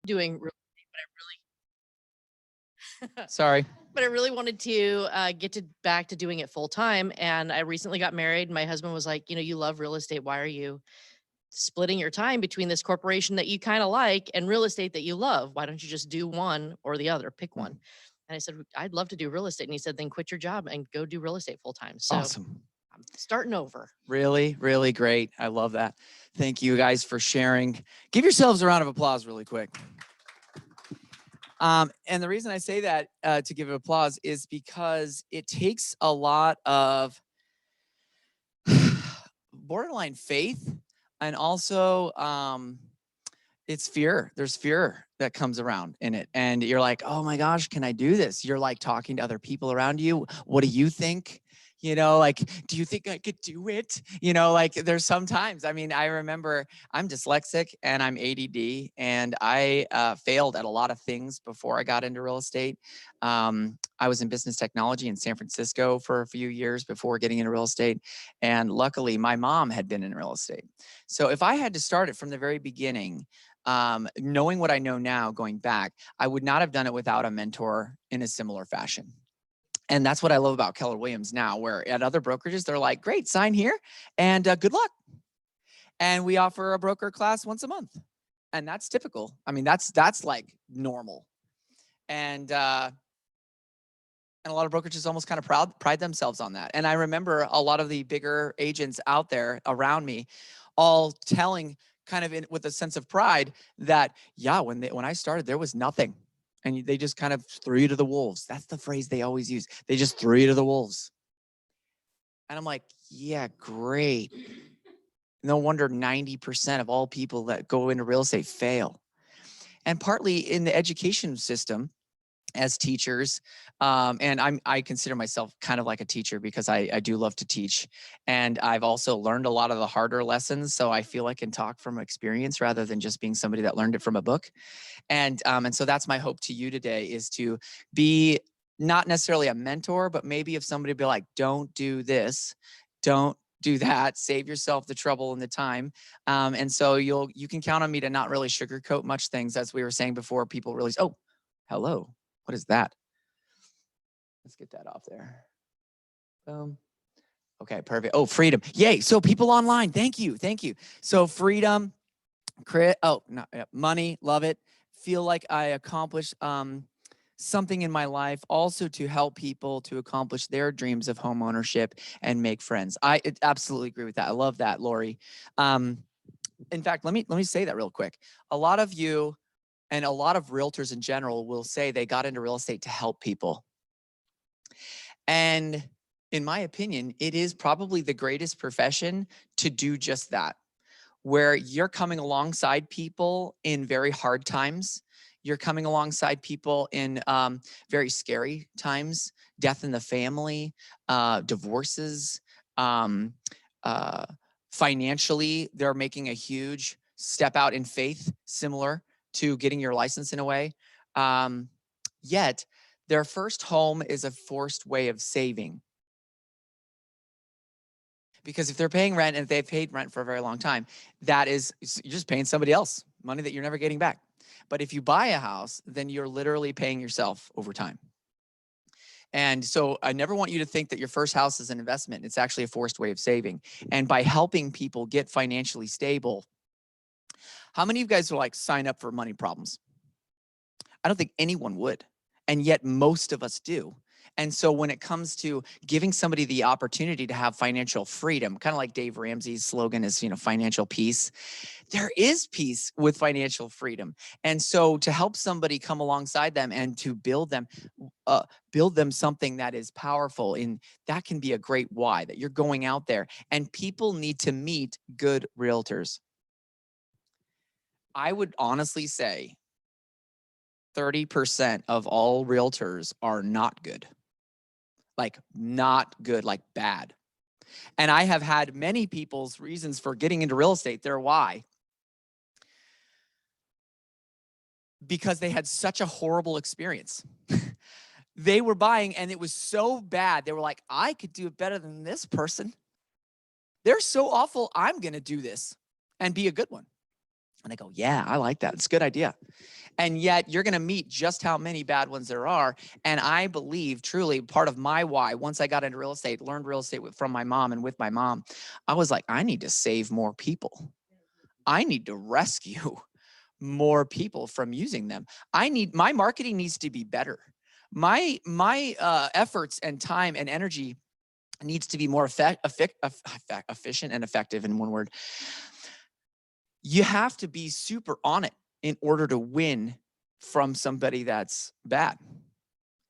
doing real Sorry. but I really wanted to get to back to doing it full time. And I recently got married. My husband was like, you love real estate. Why are you splitting your time between this corporation that you kind of like and real estate that you love? Why don't you just do one or the other? Pick one. Mm, And I said, I'd love to do real estate. And he said, then quit your job and go do real estate full time. So awesome. I'm starting over. Really, really great. I love that. Thank you guys for sharing. Give yourselves a round of applause really quick. And the reason I say that to give applause is because it takes a lot of borderline faith and also it's fear. There's fear that comes around in it. And you're like, oh my gosh, can I do this? You're like talking to other people around you. What do you think? Like, do you think I could do it? Like there's sometimes, I remember I'm dyslexic and I'm ADD and I failed at a lot of things before I got into real estate. I was in business technology in San Francisco for a few years before getting into real estate. And luckily my mom had been in real estate. So if I had to start it from the very beginning, knowing what I know now going back, I would not have done it without a mentor in a similar fashion. And that's what I love about Keller Williams now, where at other brokerages, they're like, great, sign here and good luck. And we offer a broker class once a month. And that's typical. That's like normal. And a lot of brokerages almost kind of pride themselves on that. And I remember a lot of the bigger agents out there around me all telling kind of with a sense of pride that, yeah, when I started, there was nothing. And they just kind of threw you to the wolves. That's the phrase they always use. They just threw you to the wolves. And I'm like, yeah, great. No wonder 90% of all people that go into real estate fail. And partly in the education system, as teachers, and I consider myself kind of like a teacher because I do love to teach, and I've also learned a lot of the harder lessons, so I feel I can talk from experience rather than just being somebody that learned it from a book. And so that's my hope to you today, is to be not necessarily a mentor, but maybe if somebody be like, don't do this, don't do that, save yourself the trouble and the time. And so you can count on me to not really sugarcoat much things. As we were saying before, people realize, oh, hello, what is that? Let's get that off there. Boom. Okay, perfect. Oh, freedom. Yay. So people online, thank you. Thank you. So freedom, money, love it. Feel like I accomplished something in my life, also to help people to accomplish their dreams of home ownership and make friends. I absolutely agree with that. I love that, Lori. In fact, let me say that real quick. A lot of you and a lot of realtors in general will say they got into real estate to help people. And in my opinion, it is probably the greatest profession to do just that, where you're coming alongside people in very hard times. You're coming alongside people in very scary times, death in the family, divorces, financially, they're making a huge step out in faith, similar to getting your license in a way. Yet their first home is a forced way of saving. Because if they're paying rent and if they've paid rent for a very long time, you're just paying somebody else money that you're never getting back. But if you buy a house, then you're literally paying yourself over time. And so I never want you to think that your first house is an investment. It's actually a forced way of saving. And by helping people get financially stable, how many of you guys are like, sign up for money problems? I don't think anyone would. And yet most of us do. And so when it comes to giving somebody the opportunity to have financial freedom, kind of like Dave Ramsey's slogan is, financial peace, there is peace with financial freedom. And so to help somebody come alongside them and to build them something that is powerful, and that can be a great why, that you're going out there, and people need to meet good realtors. I would honestly say 30% of all realtors are not good. Like not good, like bad. And I have had many people's reasons for getting into real estate, their why, because they had such a horrible experience. They were buying and it was so bad. They were like, I could do it better than this person. They're so awful. I'm going to do this and be a good one. And they go, yeah, I like that. It's a good idea. And yet you're going to meet just how many bad ones there are. And I believe truly part of my why, once I got into real estate, learned real estate from my mom and with my mom, I was like, I need to save more people. I need to rescue more people from using them. My marketing needs to be better. My efforts and time and energy needs to be more efficient and effective in one word. You have to be super on it in order to win from somebody that's bad.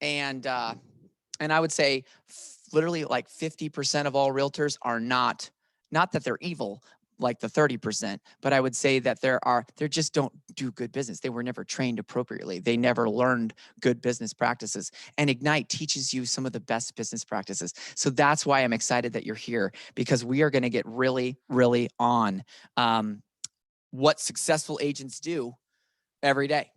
And I would say literally like 50% of all realtors are not that they're evil, like the 30%, but I would say that they just don't do good business. They were never trained appropriately. They never learned good business practices. And Ignite teaches you some of the best business practices. So that's why I'm excited that you're here, because we are going to get really, really on what successful agents do every day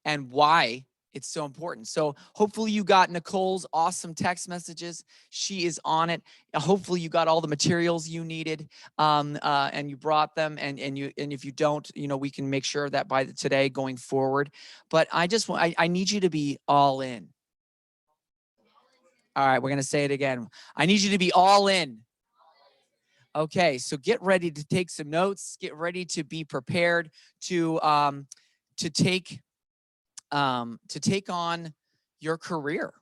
and why it's so important. So hopefully you got Nicole's awesome text messages. She is on it. Hopefully you got all the materials you needed and you brought them. And if you don't, we can make sure that by today going forward. But I need you to be all in. All right, we're going to say it again. I need you to be all in. Okay, so get ready to take some notes. Get ready to be prepared to take on your career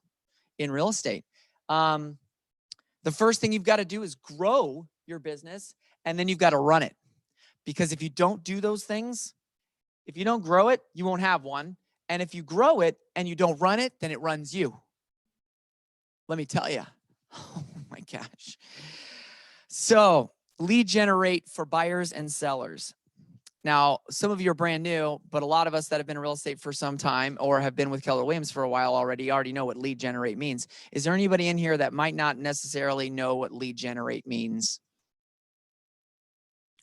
in real estate. The first thing you've got to do is grow your business, and then you've got to run it. Because if you don't do those things, if you don't grow it, you won't have one. And if you grow it and you don't run it, then it runs you. Let me tell you. Oh my gosh. So lead generate for buyers and sellers. Now, some of you are brand new, but a lot of us that have been in real estate for some time or have been with Keller Williams for a while already know what lead generate means. Is there anybody in here that might not necessarily know what lead generate means?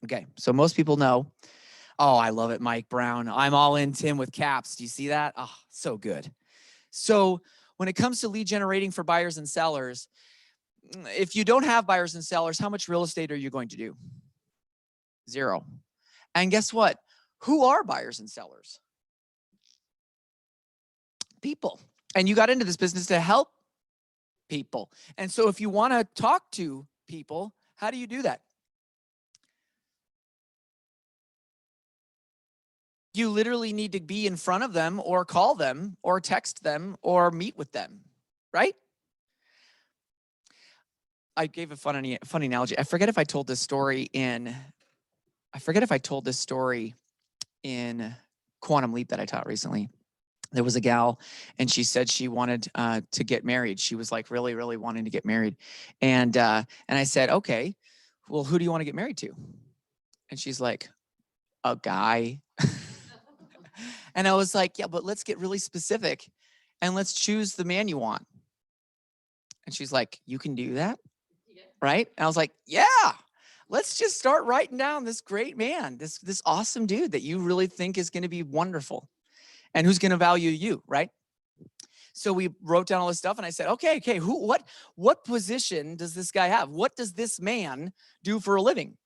Okay, so most people know. Oh, I love it, Mike Brown. I'm all in, Tim, with caps. Do you see that? Oh, so good. So when it comes to lead generating for buyers and sellers, if you don't have buyers and sellers, how much real estate are you going to do? Zero. And guess what? Who are buyers and sellers? People. And you got into this business to help people. And so if you want to talk to people, how do you do that? You literally need to be in front of them or call them or text them or meet with them, right? I gave a funny analogy. I forget if I told this story in Quantum Leap that I taught recently. There was a gal and she said she wanted to get married. She was like really, really wanting to get married. And I said, okay, well, who do you want to get married to? And she's like, a guy. And I was like, yeah, but let's get really specific and let's choose the man you want. And she's like, you can do that? Yeah. Right? And I was like, yeah, let's just start writing down this great man, this awesome dude that you really think is going to be wonderful and who's going to value you, right? So we wrote down all this stuff and I said, okay, what position does this guy have? What does this man do for a living?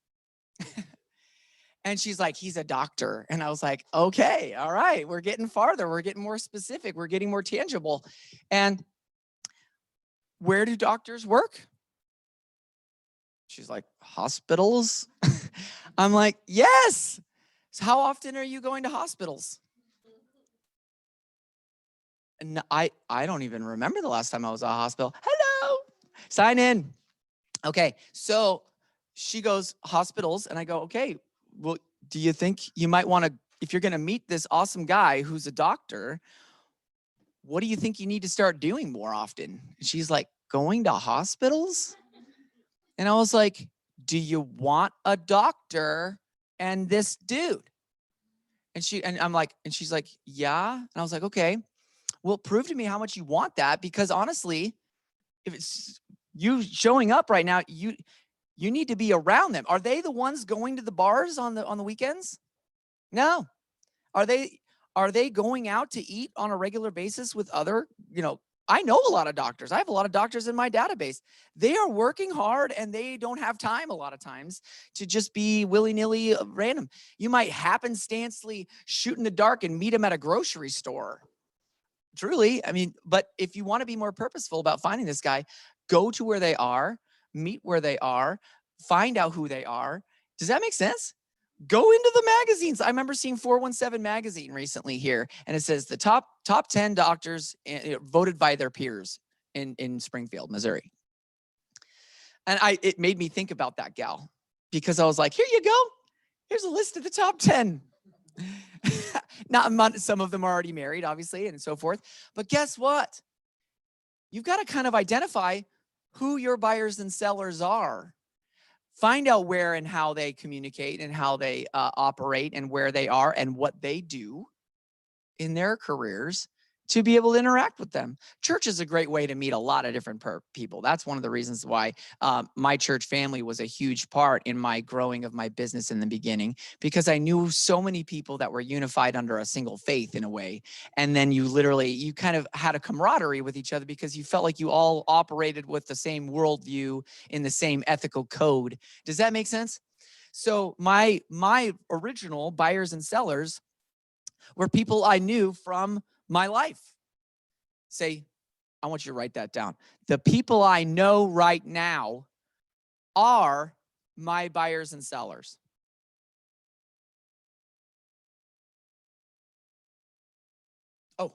And she's like, he's a doctor. And I was like, okay, all right, we're getting farther. We're getting more specific. We're getting more tangible. And where do doctors work? She's like, hospitals? I'm like, yes. So how often are you going to hospitals? And I don't even remember the last time I was at a hospital. Hello, sign in. Okay, so she goes, hospitals. And I go, okay, well, do you think you might want to, if you're going to meet this awesome guy who's a doctor, what do you think you need to start doing more often? And she's like, going to hospitals? And I was like, do you want a doctor and this dude? And she's like, yeah. And I was like, okay, well, prove to me how much you want that, because honestly, if it's you showing up right now, you need to be around them. Are they the ones going to the bars on the weekends? No. Are they going out to eat on a regular basis with other, I know a lot of doctors. I have a lot of doctors in my database. They are working hard and they don't have time a lot of times to just be willy-nilly random. You might happenstancely shoot in the dark and meet them at a grocery store. Truly, I mean, but if you want to be more purposeful about finding this guy, go to where they are, meet where they are, find out who they are. Does that make sense? Go into the magazines. I remember seeing 417 magazine recently here, and it says the top 10 doctors voted by their peers in Springfield, Missouri. And it made me think about that gal, because I was like, here you go. Here's a list of the top 10. Not some of them are already married, obviously, and so forth. But guess what? You've got to kind of identify who your buyers and sellers are. Find out where and how they communicate and how they operate and where they are and what they do in their careers to be able to interact with them. Church is a great way to meet a lot of different people. That's one of the reasons why my church family was a huge part in my growing of my business in the beginning, because I knew so many people that were unified under a single faith in a way. And then you kind of had a camaraderie with each other because you felt like you all operated with the same worldview in the same ethical code. Does that make sense? So my original buyers and sellers were people I knew from my life. Say, I want you to write that down. The people I know right now are my buyers and sellers. Oh,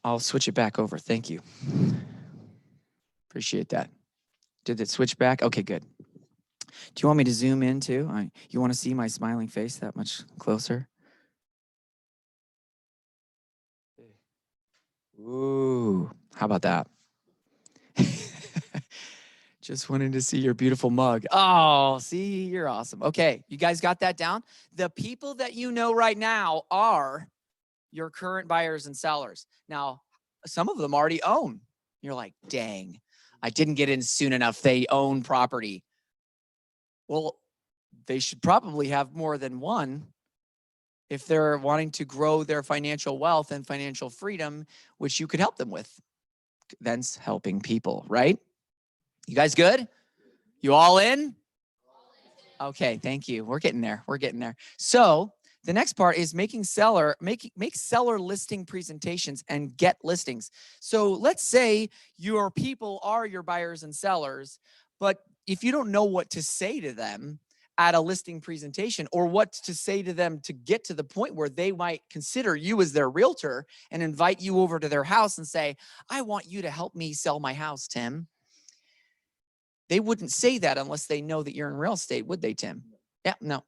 I'll switch it back over. Thank you. Appreciate that. Did it switch back? Okay, good. Do you want me to zoom in too? You want to see my smiling face that much closer? Ooh, how about that? Just wanted to see your beautiful mug. Oh, see, you're awesome. Okay, you guys got that down? The people that you know right now are your current buyers and sellers. Now, some of them already own. You're like, dang, I didn't get in soon enough. They own property. Well, they should probably have more than one if they're wanting to grow their financial wealth and financial freedom, which you could help them with. Thence helping people, right? You guys good? You all in? Okay, thank you. We're getting there. We're getting there. So the next part is make seller listing presentations and get listings. So let's say your people are your buyers and sellers, but if you don't know what to say to them at a listing presentation, or what to say to them to get to the point where they might consider you as their realtor and invite you over to their house and say, I want you to help me sell my house, Tim. They wouldn't say that unless they know that you're in real estate, would they, Tim? Yeah, no.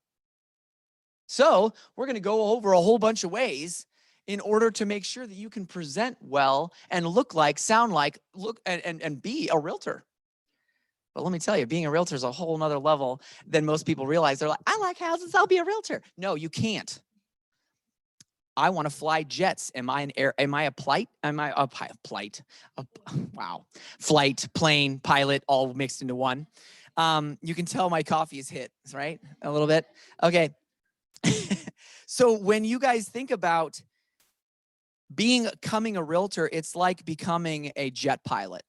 So we're going to go over a whole bunch of ways in order to make sure that you can present well and look like, sound like, and be a realtor. But let me tell you, being a realtor is a whole nother level than most people realize. They're like, I like houses, I'll be a realtor. No, you can't. I want to fly jets. Am I a plight? Am I a plight? Wow. Flight, plane, pilot, all mixed into one. You can tell my coffee is hit, right? A little bit. Okay. So when you guys think about becoming a realtor, it's like becoming a jet pilot.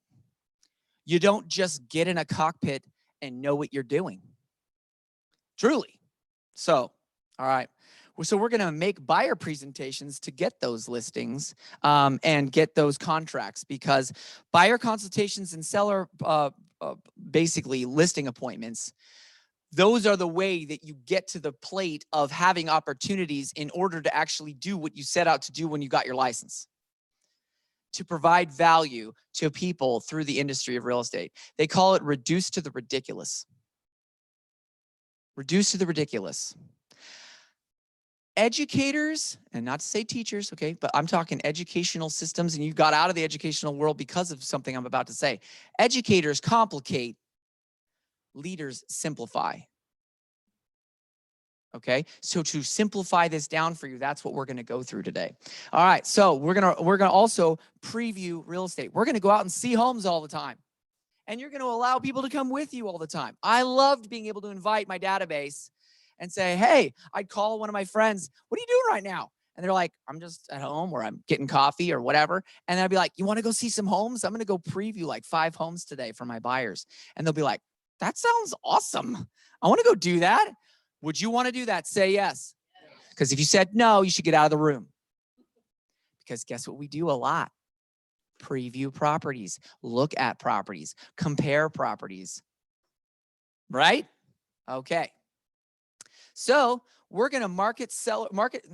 You don't just get in a cockpit and know what you're doing. Truly. So, all right. So we're going to make buyer presentations to get those listings and get those contracts, because buyer consultations and seller basically listing appointments, those are the way that you get to the plate of having opportunities in order to actually do what you set out to do when you got your license. To provide value to people through the industry of real estate. They call it reduce to the ridiculous. Reduce to the ridiculous. Educators, and not to say teachers, okay, but I'm talking educational systems, and you got out of the educational world because of something I'm about to say. Educators complicate, leaders simplify. Okay, so to simplify this down for you, that's what we're going to go through today. All right, so we're gonna also preview real estate. We're going to go out and see homes all the time, and you're going to allow people to come with you all the time. I loved being able to invite my database and say, hey, I'd call one of my friends. What are you doing right now? And they're like, I'm just at home or I'm getting coffee or whatever. And I'd be like, you want to go see some homes? I'm going to go preview like 5 homes today for my buyers. And they'll be like, that sounds awesome. I want to go do that. Would you want to do that? Say yes. Because if you said no, you should get out of the room. Because guess what we do a lot? Preview properties, look at properties, compare properties, right? Okay. So we're going to market.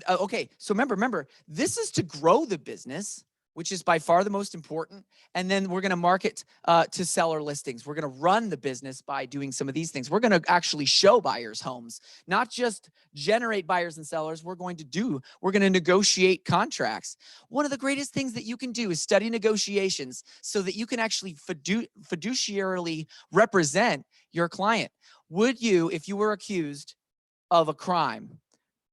Okay. So remember, this is to grow the business, which is by far the most important. And then we're going to market to seller listings. We're going to run the business by doing some of these things. We're going to actually show buyers homes, not just generate buyers and sellers. We're going to negotiate contracts. One of the greatest things that you can do is study negotiations so that you can actually fiduciarily represent your client. Would you, if you were accused of a crime,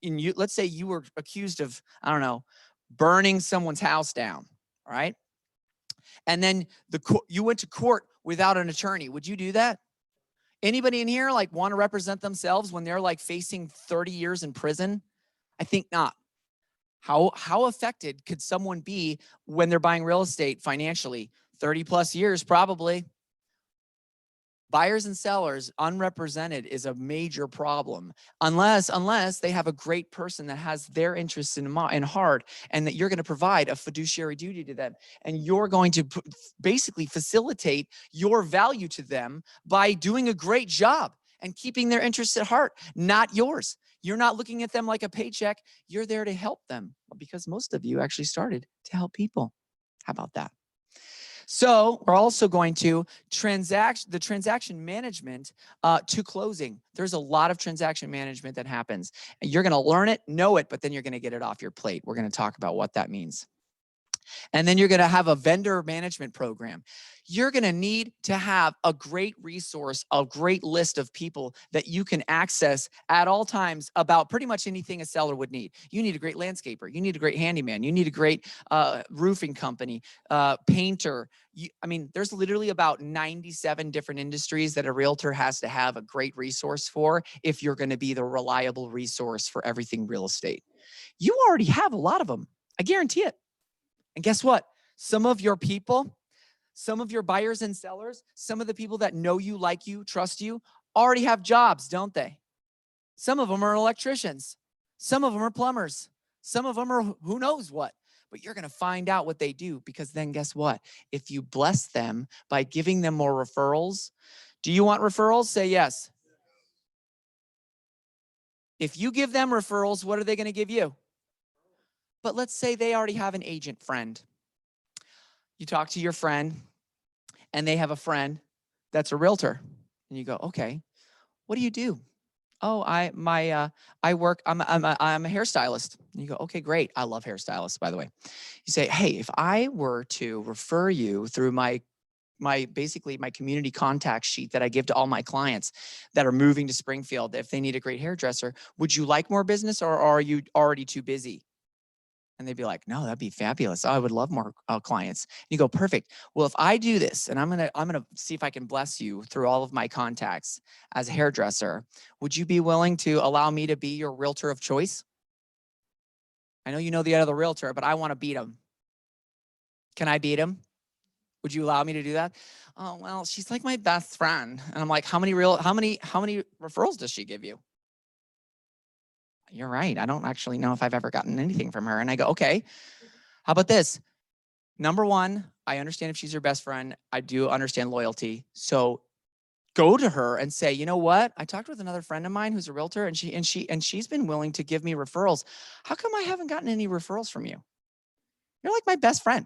let's say you were accused of, I don't know, burning someone's house down, all right? And then you went to court without an attorney. Would you do that? Anybody in here like want to represent themselves when they're like facing 30 years in prison? I think not. How affected could someone be when they're buying real estate financially? 30 plus years, probably. Buyers and sellers unrepresented is a major problem unless they have a great person that has their interests in heart, and that you're going to provide a fiduciary duty to them, and you're going to basically facilitate your value to them by doing a great job and keeping their interests at heart, not yours. You're not looking at them like a paycheck. You're there to help them, because most of you actually started to help people. How about that? So we're also going to the transaction management to closing. There's a lot of transaction management that happens. And you're going to learn it, know it, but then you're going to get it off your plate. We're going to talk about what that means. And then you're going to have a vendor management program. You're going to need to have a great resource, a great list of people that you can access at all times about pretty much anything a seller would need. You need a great landscaper. You need a great handyman. You need a great roofing company, painter. There's literally about 97 different industries that a realtor has to have a great resource for if you're going to be the reliable resource for everything real estate. You already have a lot of them. I guarantee it. And guess what? Some of your people, some of your buyers and sellers, some of the people that know you, like you, trust you, already have jobs, don't they? Some of them are electricians. Some of them are plumbers. Some of them are who knows what. But you're going to find out what they do, because then guess what? If you bless them by giving them more referrals, do you want referrals? Say yes. If you give them referrals, what are they going to give you? But let's say they already have an agent friend. You talk to your friend and they have a friend that's a realtor, and you go, okay, what do you do? Oh, I work, I'm a hairstylist. And you go, okay, great. I love hairstylists, by the way. You say, hey, if I were to refer you through my basically my community contact sheet that I give to all my clients that are moving to Springfield, if they need a great hairdresser, would you like more business, or are you already too busy? And they'd be like, no, that'd be fabulous. I would love more clients. And you go, perfect. Well, if I do this, and I'm gonna see if I can bless you through all of my contacts as a hairdresser, would you be willing to allow me to be your realtor of choice? I know you know the other realtor, but I want to beat him. Can I beat him? Would you allow me to do that? Oh, well, she's like my best friend. And I'm like, how many referrals does she give you? You're right. I don't actually know if I've ever gotten anything from her. And I go, okay, how about this? Number one, I understand if she's your best friend. I do understand loyalty. So go to her and say, you know what? I talked with another friend of mine who's a realtor, and she's been willing to give me referrals. How come I haven't gotten any referrals from you? You're like my best friend.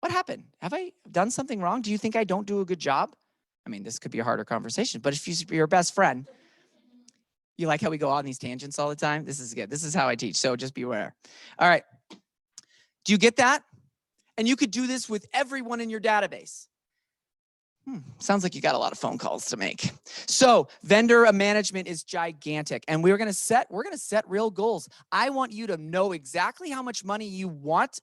What happened? Have I done something wrong? Do you think I don't do a good job? I mean, this could be a harder conversation, but if you're your best friend, you like how we go on these tangents all the time? This is good. This is how I teach. So just be aware. All right. Do you get that? And you could do this with everyone in your database. Sounds like you got a lot of phone calls to make. So vendor management is gigantic, and we're gonna set real goals. I want you to know exactly how much money you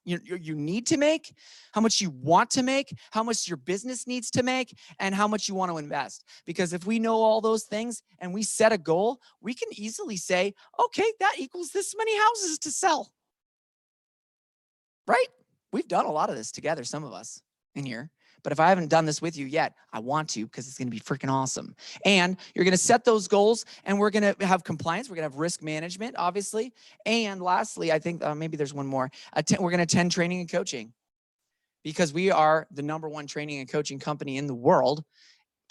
need to make, how much you want to make, how much your business needs to make, and how much you want to invest. Because if we know all those things and we set a goal, we can easily say, okay, that equals this many houses to sell. Right? We've done a lot of this together, some of us in here. But if I haven't done this with you yet, I want to, because it's going to be freaking awesome. And you're going to set those goals, and we're going to have compliance. We're going to have risk management, obviously. And lastly, I think maybe there's one more. We're going to attend training and coaching, because we are the #1 training and coaching company in the world,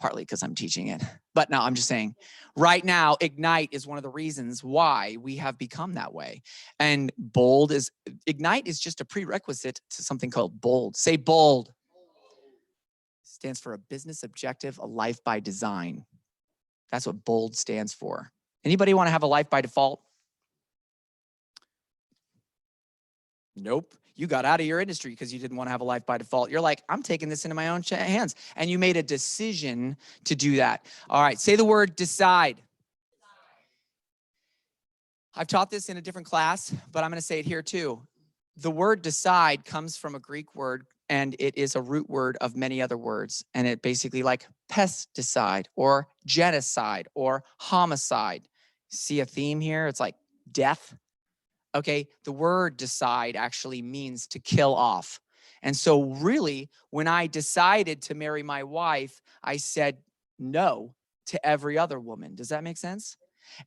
partly because I'm teaching it. But no, I'm just saying, right now, Ignite is one of the reasons why we have become that way. And Ignite is just a prerequisite to something called BOLD. Say BOLD. Stands for a business objective, a life by design. That's what BOLD stands for. Anybody want to have a life by default? Nope. You got out of your industry because you didn't want to have a life by default. You're like, I'm taking this into my own hands. And you made a decision to do that. All right, say the word decide. I've taught this in a different class, but I'm going to say it here too. The word decide comes from a Greek word, and it is a root word of many other words. And it basically like pesticide or genocide or homicide. See a theme here? It's like death. Okay, the word decide actually means to kill off. And so really, when I decided to marry my wife, I said no to every other woman. Does that make sense?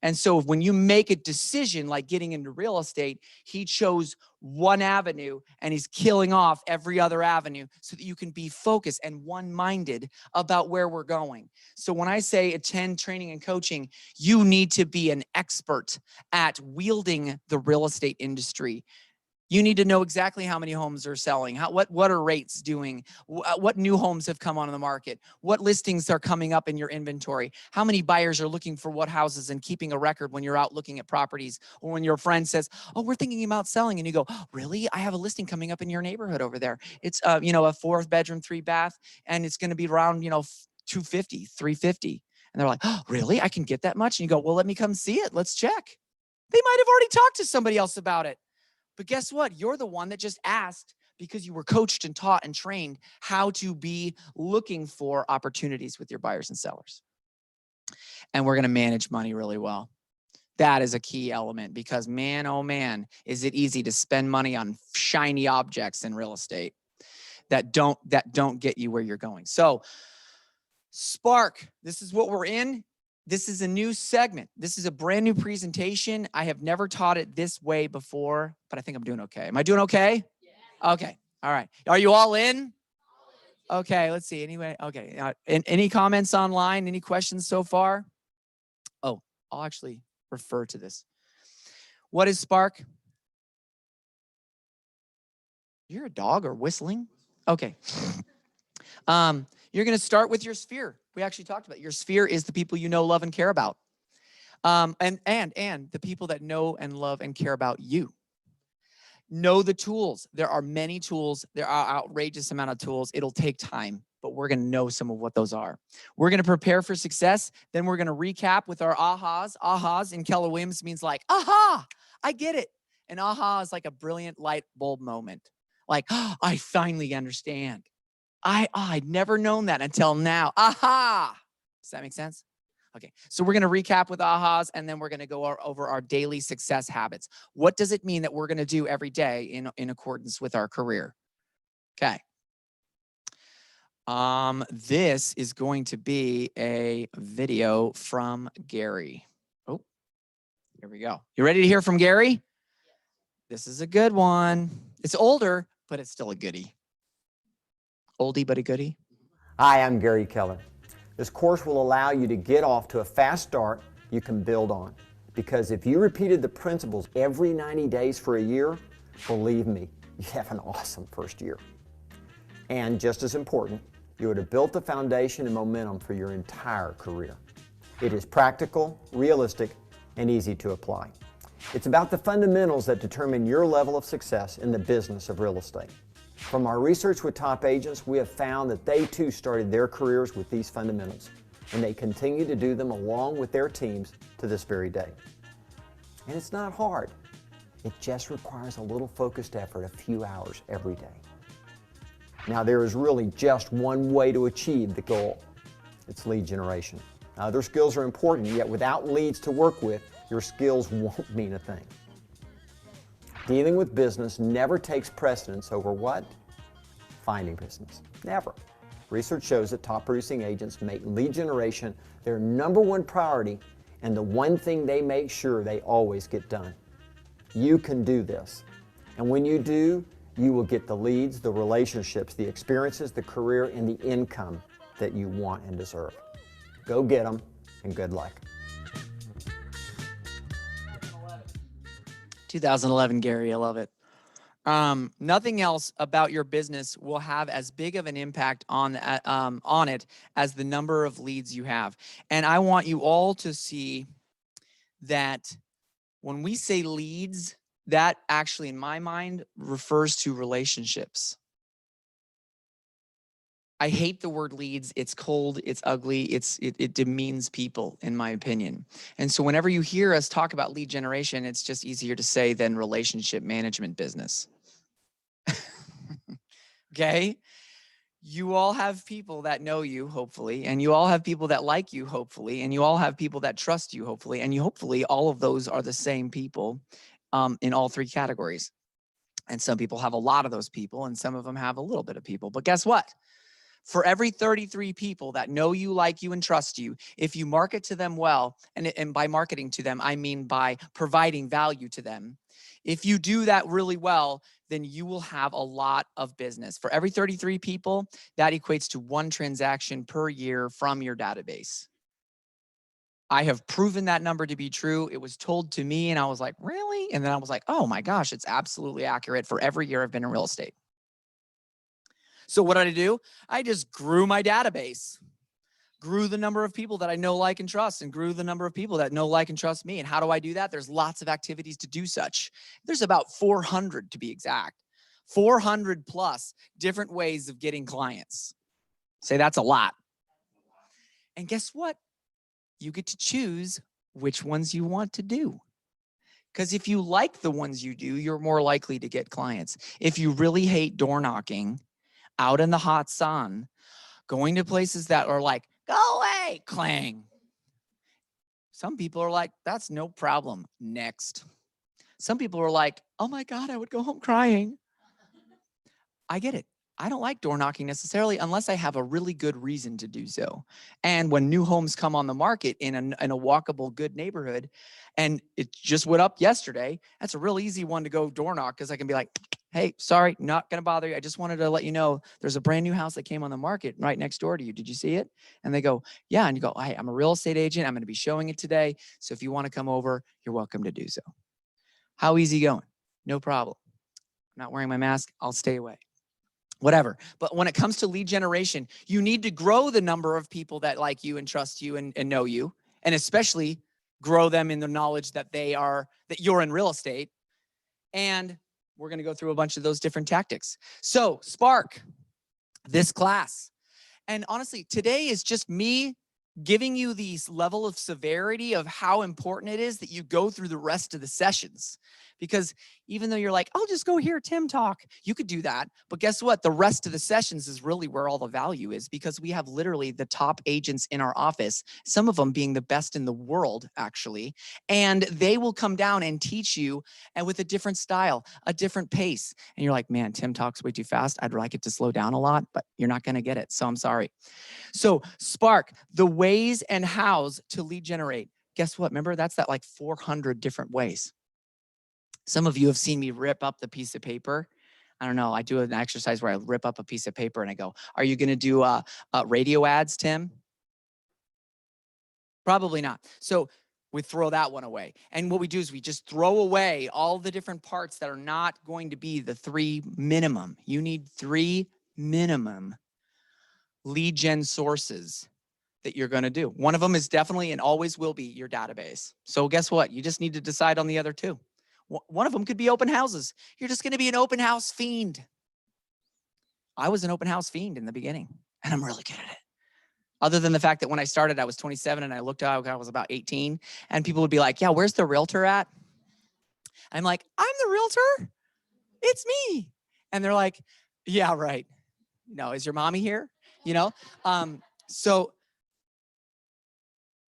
And so when you make a decision like getting into real estate, he chose one avenue and he's killing off every other avenue so that you can be focused and one-minded about where we're going. So when I say attend training and coaching, you need to be an expert at wielding the real estate industry. You need to know exactly how many homes are selling, what are rates doing, what new homes have come on the market, what listings are coming up in your inventory, how many buyers are looking for what houses, and keeping a record when you're out looking at properties, or when your friend says, oh, we're thinking about selling, and you go, oh, really? I have a listing coming up in your neighborhood over there. It's a 4-bedroom, 3-bath, and it's going to be around 250, 350. And they're like, oh, really? I can get that much? And you go, well, let me come see it. Let's check. They might have already talked to somebody else about it. But guess what? You're the one that just asked because you were coached and taught and trained how to be looking for opportunities with your buyers and sellers. And we're going to manage money really well. That is a key element, because man, oh man, is it easy to spend money on shiny objects in real estate that don't get you where you're going. So Spark, this is what we're in. This is a new segment. This is a brand new presentation. I have never taught it this way before, but I think I'm doing okay. Am I doing okay? Yeah. Okay. All right. Are you all in? Okay. Let's see. Anyway. Okay. Any comments online? Any questions so far? Oh, I'll actually refer to this. What is Spark? You're a dog or whistling? Okay. You're going to start with your sphere. We actually talked about it. Your sphere is the people you know, love, and care about. And the people that know and love and care about you. Know the tools. There are many tools. There are outrageous amount of tools. It'll take time, but we're going to know some of what those are. We're going to prepare for success. Then we're going to recap with our ahas. Ahas in Keller Williams means like, aha, I get it. And aha is like a brilliant light bulb moment. Like, oh, I finally understand. I'd never known that until now. Aha! Does that make sense? Okay, so we're going to recap with ahas, and then we're going to go over our daily success habits. What does it mean that we're going to do every day in accordance with our career? Okay. This is going to be a video from Gary. Oh, here we go. You ready to hear from Gary? This is a good one. It's older, but it's still a goodie. Oldie but a goodie. Hi, I'm Gary Keller. This course will allow you to get off to a fast start you can build on. Because if you repeated the principles every 90 days for a year, believe me, you have an awesome first year. And just as important, you would have built the foundation and momentum for your entire career. It is practical, realistic, and easy to apply. It's about the fundamentals that determine your level of success in the business of real estate. From our research with top agents, we have found that they too started their careers with these fundamentals, and they continue to do them along with their teams to this very day. And it's not hard. It just requires a little focused effort, a few hours every day. Now, there is really just one way to achieve the goal. It's lead generation. Other skills are important, yet without leads to work with, your skills won't mean a thing. Dealing with business never takes precedence over what? Finding business. Never. Research shows that top producing agents make lead generation their #1 priority and the one thing they make sure they always get done. You can do this. And when you do, you will get the leads, the relationships, the experiences, the career, and the income that you want and deserve. Go get them, and good luck. 2011, Gary, I love it. Nothing else about your business will have as big of an impact on it as the number of leads you have. And I want you all to see that when we say leads, that actually, in my mind, refers to relationships. I hate the word leads. It's cold, it's ugly, it demeans people, in my opinion. And so whenever you hear us talk about lead generation, it's just easier to say than relationship management business. Okay? You all have people that know you, hopefully, and you all have people that like you, hopefully, and you all have people that trust you, hopefully, and hopefully all of those are the same people in all three categories. And some people have a lot of those people, and some of them have a little bit of people. But guess what? For every 33 people that know you, like you, and trust you, if you market to them well, and by marketing to them, I mean by providing value to them, if you do that really well, then you will have a lot of business. For every 33 people, that equates to 1 transaction per year from your database. I have proven that number to be true. It was told to me, and I was like, really? And then I was like, oh my gosh, it's absolutely accurate for every year I've been in real estate. So what did I do? I just grew my database, grew the number of people that I know, like, and trust, and grew the number of people that know, like, and trust me. And how do I do that? There's lots of activities to do such. There's about 400 to be exact, 400 plus different ways of getting clients. Say that's a lot. And guess what? You get to choose which ones you want to do. Because if you like the ones you do, you're more likely to get clients. If you really hate door knocking, out in the hot sun, going to places that are like, go away, clang. Some people are like, that's no problem, next. Some people are like, oh my God, I would go home crying. I get it. I don't like door knocking necessarily unless I have a really good reason to do so. And when new homes come on the market in a walkable, good neighborhood, and it just went up yesterday, that's a real easy one to go door knock because I can be like, hey, sorry, not going to bother you. I just wanted to let you know there's a brand new house that came on the market right next door to you. Did you see it? And they go, yeah. And you go, hey, I'm a real estate agent. I'm going to be showing it today. So if you want to come over, you're welcome to do so. How easy going? No problem. I'm not wearing my mask. I'll stay away. Whatever. But when it comes to lead generation, you need to grow the number of people that like you and trust you and know you, and especially grow them in the knowledge that that you're in real estate. And we're going to go through a bunch of those different tactics. So Spark, this class. And honestly, today is just me giving you these level of severity of how important it is that you go through the rest of the sessions. Because even though you're like, I'll just go hear Tim talk, you could do that. But guess what? The rest of the sessions is really where all the value is, because we have literally the top agents in our office, some of them being the best in the world, actually. And they will come down and teach you, and with a different style, a different pace. And you're like, man, Tim talks way too fast. I'd like it to slow down a lot, but you're not going to get it. So I'm sorry. So Spark, the ways and hows to lead generate. Guess what? Remember, that's that like 400 different ways. Some of you have seen me rip up the piece of paper. I don't know. I do an exercise where I rip up a piece of paper and I go, are you going to do radio ads, Tim? Probably not. So we throw that one away. And what we do is we just throw away all the different parts that are not going to be the 3 minimum. You need 3 minimum lead gen sources that you're going to do. One of them is definitely and always will be your database. So guess what? You just need to decide on the other 2. One of them could be open houses. You're just going to be an open house fiend. I was an open house fiend in the beginning, and I'm really good at it. Other than the fact that when I started, I was 27 and I looked out, I was about 18, and people would be like, yeah, where's the realtor at? I'm like, I'm the realtor. It's me. And they're like, yeah, right. No, is your mommy here? You know? So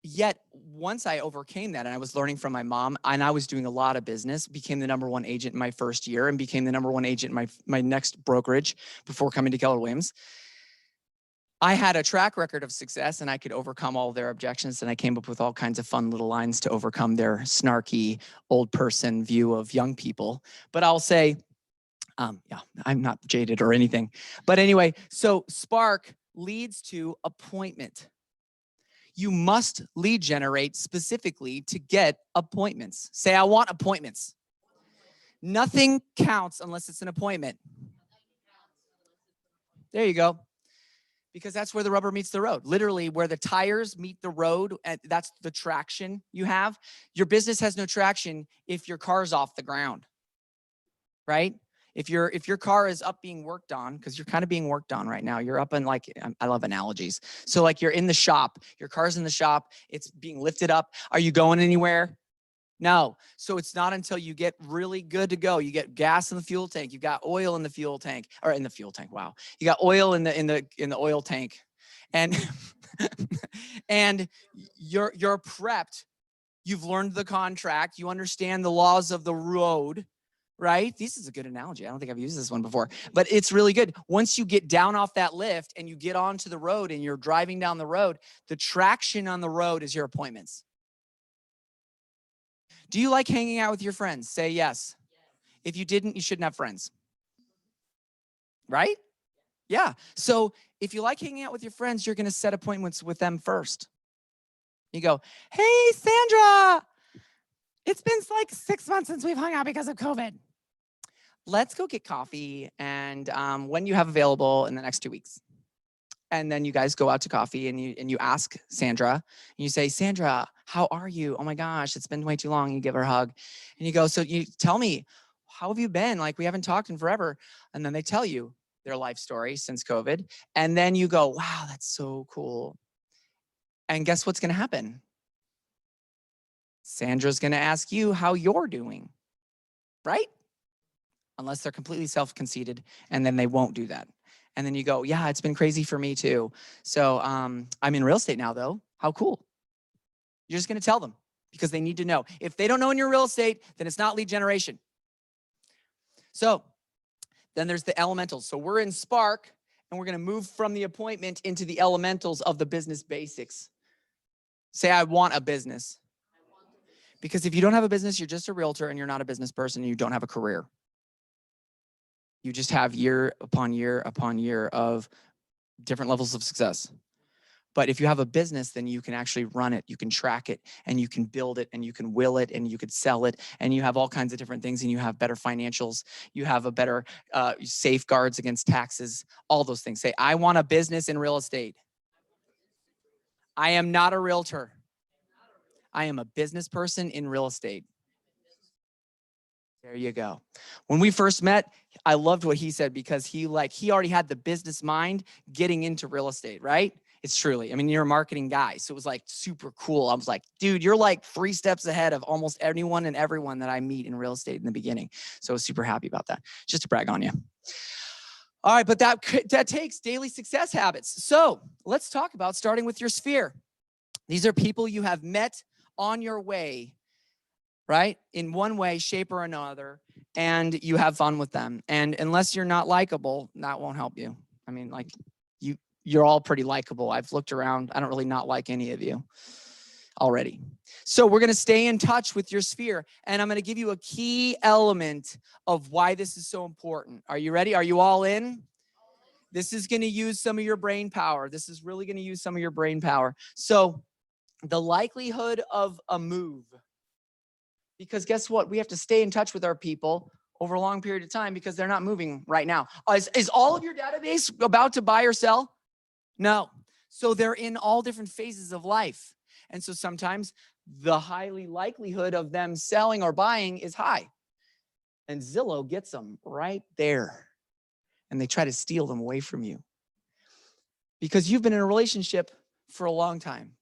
yet once I overcame that and I was learning from my mom and I was doing a lot of business, became the #1 agent in my first year and became the #1 agent in my next brokerage before coming to Keller Williams. I had a track record of success and I could overcome all their objections, and I came up with all kinds of fun little lines to overcome their snarky old person view of young people. But I'll say, yeah, I'm not jaded or anything. But anyway, so Spark leads to appointment. You must lead generate specifically to get appointments. Say, I want appointments. Nothing counts unless it's an appointment. There you go. Because that's where the rubber meets the road. Literally where the tires meet the road, and that's the traction you have. Your business has no traction if your car's off the ground, right? If your car is up being worked on, because you're kind of being worked on right now, you're up in, like, I love analogies. So like you're in the shop, your car's in the shop, it's being lifted up. Are you going anywhere? No. So it's not until you get really good to go. You get gas in the fuel tank. You've got oil in the fuel tank, or in the fuel tank. Wow. You got oil in the oil tank, and and you're prepped. You've learned the contract. You understand the laws of the road, right? This is a good analogy. I don't think I've used this one before, but it's really good. Once you get down off that lift and you get onto the road and you're driving down the road, the traction on the road is your appointments. Do you like hanging out with your friends? Say yes. If you didn't, you shouldn't have friends. Right? Yeah. So if you like hanging out with your friends, you're going to set appointments with them first. You go, hey, Sandra, it's been like 6 months since we've hung out because of COVID. Let's go get coffee, and when you have available in the next 2 weeks. And then you guys go out to coffee and you ask Sandra, and you say, Sandra, how are you? Oh my gosh, it's been way too long. You give her a hug and you go, so you tell me, how have you been? Like, we haven't talked in forever. And then they tell you their life story since COVID. And then you go, wow, that's so cool. And guess what's going to happen? Sandra's going to ask you how you're doing, right? Unless they're completely self-conceited, and then they won't do that. And then you go, yeah, it's been crazy for me too. So I'm in real estate now though. How cool. You're just going to tell them because they need to know. If they don't know in your real estate, then it's not lead generation. So then there's the elementals. So we're in Spark, and we're going to move from the appointment into the elementals of the business basics. Say, I want a business. Because if you don't have a business, you're just a realtor and you're not a business person and you don't have a career. You just have year upon year upon year of different levels of success. But if you have a business, then you can actually run it, you can track it, and you can build it, and you can will it, and you could sell it, and you have all kinds of different things, and you have better financials, you have a better safeguards against taxes, all those things. Say, I want a business in real estate. I am not a realtor. I am a business person in real estate. There you go. When we first met, I loved what he said because he already had the business mind getting into real estate, right? It's truly, I mean, you're a marketing guy. So it was like super cool. I was like, dude, you're like 3 steps ahead of almost anyone and everyone that I meet in real estate in the beginning. So I was super happy about that. Just to brag on you. All right, but that takes daily success habits. So let's talk about starting with your sphere. These are people you have met on your way, right? In one way, shape, or another, and you have fun with them. And unless you're not likable, that won't help you. I mean, like, you're all pretty likable. I've looked around. I don't really not like any of you already. So we're going to stay in touch with your sphere, and I'm going to give you a key element of why this is so important. Are you ready? Are you all in? This is going to use some of your brain power. This is really going to use some of your brain power. So the likelihood of a move, because guess what? We have to stay in touch with our people over a long period of time because they're not moving right now. Is all of your database about to buy or sell? No. So they're in all different phases of life. And so sometimes the highly likelihood of them selling or buying is high. And Zillow gets them right there. and they try to steal them away from you because you've been in a relationship for a long time.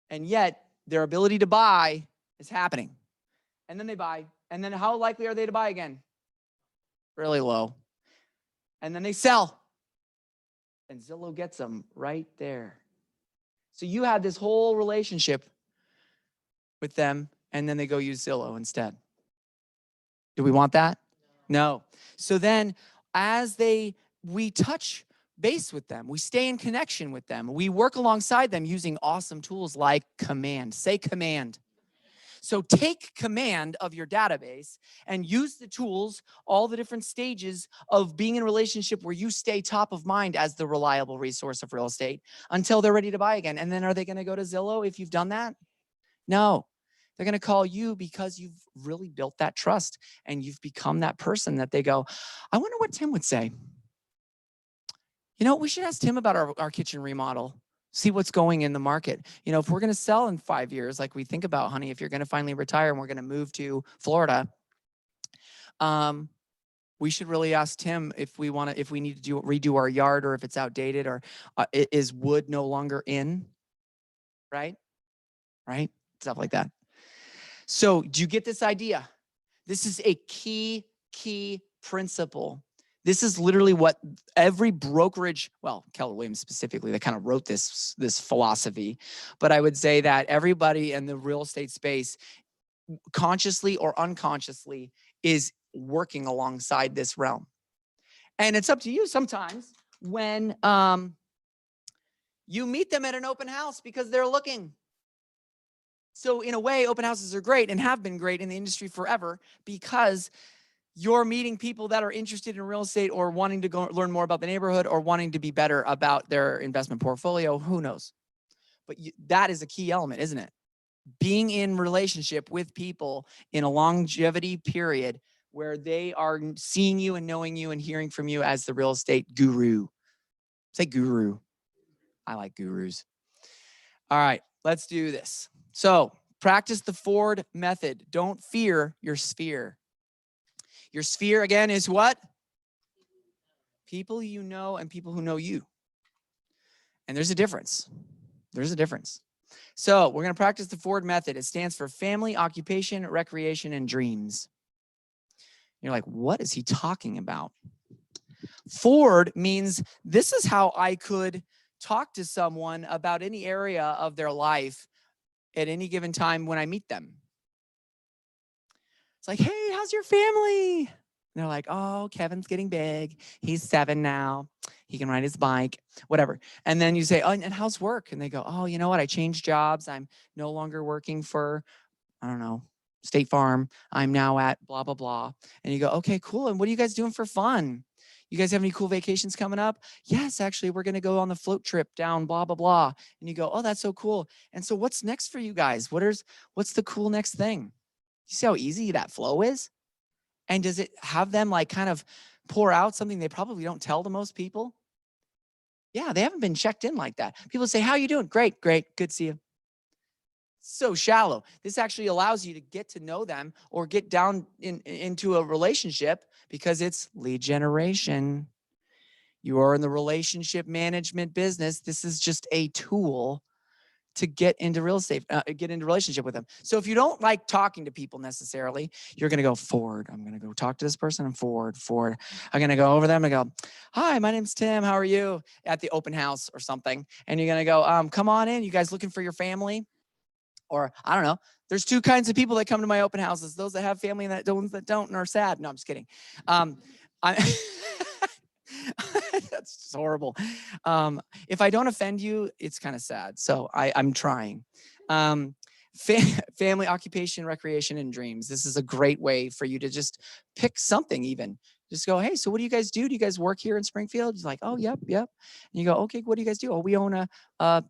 And yet their ability to buy is happening. And then they buy. And then how likely are they to buy again? Really low. And then they sell. And Zillow gets them right there. So you had this whole relationship with them, and then they go use Zillow instead. Do we want that? No. So then as we touch base with them, we stay in connection with them, we work alongside them using awesome tools like Command. Say Command. So take command of your database and use the tools, all the different stages of being in a relationship where you stay top of mind as the reliable resource of real estate until they're ready to buy again. And then are they going to go to Zillow if you've done that? No. They're going to call you because you've really built that trust and you've become that person that they go, I wonder what Tim would say. You know, we should ask Tim about our kitchen remodel. See what's going in the market. You know, if we're going to sell in 5 years, like we think about, honey, if you're going to finally retire and we're going to move to Florida, we should really ask Tim if we need to redo our yard, or if it's outdated, or is wood no longer in, right? Stuff like that. So do you get this idea? This is a key principle. This is literally what every brokerage, well, Keller Williams specifically, that kind of wrote this philosophy. But I would say that everybody in the real estate space, consciously or unconsciously, is working alongside this realm. And it's up to you sometimes when you meet them at an open house because they're looking. So in a way, open houses are great and have been great in the industry forever because you're meeting people that are interested in real estate or wanting to go learn more about the neighborhood or wanting to be better about their investment portfolio. Who knows? But that is a key element, isn't it? Being in relationship with people in a longevity period where they are seeing you and knowing you and hearing from you as the real estate guru. Say guru. I like gurus. All right, let's do this. So practice the Ford method. Don't fear your sphere. Your sphere, again, is what? People you know and people who know you. And there's a difference. There's a difference. So we're going to practice the Ford method. It stands for family, occupation, recreation, and dreams. You're like, what is he talking about? Ford means this is how I could talk to someone about any area of their life at any given time when I meet them. It's like, hey, how's your family? And they're like, oh, Kevin's getting big. He's 7 now. He can ride his bike, whatever. And then you say, oh, and how's work? And they go, oh, you know what? I changed jobs. I'm no longer working for, I don't know, State Farm. I'm now at blah, blah, blah. And you go, okay, cool. And what are you guys doing for fun? You guys have any cool vacations coming up? Yes, actually, we're going to go on the float trip down, blah, blah, blah. And you go, oh, that's so cool. And so what's next for you guys? What's the cool next thing? You see how easy that flow is? And does it have them like kind of pour out something they probably don't tell to most people? Yeah, they haven't been checked in like that. People say, how you doing? Great, good to see you. So shallow. This actually allows you to get to know them or get down into a relationship because it's lead generation. You are in the relationship management business. This is just a tool to get into real estate, get into relationship with them. So if you don't like talking to people necessarily, you're going to go Ford. I'm going to go talk to this person. I'm Ford. I'm going to go over them and go, hi, my name's Tim. How are you? At the open house or something. And you're going to go, come on in. You guys looking for your family? Or I don't know. There's 2 kinds of people that come to my open houses. Those that have family and those that don't and are sad. No, I'm just kidding. That's just horrible. If I don't offend you, it's kind of sad. So I'm trying. Family, occupation, recreation, and dreams. This is a great way for you to just pick something even. Just go, hey, so what do you guys do? Do you guys work here in Springfield? He's like, oh, yep. And you go, okay, what do you guys do? Oh, we own a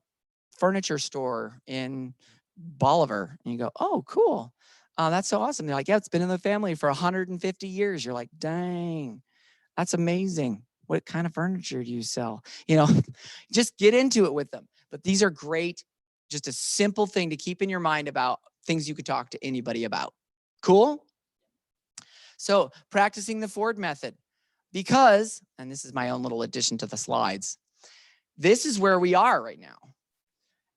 furniture store in Bolivar. And you go, oh, cool. That's so awesome. They're like, yeah, it's been in the family for 150 years. You're like, dang, that's amazing. What kind of furniture do you sell? You know, just get into it with them. But these are great, just a simple thing to keep in your mind about things you could talk to anybody about. Cool? So practicing the Ford method. Because, and this is my own little addition to the slides, this is where we are right now.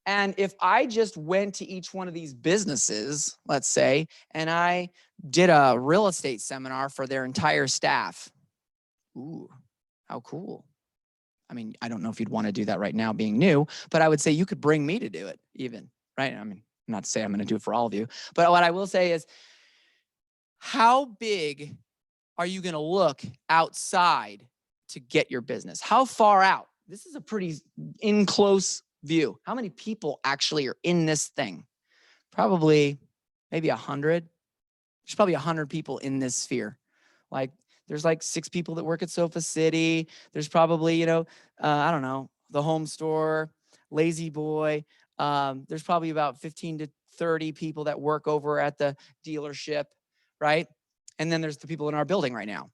And if I just went to each one of these businesses, let's say, and I did a real estate seminar for their entire staff, ooh, how cool. I mean, I don't know if you'd want to do that right now being new, but I would say you could bring me to do it even, right? I mean, not to say I'm going to do it for all of you, but what I will say is, how big are you going to look outside to get your business? How far out? This is a pretty in close view. How many people actually are in this thing? Probably maybe 100. There's probably 100 people in this sphere. Like there's like 6 people that work at Sofa City. There's probably, I don't know, the Home Store, Lazy Boy. There's probably about 15 to 30 people that work over at the dealership, right? And then there's the people in our building right now.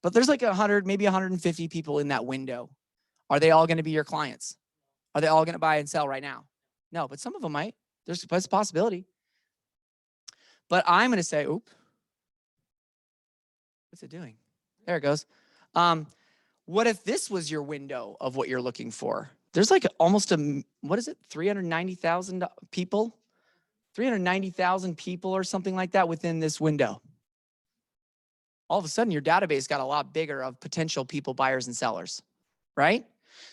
But there's like 100, maybe 150 people in that window. Are they all going to be your clients? Are they all going to buy and sell right now? No, but some of them might. There's a possibility. But I'm going to say, oop. What's it doing? There it goes. What if this was your window of what you're looking for? There's like almost 390,000 people? 390,000 people or something like that within this window. All of a sudden, your database got a lot bigger of potential people, buyers, and sellers, right?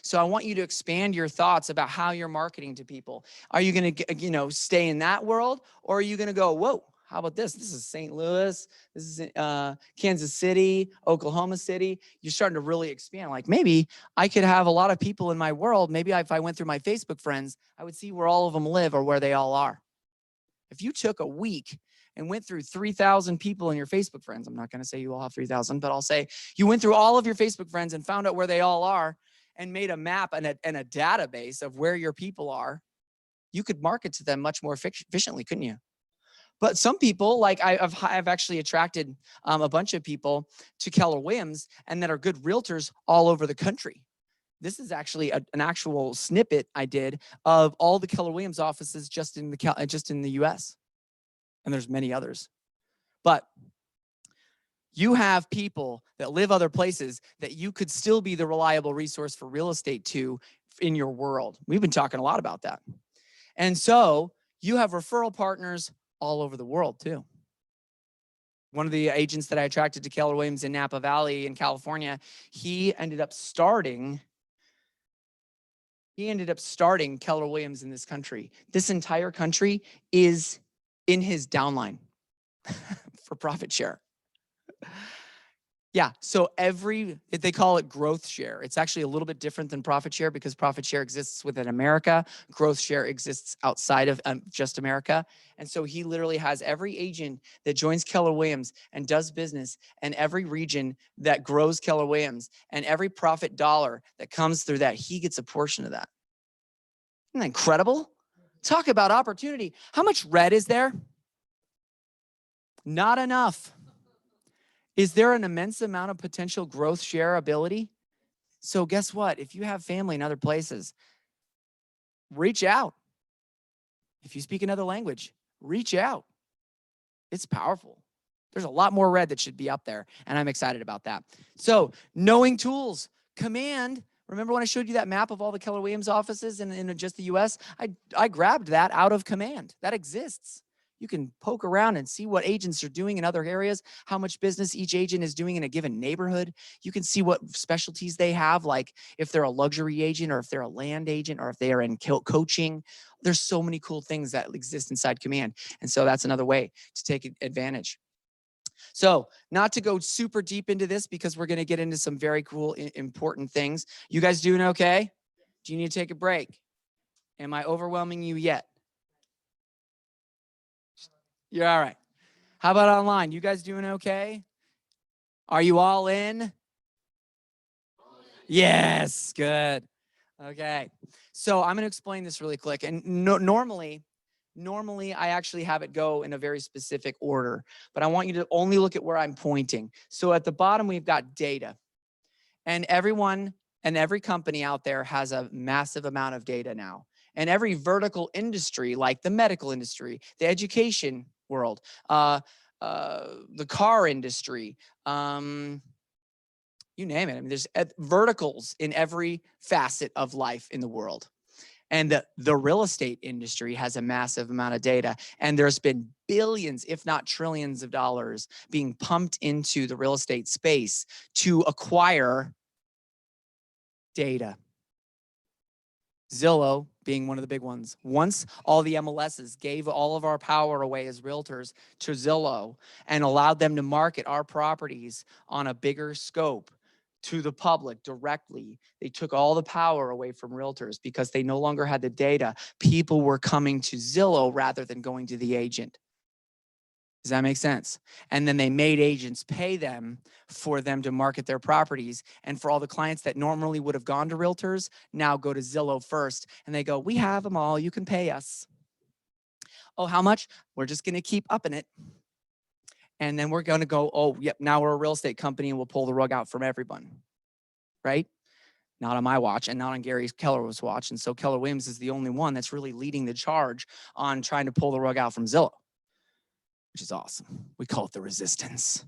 So I want you to expand your thoughts about how you're marketing to people. Are you going to, stay in that world, or are you going to go, whoa, how about this? This is St. Louis. This is Kansas City, Oklahoma City. You're starting to really expand. Like maybe I could have a lot of people in my world. Maybe if I went through my Facebook friends, I would see where all of them live or where they all are. If you took a week and went through 3,000 people in your Facebook friends, I'm not going to say you all have 3,000, but I'll say you went through all of your Facebook friends and found out where they all are and made a map and a database of where your people are, you could market to them much more efficiently, couldn't you? But some people, like I've actually attracted a bunch of people to Keller Williams and that are good realtors all over the country. This is actually an actual snippet I did of all the Keller Williams offices just in the US. And there's many others. But you have people that live other places that you could still be the reliable resource for real estate to in your world. We've been talking a lot about that. And so you have referral partners all over the world too. One of the agents that I attracted to Keller Williams in Napa Valley in California, he ended up starting Keller Williams in this country. This entire country is in his downline for profit share. Yeah, so they call it growth share. It's actually a little bit different than profit share because profit share exists within America. Growth share exists outside of just America. And so he literally has every agent that joins Keller Williams and does business, and every region that grows Keller Williams, and every profit dollar that comes through that, he gets a portion of that. Isn't that incredible? Talk about opportunity. How much red is there? Not enough. Is there an immense amount of potential growth share ability? So guess what? If you have family in other places, reach out. If you speak another language, reach out. It's powerful. There's a lot more red that should be up there, and I'm excited about that. So knowing tools, Command. Remember when I showed you that map of all the Keller Williams offices in just the US? I grabbed that out of Command. That exists. You can poke around and see what agents are doing in other areas, how much business each agent is doing in a given neighborhood. You can see what specialties they have, like if they're a luxury agent or if they're a land agent or if they are in coaching. There's so many cool things that exist inside Command. And so that's another way to take advantage. So not to go super deep into this because we're going to get into some very cool, important things. You guys doing okay? Do you need to take a break? Am I overwhelming you yet? You're all right. How about online? You guys doing okay? Are you all in? Yes, good. Okay. So I'm going to explain this really quick. And normally I actually have it go in a very specific order, but I want you to only look at where I'm pointing. So at the bottom, we've got data. And everyone and every company out there has a massive amount of data now. And every vertical industry, like the medical industry, the education world, the car industry, You name it. I mean, there's verticals in every facet of life in the world. And the real estate industry has a massive amount of data. And there's been billions, if not trillions of dollars being pumped into the real estate space to acquire data. Zillow being one of the big ones. Once all the MLSs gave all of our power away as realtors to Zillow and allowed them to market our properties on a bigger scope to the public directly, they took all the power away from realtors because they no longer had the data. People were coming to Zillow rather than going to the agent. Does that make sense? And then they made agents pay them for them to market their properties. And for all the clients that normally would have gone to realtors, now go to Zillow first. And they go, we have them all. You can pay us. Oh, how much? We're just going to keep upping it. And then we're going to go, oh, yep, now we're a real estate company and we'll pull the rug out from everyone. Right? Not on my watch and not on Gary Keller's watch. And so Keller Williams is the only one that's really leading the charge on trying to pull the rug out from Zillow, which is awesome. We call it the resistance.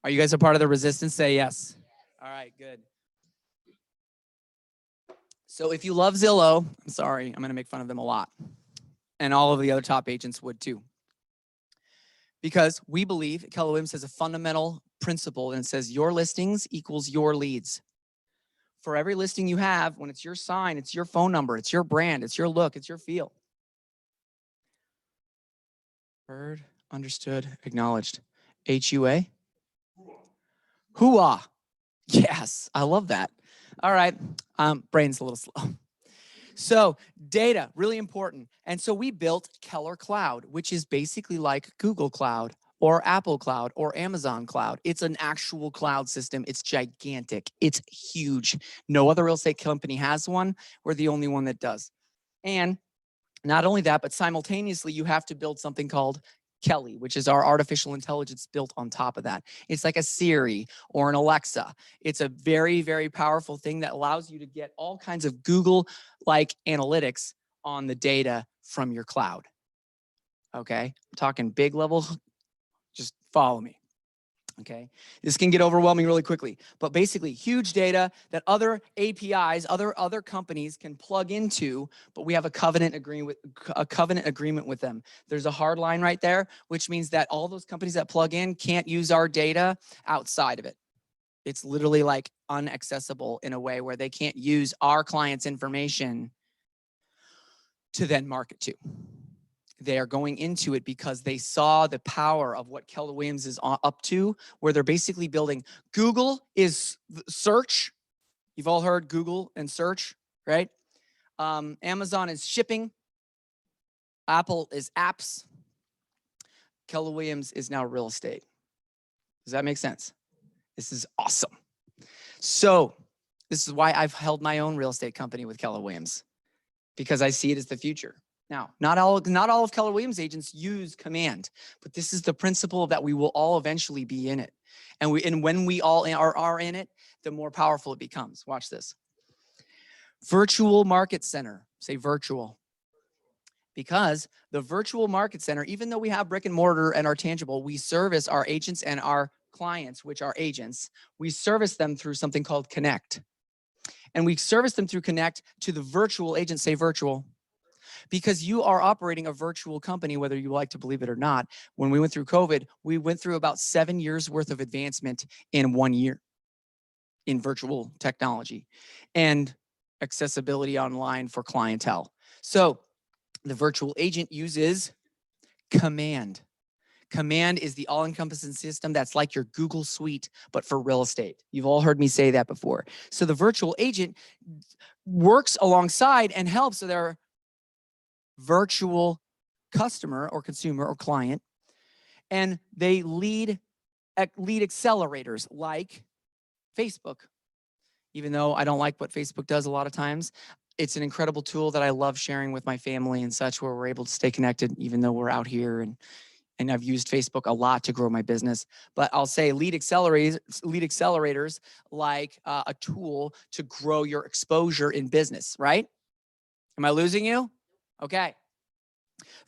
Are you guys a part of the resistance? Say yes. All right, good. So if you love Zillow, I'm sorry, I'm going to make fun of them a lot. And all of the other top agents would too. Because we believe Keller Williams has a fundamental principle and it says your listings equals your leads. For every listing you have, when it's your sign, it's your phone number, it's your brand, it's your look, it's your feel. Heard, understood, acknowledged. HUA? Hooah. Yes, I love that. All right, brain's a little slow. So data, really important. And so we built Keller Cloud, which is basically like Google Cloud or Apple Cloud or Amazon Cloud. It's an actual cloud system. It's gigantic. It's huge. No other real estate company has one. We're the only one that does. And not only that, but simultaneously, you have to build something called Kelly, which is our artificial intelligence built on top of that. It's like a Siri or an Alexa. It's a very, very powerful thing that allows you to get all kinds of Google-like analytics on the data from your cloud. Okay, I'm talking big level. Just follow me. Okay, this can get overwhelming really quickly, but basically huge data that other APIs, other companies can plug into, but we have a covenant agreement with them. There's a hard line right there, which means that all those companies that plug in can't use our data outside of it. It's literally like unaccessible in a way where they can't use our clients' information to then market to. They are going into it because they saw the power of what Keller Williams is up to, where they're basically building. Google is search. You've all heard Google and search, right? Amazon is shipping. Apple is apps. Keller Williams is now real estate. Does that make sense? This is awesome. So this is why I've held my own real estate company with Keller Williams, because I see it as the future. Now, not all of Keller Williams agents use Command, but this is the principle that we will all eventually be in it. And when we all are in it, the more powerful it becomes. Watch this. Virtual Market Center. Say virtual. Because the virtual market center, even though we have brick and mortar and our tangible, we service our agents and our clients, which are agents. We service them through something called Connect. And we service them through Connect to the virtual agents. Say virtual. Because you are operating a virtual company, whether you like to believe it or not. When we went through COVID, we went through about 7 years worth of advancement in 1 year in virtual technology and accessibility online for clientele. So the virtual agent uses Command. Command is the all-encompassing system that's like your Google Suite, but for real estate. You've all heard me say that before. So the virtual agent works alongside and helps so their virtual customer or consumer or client, and they lead accelerators like Facebook. Even though I don't like what Facebook does a lot of times, it's an incredible tool that I love sharing with my family and such, where we're able to stay connected even though we're out here, and I've used Facebook a lot to grow my business. But I'll say lead accelerators like a tool to grow your exposure in business, right? Am I losing you? Okay.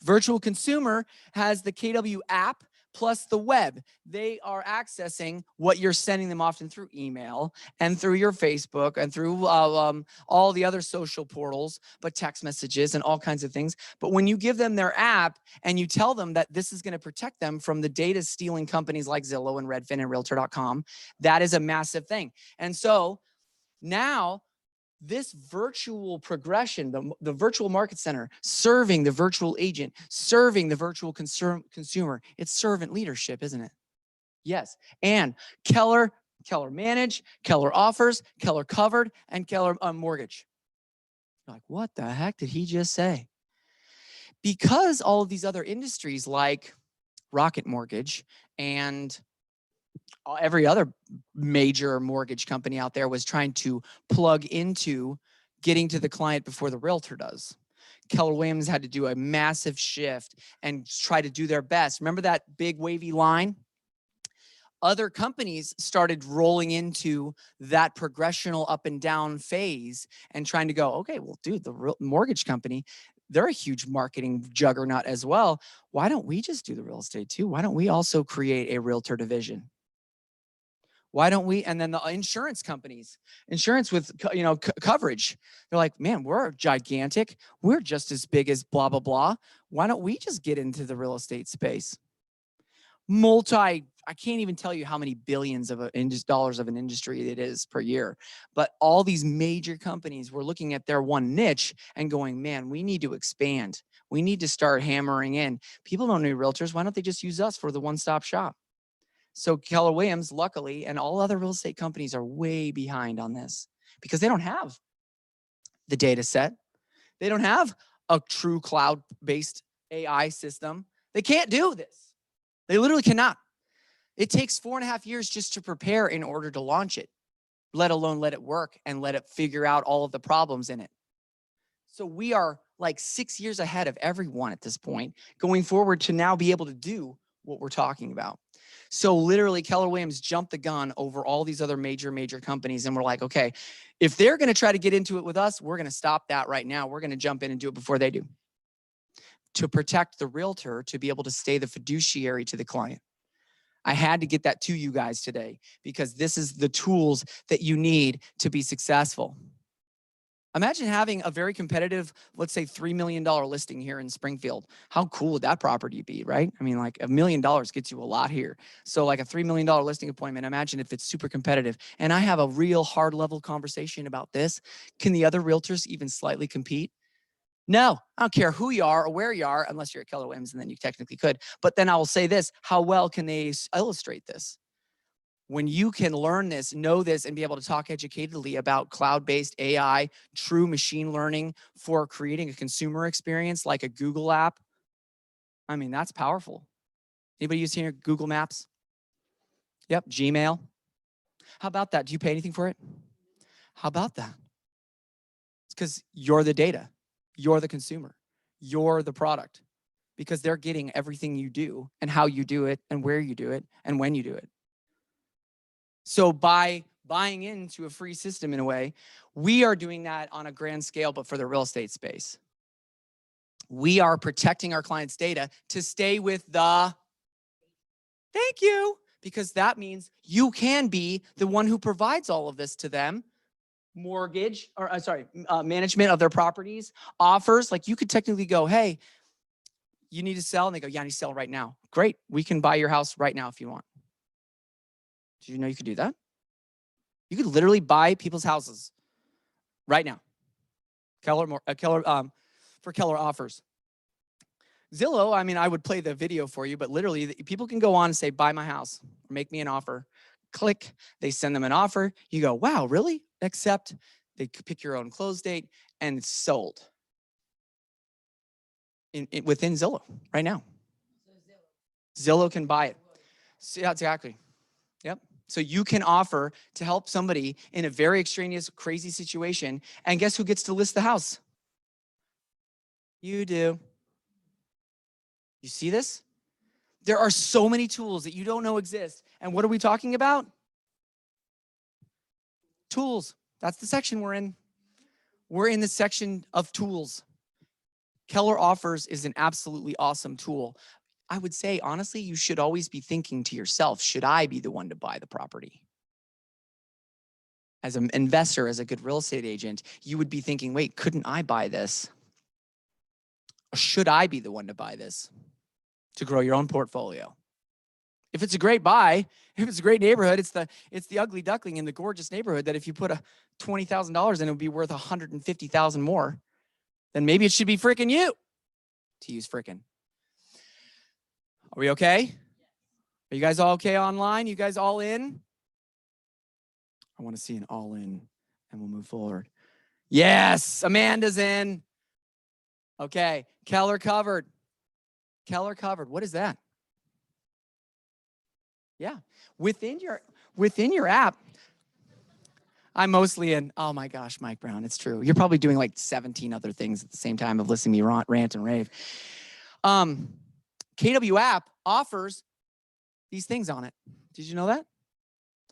Virtual consumer has the KW app, plus the web. They are accessing what you're sending them often through email and through your Facebook and through all the other social portals, but text messages and all kinds of things. But when you give them their app and you tell them that this is going to protect them from the data stealing companies like Zillow and Redfin and Realtor.com, that is a massive thing. And so now this virtual progression, the virtual market center, serving the virtual agent, serving the virtual consumer, it's servant leadership, isn't it? Yes. And Keller Manage, Keller Offers, Keller Covered, and Keller Mortgage. You're like, what the heck did he just say? Because all of these other industries like Rocket Mortgage and every other major mortgage company out there was trying to plug into getting to the client before the realtor does. Keller Williams had to do a massive shift and try to do their best. Remember that big wavy line? Other companies started rolling into that progressional up and down phase and trying to go, okay, well, dude, the mortgage company, they're a huge marketing juggernaut as well. Why don't we just do the real estate too? Why don't we also create a realtor division? Why don't we? And then the insurance companies, insurance with, coverage. They're like, man, we're gigantic. We're just as big as blah, blah, blah. Why don't we just get into the real estate space? I can't even tell you how many billions of dollars of an industry it is per year. But all these major companies were looking at their one niche and going, man, we need to expand. We need to start hammering in. People don't need realtors. Why don't they just use us for the one-stop shop? So Keller Williams, luckily, and all other real estate companies are way behind on this because they don't have the data set. They don't have a true cloud-based AI system. They can't do this. They literally cannot. It takes 4.5 years just to prepare in order to launch it, let alone let it work and let it figure out all of the problems in it. So we are like 6 years ahead of everyone at this point, going forward to now be able to do what we're talking about. So literally Keller Williams jumped the gun over all these other major companies. And we're like, okay, if they're going to try to get into it with us, we're going to stop that right now. We're going to jump in and do it before they do, to protect the realtor, to be able to stay the fiduciary to the client. I had to get that to you guys today because this is the tools that you need to be successful. Imagine having a very competitive, let's say $3 million listing here in Springfield. How cool would that property be, right? I mean, like $1 million gets you a lot here. So like a $3 million listing appointment, imagine if it's super competitive. And I have a real hard level conversation about this. Can the other realtors even slightly compete? No, I don't care who you are or where you are, unless you're at Keller Williams, and then you technically could. But then I will say this, how well can they illustrate this? When you can learn this, know this, and be able to talk educatedly about cloud-based AI, true machine learning for creating a consumer experience like a Google app, I mean, that's powerful. Anybody using Google Maps? Yep, Gmail. How about that? Do you pay anything for it? How about that? It's because you're the data. You're the consumer. You're the product. Because they're getting everything you do and how you do it and where you do it and when you do it. So by buying into a free system in a way, we are doing that on a grand scale, but for the real estate space. We are protecting our clients' data to stay with the, thank you, because that means you can be the one who provides all of this to them. Mortgage, or management of their properties, offers, like you could technically go, hey, you need to sell, and they go, yeah, I need to sell right now. Great, we can buy your house right now if you want. Did you know you could do that? You could literally buy people's houses right now. For Keller Offers. Zillow, I mean, I would play the video for you, but literally people can go on and say, buy my house, or make me an offer. Click, they send them an offer. You go, wow, really? Accept. They pick your own close date, and it's sold within Zillow right now. Zillow can buy it. So, yeah, exactly. Yep. So you can offer to help somebody in a very extraneous, crazy situation. And guess who gets to list the house? You do. You see this? There are so many tools that you don't know exist. And what are we talking about? Tools. That's the section we're in. We're in the section of tools. Keller Offers is an absolutely awesome tool. I would say, honestly, you should always be thinking to yourself, should I be the one to buy the property? As an investor, as a good real estate agent, you would be thinking, wait, couldn't I buy this? Or should I be the one to buy this to grow your own portfolio? If it's a great buy, if it's a great neighborhood, it's the ugly duckling in the gorgeous neighborhood that if you put a $20,000 in, it would be worth $150,000 more, then maybe it should be freaking you, to use freaking. Are we okay? Are you guys all okay online? You guys all in? I want to see an all in, and we'll move forward. Yes, Amanda's in. Okay, Keller covered. Keller covered. What is that? Yeah, within your app. I'm mostly in. Oh my gosh, Mike Brown, it's true. You're probably doing like 17 other things at the same time of listening to me rant and rave. KW app offers these things on it. Did you know that?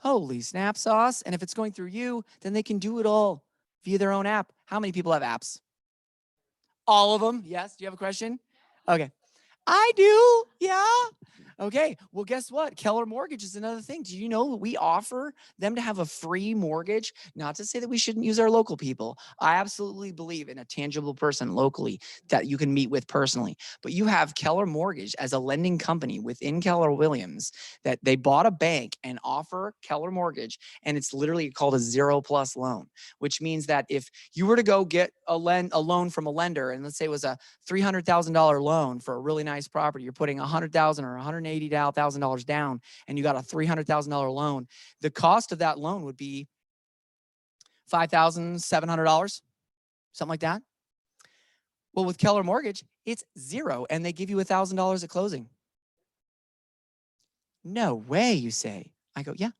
Holy snap sauce. And if it's going through you, then they can do it all via their own app. How many people have apps? All of them? Yes. Do you have a question? Okay. I do. Yeah. Okay. Well, guess what? Keller Mortgage is another thing. Do you know that we offer them to have a free mortgage? Not to say that we shouldn't use our local people. I absolutely believe in a tangible person locally that you can meet with personally. But you have Keller Mortgage as a lending company within Keller Williams that they bought a bank and offer Keller Mortgage. And it's literally called a 0+ loan, which means that if you were to go get a loan from a lender, and let's say it was a $300,000 loan for a really nice property, you're putting $100,000 or $180,000 down, and you got a $300,000 loan. The cost of that loan would be $5,700, something like that. Well, with Keller Mortgage, it's zero, and they give you $1,000 at closing. No way, you say. I go, yeah.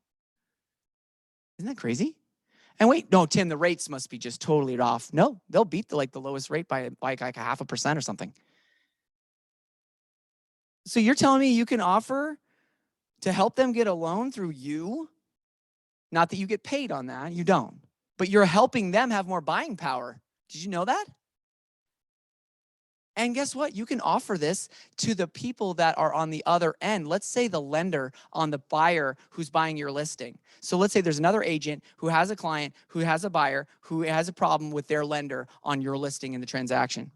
Isn't that crazy? And wait, no, Tim, the rates must be just totally off. No, they'll beat the lowest rate by like 0.5% or something. So you're telling me you can offer to help them get a loan through you? Not that you get paid on that, you don't. But you're helping them have more buying power. Did you know that? And guess what? You can offer this to the people that are on the other end. Let's say the lender on the buyer who's buying your listing. So let's say there's another agent who has a client, who has a buyer, who has a problem with their lender on your listing in the transaction.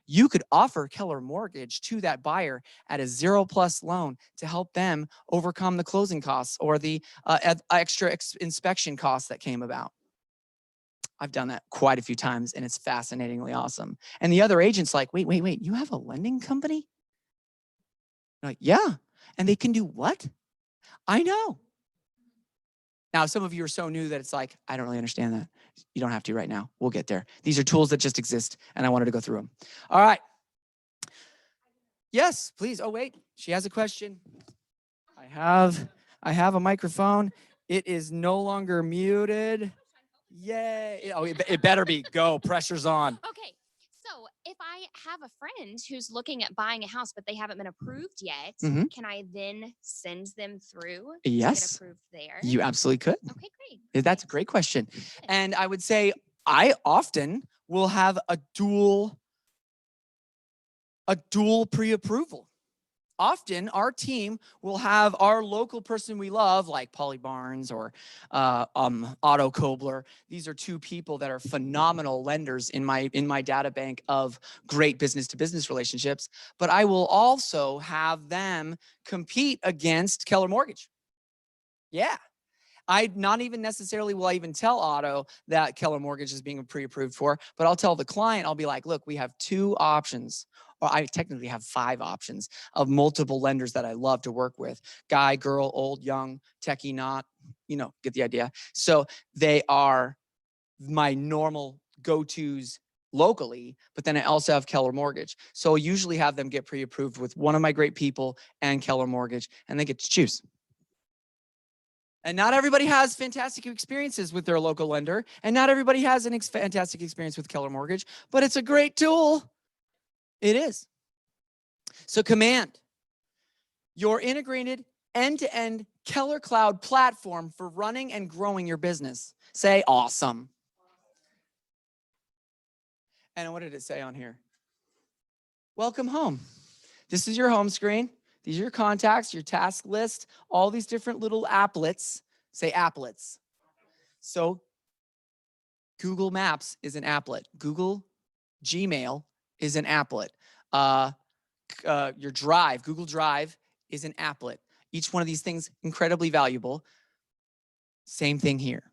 You could offer Keller Mortgage to that buyer at a 0+ loan to help them overcome the closing costs or the extra inspection costs that came about. I've done that quite a few times, and it's fascinatingly awesome. And the other agent's like, wait, you have a lending company? I'm like, yeah. And they can do what? I know. Now, some of you are so new that it's like, I don't really understand that. You don't have to right now. We'll get there. These are tools that just exist, and I wanted to go through them. All right. Yes, please. Oh, wait. She has a question. I have a microphone. It is no longer muted. Yay. Oh, it better be. Go. Pressure's on. Okay. So if I have a friend who's looking at buying a house, but they haven't been approved yet, can I then send them through to Yes. get approved there? You absolutely could. Okay, great. That's a great question. And I would say I often will have a dual pre-approval. Often our team will have our local person we love, like Polly Barnes or Otto Kobler. These are two people that are phenomenal lenders in my data bank of great business-to-business relationships. But I will also have them compete against Keller Mortgage. Yeah. I not even necessarily will I even tell Otto that Keller Mortgage is being pre-approved for, but I'll tell the client, I'll be like, look, we have 2 options. Or I technically have 5 options of multiple lenders that I love to work with. Guy, girl, old, young, techie, not, get the idea. So they are my normal go-tos locally, but then I also have Keller Mortgage. So I usually have them get pre-approved with one of my great people and Keller Mortgage, and they get to choose. And not everybody has fantastic experiences with their local lender, and not everybody has an fantastic experience with Keller Mortgage, but it's a great tool. It is. So Command, your integrated end-to-end Keller Cloud platform for running and growing your business. Say awesome. And what did it say on here? Welcome home. This is your home screen. These are your contacts, your task list, all these different little applets. Say applets. So Google Maps is an applet. Google Gmail is an applet. Your Drive, Google Drive is an applet. Each one of these things incredibly valuable. Same thing here.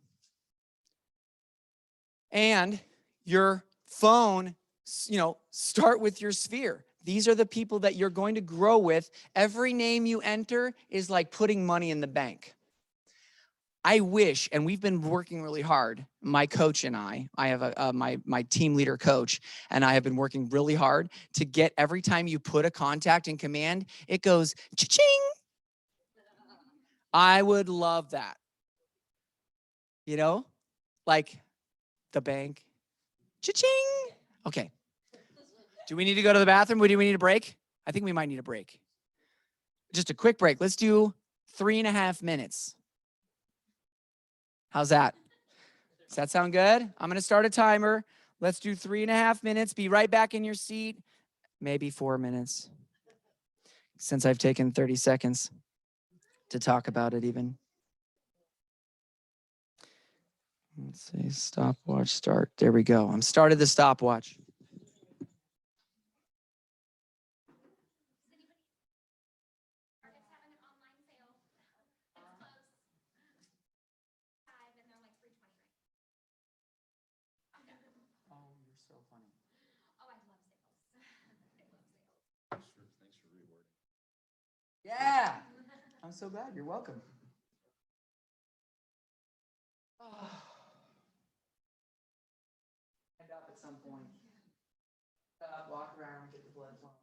And your phone, start with your sphere. These are the people that you're going to grow with. Every name you enter is like putting money in the bank. I wish, and we've been working really hard, my coach and I have my team leader coach, and I have been working really hard to get every time you put a contact in command, it goes cha-ching. I would love that. Like the bank, cha-ching. Okay. Do we need to go to the bathroom? Do we need a break? I think we might need a break. Just a quick break. Let's do 3.5 minutes. How's that? Does that sound good? I'm going to start a timer. Let's do 3.5 minutes. Be right back in your seat. Maybe 4 minutes. Since I've taken 30 seconds to talk about it even. Let's see, stopwatch start. There we go. I'm started the stopwatch. Yeah, I'm so glad. You're welcome. End up at some point. Walk around, get the blood flowing.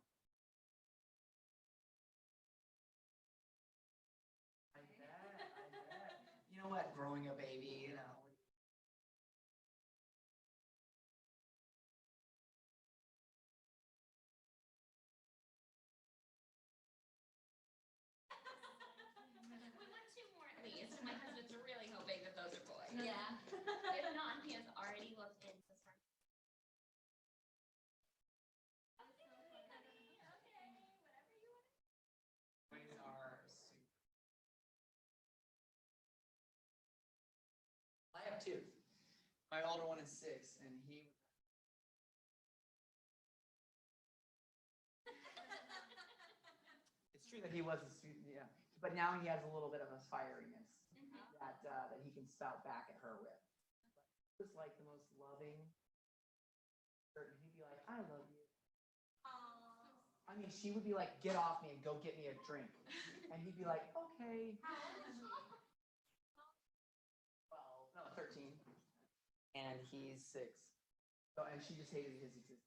I bet. You know what? Growing a baby, We want 2 more at least. My husband's really hoping that those are boys. Yeah. If not, he has already looked into starting. I have 2. My older one is 6, and he. It's true that he was a student, yeah, but now he has a little bit of a fieriness that he can spout back at her with. He was like the most loving. He'd be like, "I love you." I mean, she would be like, "Get off me and go get me a drink," and he'd be like, "Okay." 13, and he's 6. So, and she just hated his existence.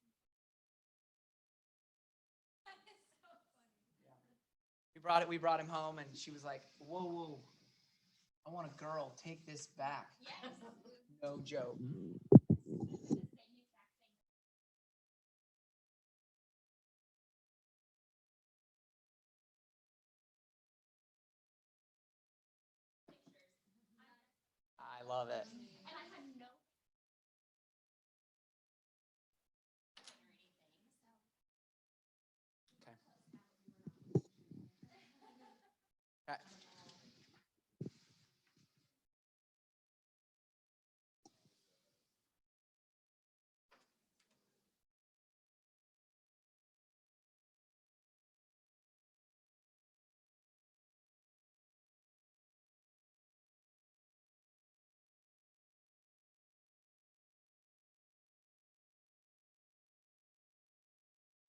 Yeah. We brought him home, and she was like, "Whoa, I want a girl. Take this back." Yes. No joke. I love it. And I had no Okay.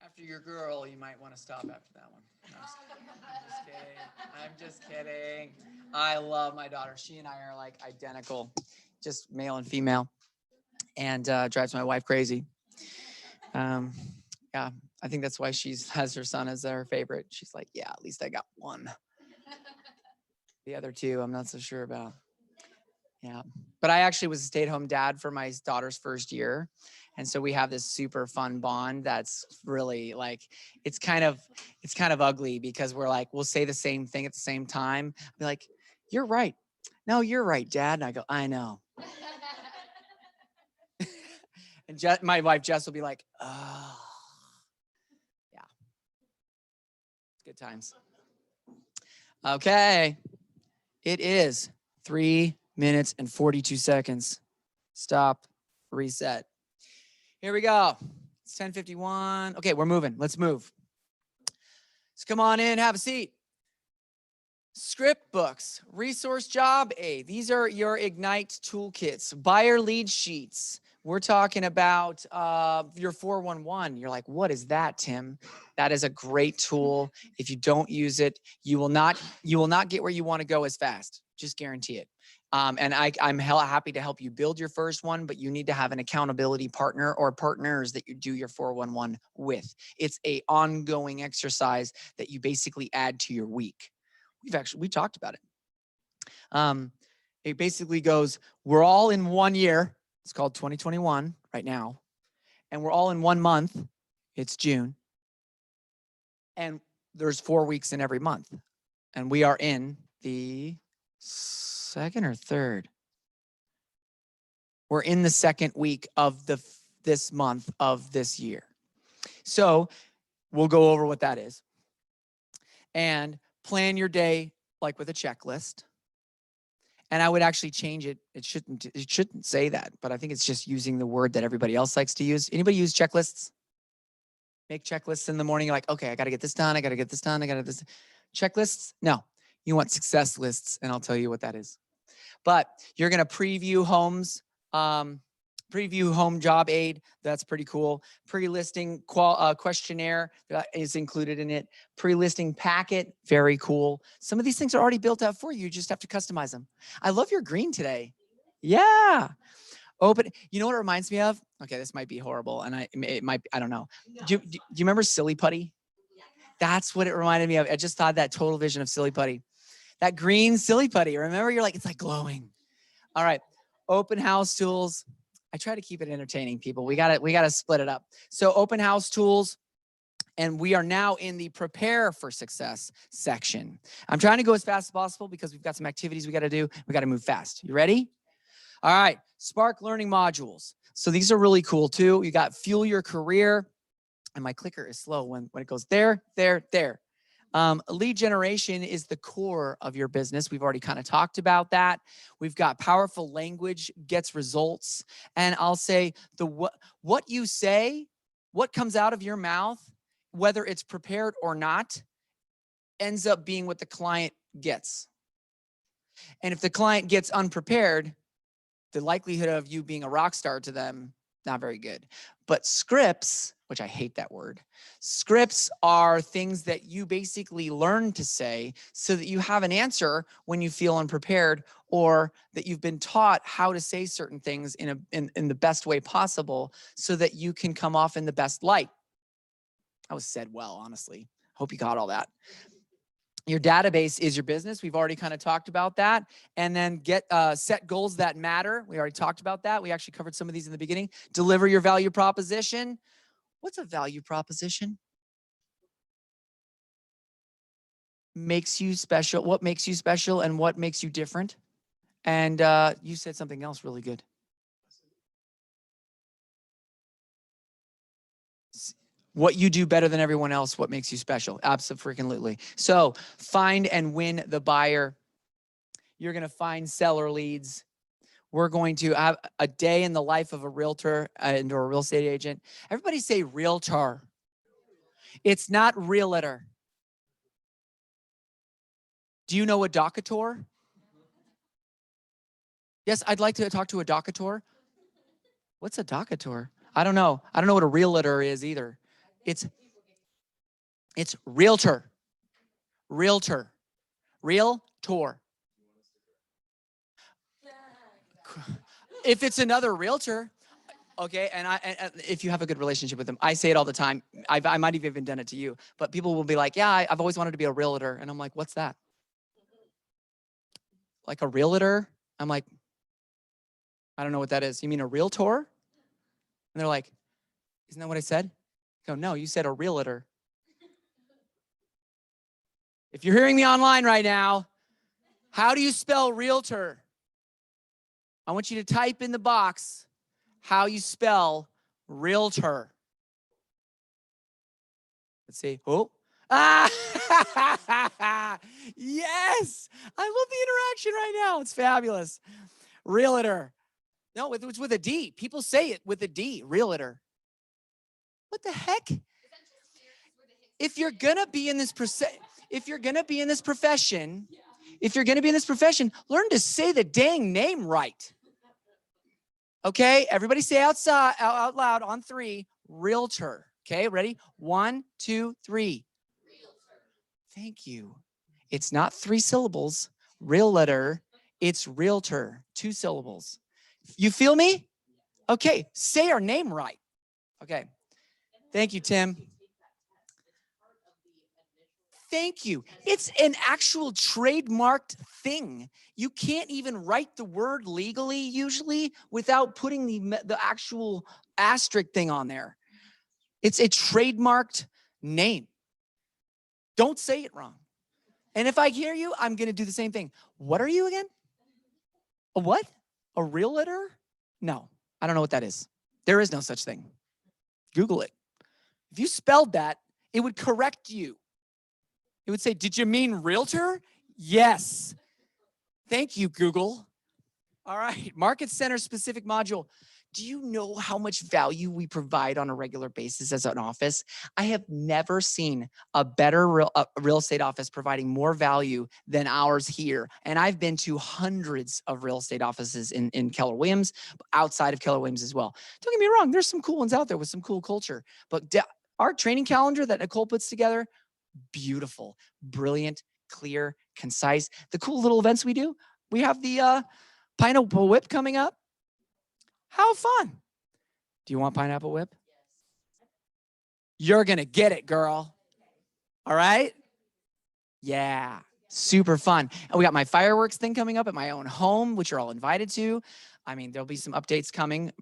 After your girl, you might want to stop after that one. No, I'm just kidding. I love my daughter. She and I are like identical, just male and female, and drives my wife crazy. Yeah, I think that's why she has her son as her favorite. She's like, yeah, at least I got one. The other 2, I'm not so sure about. Yeah, but I actually was a stay-at-home dad for my daughter's first year. And so we have this super fun bond that's really like, it's kind of ugly because we're like, we'll say the same thing at the same time. I'll be like, "You're right. No, you're right, Dad." And I go, "I know." And my wife, Jess, will be like, "Oh, yeah." Good times. Okay. It is 3 minutes and 42 seconds. Stop, reset. Here we go. It's 10:51. Okay, we're moving. Let's move. So come on in, have a seat. Script books, resource job aid. These are your Ignite toolkits, buyer lead sheets. We're talking about your 411. You're like, what is that, Tim? That is a great tool. If you don't use it, you will not get where you want to go as fast. Just guarantee it. And I'm happy to help you build your first one, but you need to have an accountability partner or partners that you do your 411 with. It's a ongoing exercise that you basically add to your week. We talked about it. It basically goes, we're all in 1 year. It's called 2021 right now. And we're all in 1 month. It's June. And there's 4 weeks in every month. And we are in the second or third. We're in the second week of this month of this year. So we'll go over what that is. And plan your day like with a checklist. And I would actually change it. It shouldn't say that, but I think it's just using the word that everybody else likes to use. Anybody use checklists? Make checklists in the morning. You're like, okay, I got to get this done. I got to get this done. I got to get this. Checklists? No, you want success lists, and I'll tell you what that is. But you're going to preview homes, preview home job aid. That's pretty cool. Pre-listing questionnaire that is included in it. Pre-listing packet, very cool. Some of these things are already built out for you. You just have to customize them. I love your green today. Yeah. Open. You know what it reminds me of? Okay, this might be horrible, and it might. I don't know. Do you remember Silly Putty? That's what it reminded me of. I just thought that total vision of Silly Putty. That green Silly Putty. Remember, you're like, it's like glowing. All right. Open house tools. I try to keep it entertaining, people. We gotta split it up. So open house tools, and we are now in the prepare for success section. I'm trying to go as fast as possible because we've got some activities we got to do. We got to move fast. You ready? All right. Spark learning modules. So these are really cool too. You got fuel your career, and my clicker is slow when it goes there, there, there. Lead generation is the core of your business. We've already kind of talked about that. We've got powerful language gets results. And I'll say what you say, what comes out of your mouth, whether it's prepared or not, ends up being what the client gets. And if the client gets unprepared, the likelihood of you being a rock star to them, not very good. But scripts, which I hate that word, scripts are things that you basically learn to say so that you have an answer when you feel unprepared, or that you've been taught how to say certain things in the best way possible so that you can come off in the best light. That was said well, honestly. Hope you got all that. Your database is your business. We've already kind of talked about that. And then set goals that matter. We already talked about that. We actually covered some of these in the beginning. Deliver your value proposition. What's a value proposition? Makes you special. What makes you special and what makes you different? And you said something else really good. What you do better than everyone else, what makes you special. Absolutely. So find and win the buyer. You're going to find seller leads. We're going to have a day in the life of a realtor and or a real estate agent. Everybody say realtor. It's not realtor. Do you know a docator? Yes, I'd like to talk to a docator. What's a docator? I don't know. I don't know what a realtor is either. It's realtor. Realtor. Realtor. If it's another realtor, okay, and if you have a good relationship with them, I say it all the time. I might have even done it to you, but people will be like, yeah, I've always wanted to be a realtor. And I'm like, what's that? Like a realtor? I'm like, I don't know what that is. You mean a realtor? And they're like, isn't that what I said? I go, no, you said a realtor. If you're hearing me online right now, how do you spell realtor? I want you to type in the box how you spell realtor. Let's see. Oh, Ah, yes. I love the interaction right now. It's fabulous. Realtor. No, it's with a D. People say it with a D. Realtor. What the heck? If you're gonna be in this if you're gonna be in this profession, learn to say the dang name right. Okay, everybody say out loud on 3. Realtor. Okay, ready? 1, 2, 3. Thank you. It's not 3 syllables. Realtor. It's realtor. 2 syllables. You feel me? Okay, say our name right. Okay. Thank you, Tim. Thank you. It's an actual trademarked thing. You can't even write the word legally usually without putting the actual asterisk thing on there. It's a trademarked name. Don't say it wrong. And if I hear you, I'm going to do the same thing. What are you again? A what? A realtor? No, I don't know what that is. There is no such thing. Google it. If you spelled that, it would correct you. It would say, did you mean realtor? Yes. Thank you, Google. All right, Market Center specific module. Do you know how much value we provide on a regular basis as an office? I have never seen a better real estate office providing more value than ours here. And I've been to hundreds of real estate offices in Keller Williams, outside of Keller Williams as well. Don't get me wrong, there's some cool ones out there with some cool culture. But our training calendar that Nicole puts together, beautiful, brilliant, clear, concise. The cool little events we do. We have the Pineapple Whip coming up. How fun. Do you want Pineapple Whip? You're going to get it, girl. All right? Yeah, super fun. And we got my fireworks thing coming up at my own home, which you're all invited to. I mean, there'll be some updates coming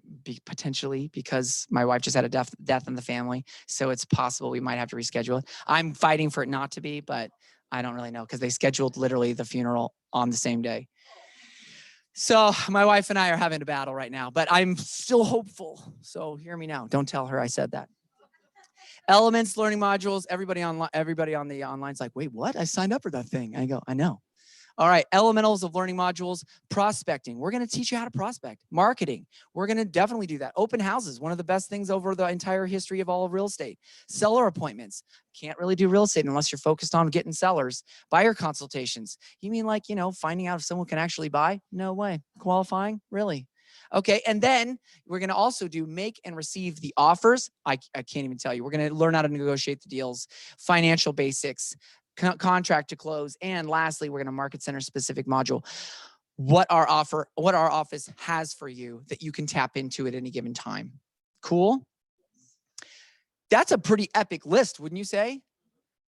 potentially because my wife just had a death in the family. So it's possible we might have to reschedule it. I'm fighting for it not to be, but I don't really know because they scheduled literally the funeral on the same day. So my wife and I are having a battle right now, but I'm still hopeful. So hear me now. Don't tell her I said that. Elements, learning modules, everybody on the online's like, wait, what? I signed up for that thing. I go, I know. All right, elementals of learning modules, prospecting. We're going to teach you how to prospect. Marketing. We're going to definitely do that. Open houses, one of the best things over the entire history of all of real estate. Seller appointments. Can't really do real estate unless you're focused on getting sellers. Buyer consultations. You mean like, finding out if someone can actually buy? No way. Qualifying? Really? Okay, and then we're going to also do make and receive the offers. I can't even tell you. We're going to learn how to negotiate the deals, financial basics, contract to close, and lastly, we're going to Market Center specific module. What our office has for you that you can tap into at any given time. Cool? That's a pretty epic list, wouldn't you say?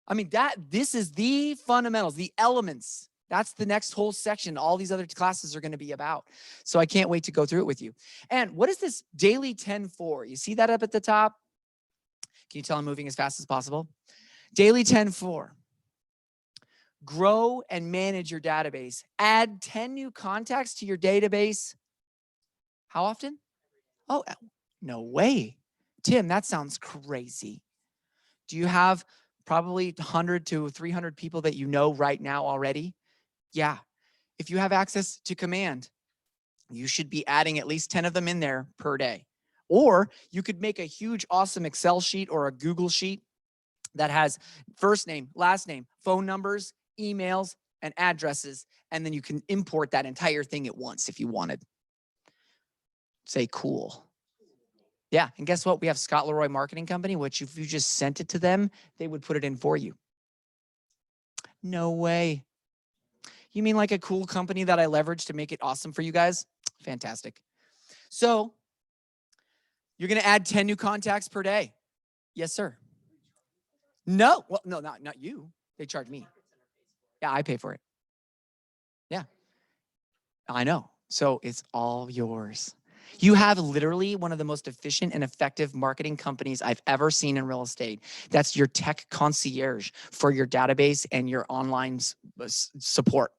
I mean, this is the fundamentals, the elements. That's the next whole section. All these other classes are going to be about. So I can't wait to go through it with you. And what is this daily 10-4? You see that up at the top? Can you tell I'm moving as fast as possible? Daily 10-4. Grow and manage your database. Add 10 new contacts to your database. How often? Oh, no way. Tim, that sounds crazy. Do you have probably 100 to 300 people that you know right now already? Yeah. If you have access to Command, you should be adding at least 10 of them in there per day. Or you could make a huge, awesome Excel sheet or a Google sheet that has first name, last name, phone numbers, emails, and addresses, and then you can import that entire thing at once if you wanted. Say cool. Yeah, and guess what? We have Scott Leroy Marketing Company, which if you just sent it to them, they would put it in for you. No way. You mean like a cool company that I leverage to make it awesome for you guys? Fantastic. So you're going to add 10 new contacts per day. Yes, sir. No, well, no, not you. They charge me. Yeah, I pay for it. Yeah, I know. So it's all yours. You have literally one of the most efficient and effective marketing companies I've ever seen in real estate. That's your tech concierge for your database and your online support.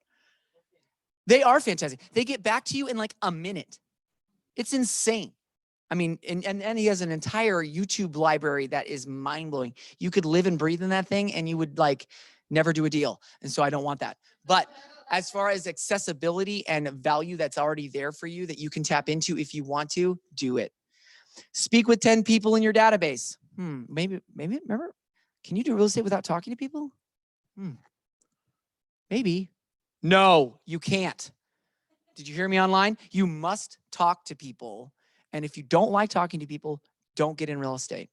They are fantastic. They get back to you in like a minute. It's insane. I mean, and he has an entire YouTube library that is mind blowing. You could live and breathe in that thing and you would like never do a deal. And so I don't want that. But as far as accessibility and value that's already there for you that you can tap into if you want to, do it. Speak with 10 people in your database. Maybe remember, can you do real estate without talking to people? Maybe. No, you can't. Did you hear me online? You must talk to people. And if you don't like talking to people, don't get in real estate.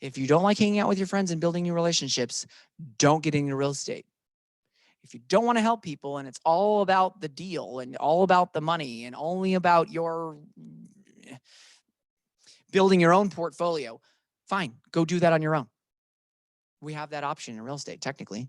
If you don't like hanging out with your friends and building new relationships, don't get into real estate. If you don't want to help people and it's all about the deal and all about the money and only about your building your own portfolio, fine, go do that on your own. We have that option in real estate, technically.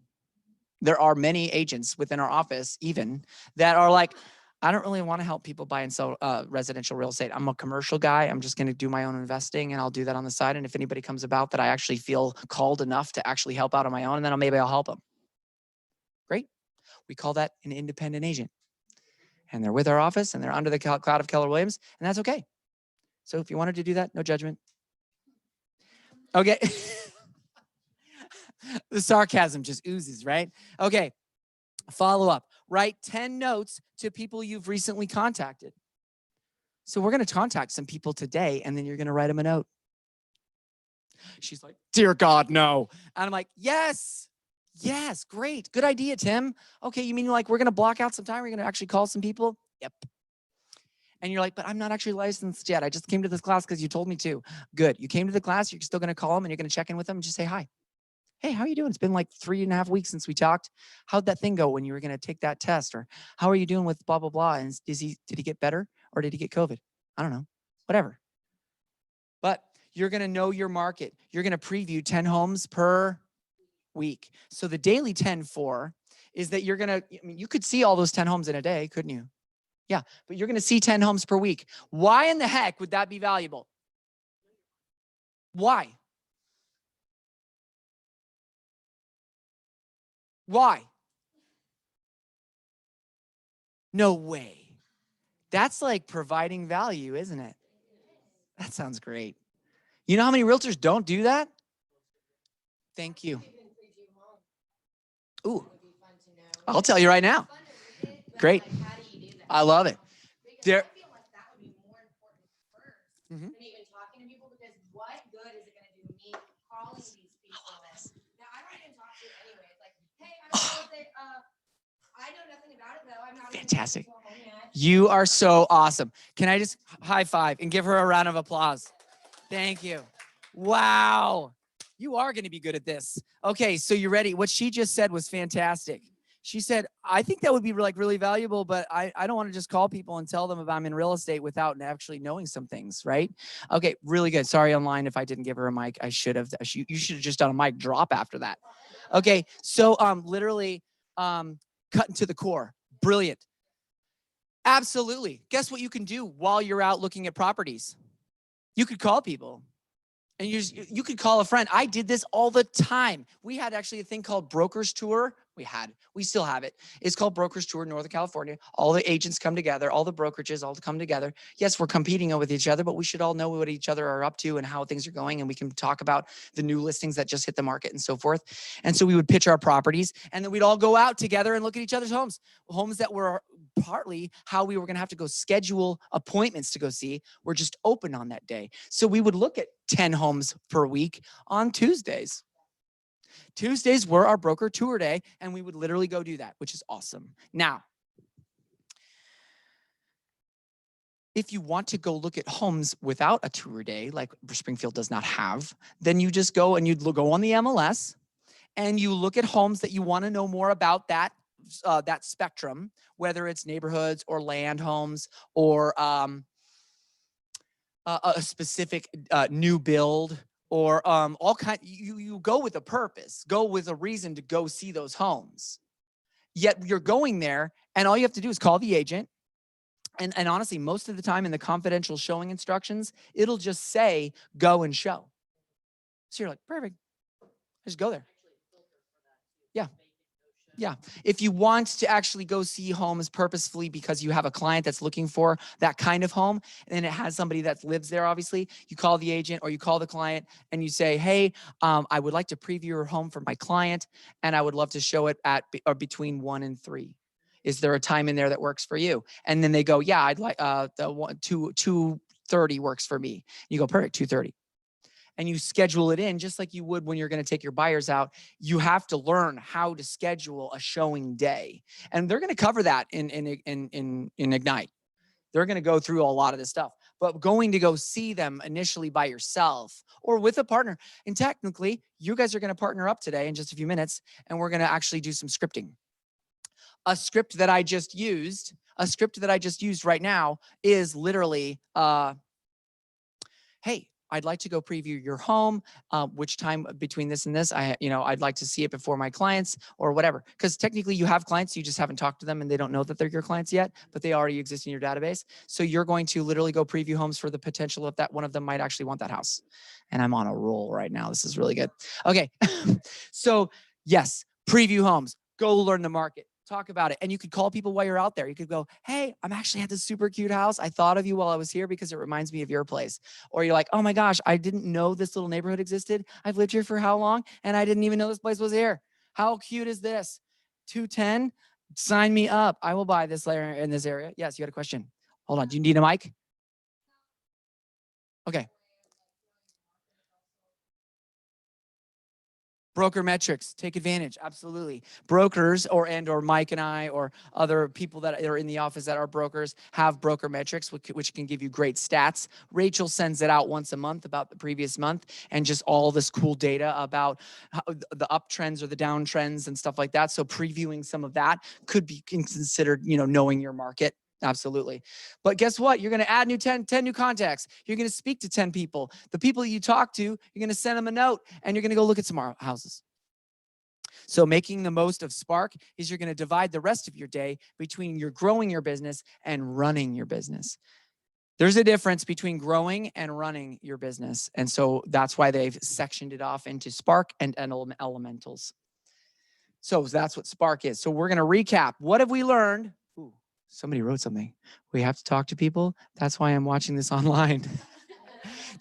There are many agents within our office even that are like, I don't really want to help people buy and sell residential real estate. I'm a commercial guy. I'm just going to do my own investing and I'll do that on the side. And if anybody comes about that I actually feel called enough to actually help out on my own, and then maybe I'll help them. Great. We call that an independent agent. And they're with our office and they're under the cloud of Keller Williams, and that's okay. So if you wanted to do that, no judgment. Okay. The sarcasm just oozes, right? Okay. Follow up. Write 10 notes to people you've recently contacted. So we're going to contact some people today, and then you're going to write them a note. She's like, dear God, no. And I'm like, yes, great. Good idea, Tim. Okay, you mean like we're going to block out some time? We're going to actually call some people? Yep. And you're like, but I'm not actually licensed yet. I just came to this class because you told me to. Good. You came to the class. You're still going to call them and you're going to check in with them and just say hi. Hey, how are you doing? It's been like 3.5 weeks since we talked. How'd that thing go when you were going to take that test? Or how are you doing with blah, blah, blah? And did he get better or did he get COVID? I don't know, whatever. But you're going to know your market. You're going to preview 10 homes per week. So the daily 10-4 is that you're going to, I mean, you could see all those 10 homes in a day, couldn't you? Yeah, but you're going to see 10 homes per week. Why in the heck would that be valuable? Why? Why? No way. That's like providing value, isn't it? That sounds great. You know how many realtors don't do that? Thank you. Ooh, I'll tell you right now. Great. I love it. There. Mm-hmm. Than even talking to people, because what good is it going to do me calling these people? Now I don't even talk to you anyway. It's like, hey, I know nothing about it though. I'm not Fantastic. Even home yet. You are so awesome. Can I just high five and give her a round of applause? Thank you. Wow. You are going to be good at this. Okay, so you ready? What she just said was fantastic. She said, I think that would be like really valuable, but I don't want to just call people and tell them if I'm in real estate without actually knowing some things, right? Okay, really good. Sorry online if I didn't give her a mic. I should have. You should have just done a mic drop after that. Okay, so literally cutting to the core. Brilliant. Absolutely. Guess what you can do while you're out looking at properties? You could call people. And you could call a friend. I did this all the time. We had actually a thing called Brokers Tour. We still have it. It's called Brokers Tour, Northern California. All the agents come together, all the brokerages all come together. Yes, we're competing with each other, but we should all know what each other are up to and how things are going. And we can talk about the new listings that just hit the market and so forth. And so we would pitch our properties, and then we'd all go out together and look at each other's homes that were partly how we were going to have to go schedule appointments to go see. We're just open on that day. So we would look at 10 homes per week on Tuesdays. Tuesdays were our broker tour day, and we would literally go do that, which is awesome. Now, if you want to go look at homes without a tour day, like Springfield does not have, then you just go and you'd go on the MLS and you look at homes that you want to know more about that spectrum, whether it's neighborhoods or land homes or a specific new build. Or all kind, you go with a purpose, go with a reason to go see those homes. Yet you're going there, and all you have to do is call the agent. And honestly, most of the time in the confidential showing instructions, it'll just say, go and show. So you're like, perfect. Just go there. Yeah. Yeah. If you want to actually go see homes purposefully because you have a client that's looking for that kind of home and it has somebody that lives there, obviously, you call the agent or you call the client and you say, hey, I would like to preview your home for my client and I would love to show it at or between 1 and 3. Is there a time in there that works for you? And then they go, yeah, I'd like the 2:30 works for me. You go, perfect, 2:30. And you schedule it in just like you would when you're going to take your buyers out. You have to learn how to schedule a showing day. And they're going to cover that in Ignite. They're going to go through a lot of this stuff. But going to go see them initially by yourself or with a partner. And technically, you guys are going to partner up today in just a few minutes, and we're going to actually do some scripting. A script that I just used right now is literally, hey, I'd like to go preview your home. Which time between this and this, I'd like to see it before my clients or whatever. Because technically you have clients, you just haven't talked to them and they don't know that they're your clients yet, but they already exist in your database. So you're going to literally go preview homes for the potential of that one of them might actually want that house. And I'm on a roll right now. This is really good. Okay. So yes, preview homes, go learn the market. Talk about it. And you could call people while you're out there. You could go, hey, I'm actually at this super cute house. I thought of you while I was here because it reminds me of your place. Or you're like, oh my gosh, I didn't know this little neighborhood existed. I've lived here for how long? And I didn't even know this place was here. How cute is this? 210, sign me up. I will buy this layer in this area. Yes, you had a question. Hold on. Do you need a mic? Okay. Broker metrics, take advantage, absolutely. Brokers or Mike and I or other people that are in the office that are brokers have broker metrics, which can give you great stats. Rachel sends it out once a month about the previous month and just all this cool data about the uptrends or the downtrends and stuff like that. So previewing some of that could be considered, knowing your market. Absolutely. But guess what? You're going to add 10 new contacts. You're going to speak to 10 people. The people you talk to, you're going to send them a note and you're going to go look at some houses. So making the most of Spark is you're going to divide the rest of your day between your growing your business and running your business. There's a difference between growing and running your business. And so that's why they've sectioned it off into Spark and elementals. So that's what Spark is. So we're going to recap. What have we learned? Ooh. Somebody wrote something. We have to talk to people. That's why I'm watching this online.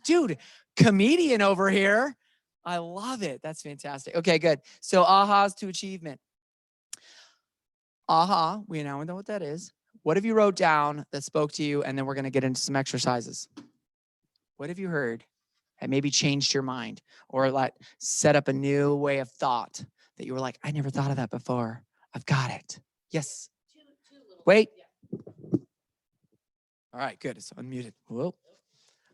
Dude, comedian over here. I love it. That's fantastic. Okay, good. So ahas to achievement. Aha, we now know what that is. What have you wrote down that spoke to you? And then we're going to get into some exercises. What have you heard that maybe changed your mind or like set up a new way of thought that you were like, I never thought of that before. I've got it. Yes. Wait. All right, good. It's unmuted. Whoa.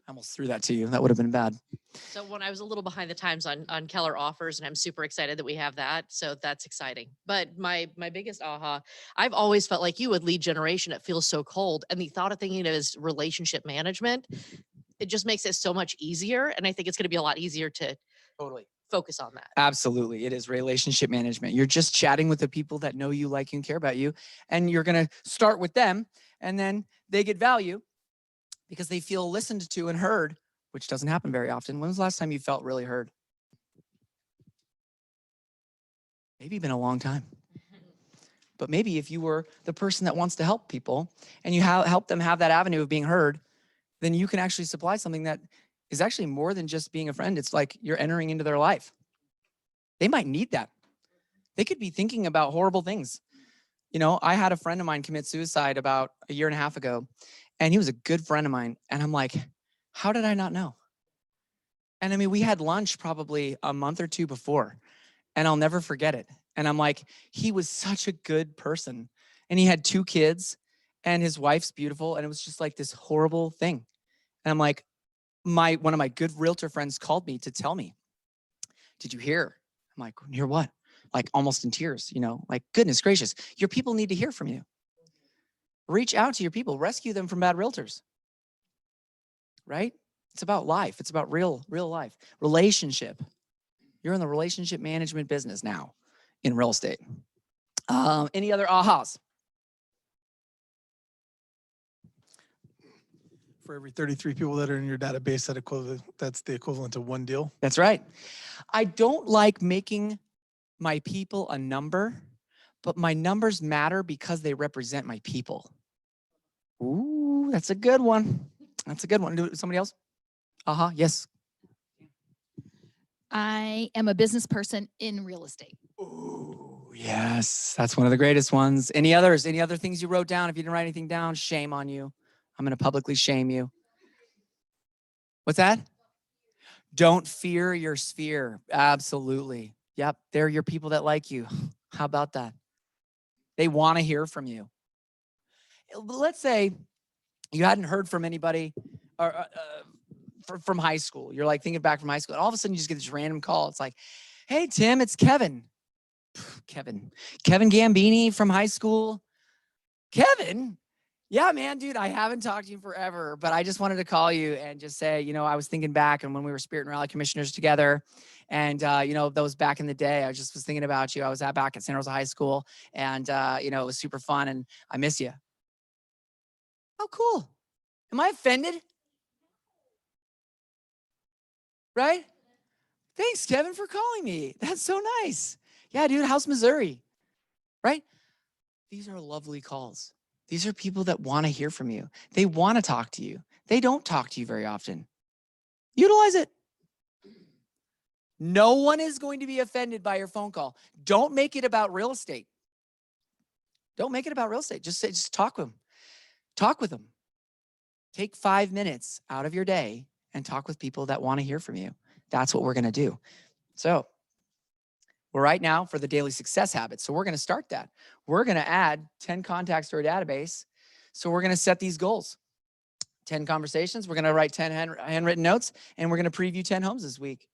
I almost threw that to you. That would have been bad. So when I was a little behind the times on Keller offers, and I'm super excited that we have that. So that's exciting. But my biggest aha, I've always felt like you with lead generation, it feels so cold. And the thought of thinking of it as relationship management, it just makes it so much easier. And I think it's going to be a lot easier to Totally focus on that. Absolutely. It is relationship management. You're just chatting with the people that know you, like you, and care about you. And you're going to start with them. And then they get value because they feel listened to and heard, which doesn't happen very often. When was the last time you felt really heard? Maybe been a long time. But maybe if you were the person that wants to help people and you help them have that avenue of being heard, then you can actually supply something that is actually more than just being a friend. It's like you're entering into their life. They might need that. They could be thinking about horrible things. I had a friend of mine commit suicide about a year and a half ago, and he was a good friend of mine. And I'm like, how did I not know? And I mean, we had lunch probably a month or two before, and I'll never forget it. And I'm like, he was such a good person. And he had 2 kids, and his wife's beautiful. And it was just like this horrible thing. And I'm like, one of my good realtor friends called me to tell me, did you hear? I'm like, hear what? Like almost in tears, like goodness gracious, your people need to hear from you. Reach out to your people, rescue them from bad realtors, right? It's about life. It's about real life, relationship. You're in the relationship management business now in real estate. Any other ahas? For every 33 people that are in your database, that's the equivalent of 1 deal. That's right. I don't like making my people a number, but my numbers matter because they represent my people. Ooh, that's a good one. That's a good one. Somebody else? Yes. I am a business person in real estate. Ooh, yes. That's one of the greatest ones. Any others? Any other things you wrote down? If you didn't write anything down, shame on you. I'm going to publicly shame you. What's that? Don't fear your sphere. Absolutely. Yep. They're your people that like you. How about that? They want to hear from you. Let's say you hadn't heard from anybody or from high school. You're like thinking back from high school, and all of a sudden you just get this random call. It's like, hey, Tim, it's Kevin. Kevin Gambini from high school. Kevin? Yeah, man, dude, I haven't talked to you forever, but I just wanted to call you and just say, I was thinking back and when we were Spirit and Rally commissioners together, and those back in the day, I just was thinking about you. I was back at Santa Rosa High School, and it was super fun, and I miss you. Oh, cool. Am I offended? Right? Thanks, Kevin, for calling me. That's so nice. Yeah, dude, how's Missouri? Right? These are lovely calls. These are people that want to hear from you. They want to talk to you. They don't talk to you very often. Utilize it. No one is going to be offended by your phone call. Don't make it about real estate. Don't make it about real estate. Just talk with them. Talk with them. Take 5 minutes out of your day and talk with people that want to hear from you. That's what we're going to do. So we're right now for the daily success habits. So we're going to start that. We're going to add 10 contacts to our database. So we're going to set these goals. 10 conversations. We're going to write 10 handwritten notes, and we're going to preview 10 homes this week.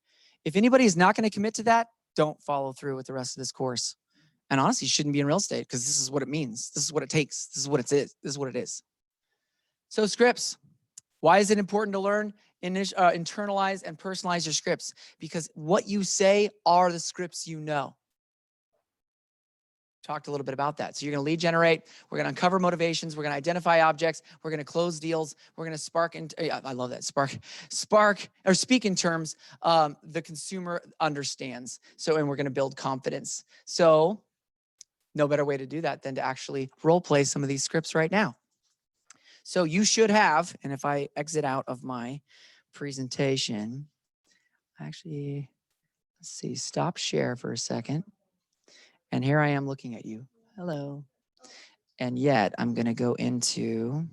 If anybody is not going to commit to that, don't follow through with the rest of this course. And honestly, you shouldn't be in real estate because this is what it means. This is what it takes. This is what it is. This is what it is. So scripts. Why is it important to learn, internalize, and personalize your scripts? Because what you say are the scripts you know. Talked a little bit about that. So you're going to lead generate. We're going to uncover motivations. We're going to identify objects. We're going to close deals. We're going to spark. I love that. Spark or speak in terms the consumer understands. So, and we're going to build confidence. So no better way to do that than to actually role play some of these scripts right now. So you should have, and if I exit out of my presentation, actually, let's see, stop share for a second. And here I am looking at you. Hello. And yet I'm going to go into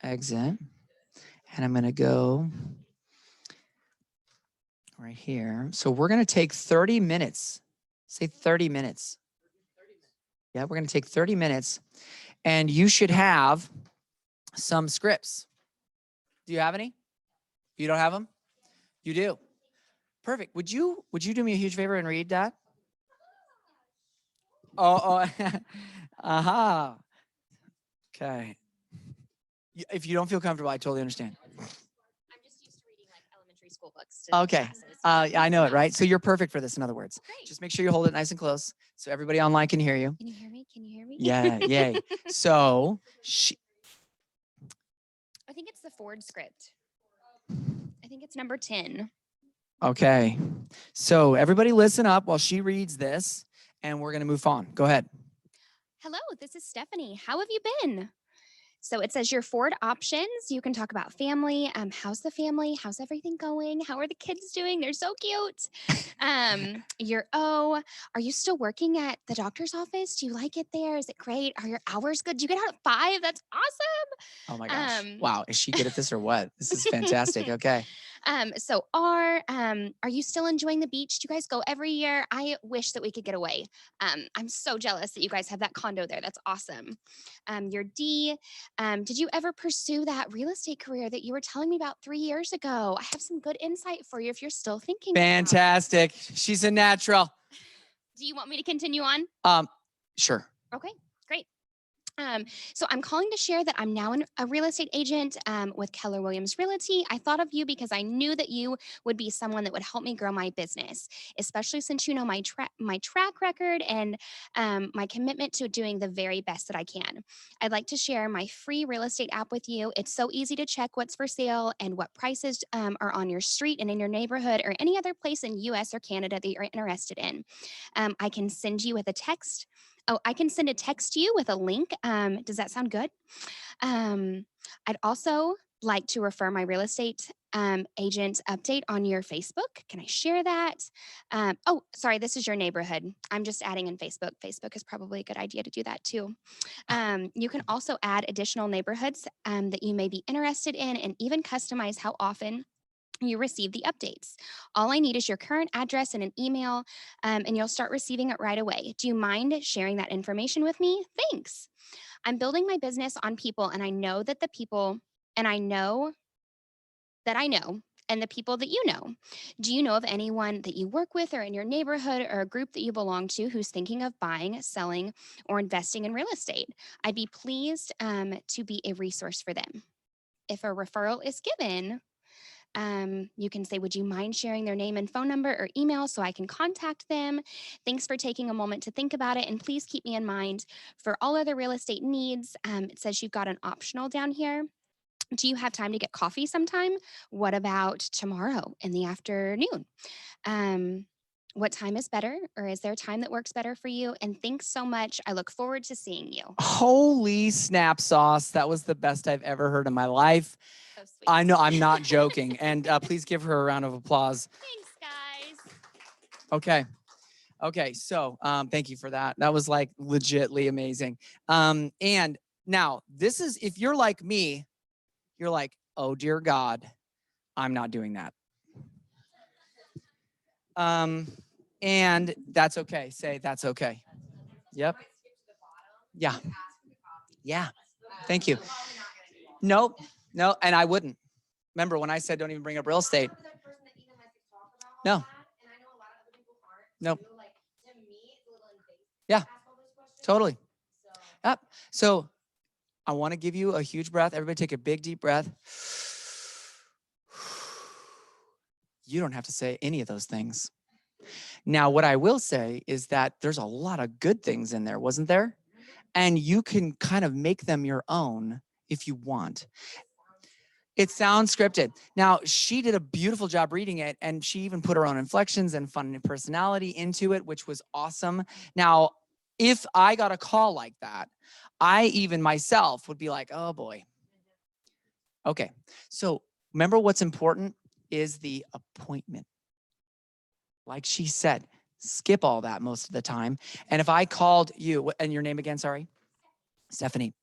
exit, and I'm going to go right here. So we're going to take 30 minutes. Say 30 minutes. Yeah, we're going to take 30 minutes. And you should have some scripts. Do you have any? You don't have them? You do. Perfect. Would you do me a huge favor and read that? Oh, aha. Okay. If you don't feel comfortable, I totally understand. I'm just used to reading like elementary school books. To Okay. classes. I know it, right? So you're perfect for this, in other words. Great. Just make sure you hold it nice and close so everybody online can hear you. Can you hear me? Can you hear me? Yeah, yay. So I think it's the Ford script. I think it's number 10. okay. So everybody listen up while she reads this, and we're going to move on. Go ahead. Hello, this is Stephanie. How have you been? So it says your Ford options. You can talk about family. How's the family? How's everything going? How are the kids doing? They're so cute. Your O, are you still working at the doctor's office? Do you like it there? Is it great? Are your hours good? Do you get out at 5? That's awesome. Oh my gosh. Wow. Is she good at this or what? This is fantastic. Okay. So R, are you still enjoying the beach? Do you guys go every year? I wish that we could get away. I'm so jealous that you guys have that condo there. That's awesome. Your D, did you ever pursue that real estate career that you were telling me about 3 years ago? I have some good insight for you if you're still thinking about it. Fantastic. She's a natural. Do you want me to continue on? Sure. Okay, great. So I'm calling to share that I'm now a real estate agent with Keller Williams Realty. I thought of you because I knew that you would be someone that would help me grow my business, especially since you know my track record and my commitment to doing the very best that I can. I'd like to share my free real estate app with you. It's so easy to check what's for sale and what prices are on your street and in your neighborhood or any other place in US or Canada that you're interested in. I can send you with a text. Oh, I can send a text to you with a link. Does that sound good? I'd also like to refer my real estate agent update on your Facebook. Can I share that? Oh, sorry, this is your neighborhood. I'm just adding in Facebook. Facebook is probably a good idea to do that too. You can also add additional neighborhoods that you may be interested in and even customize how often you receive the updates. All I need is your current address and an email, and you'll start receiving it right away. Do you mind sharing that information with me? Thanks. I'm building my business on people, and I know that the people, and I know that I know, and the people that you know. Do you know of anyone that you work with or in your neighborhood or a group that you belong to who's thinking of buying, selling, or investing in real estate? I'd be pleased to be a resource for them. If a referral is given, you can say, would you mind sharing their name and phone number or email so I can contact them? Thanks for taking a moment to think about it. And please keep me in mind for all other real estate needs. It says you've got an optional down here. Do you have time to get coffee sometime? What about tomorrow in the afternoon? What time is better? Or is there a time that works better for you? And thanks so much. I look forward to seeing you. Holy snap sauce. That was the best I've ever heard in my life. So sweet. I know, I'm not joking. And please give her a round of applause. Thanks, guys. Okay. Okay. So thank you for that. That was like legitly amazing. And now this is, if you're like me, you're like, oh dear God, I'm not doing that. And that's okay. Say that's okay. Yep. Yeah. Yeah. Thank you. Nope. No, and I wouldn't. Remember when I said don't even bring up real estate? No. Nope. Yeah. Totally. Yep. So I want to give you a huge breath. Everybody take a big deep breath. You don't have to say any of those things. Now, what I will say is that there's a lot of good things in there, wasn't there? And you can kind of make them your own if you want. It sounds scripted. Now, she did a beautiful job reading it, and she even put her own inflections and fun and personality into it, which was awesome. Now, if I got a call like that, I even myself would be like, oh boy. Okay, so remember what's important is the appointment. Like she said, skip all that most of the time. And if I called you, and your name again, sorry? Stephanie.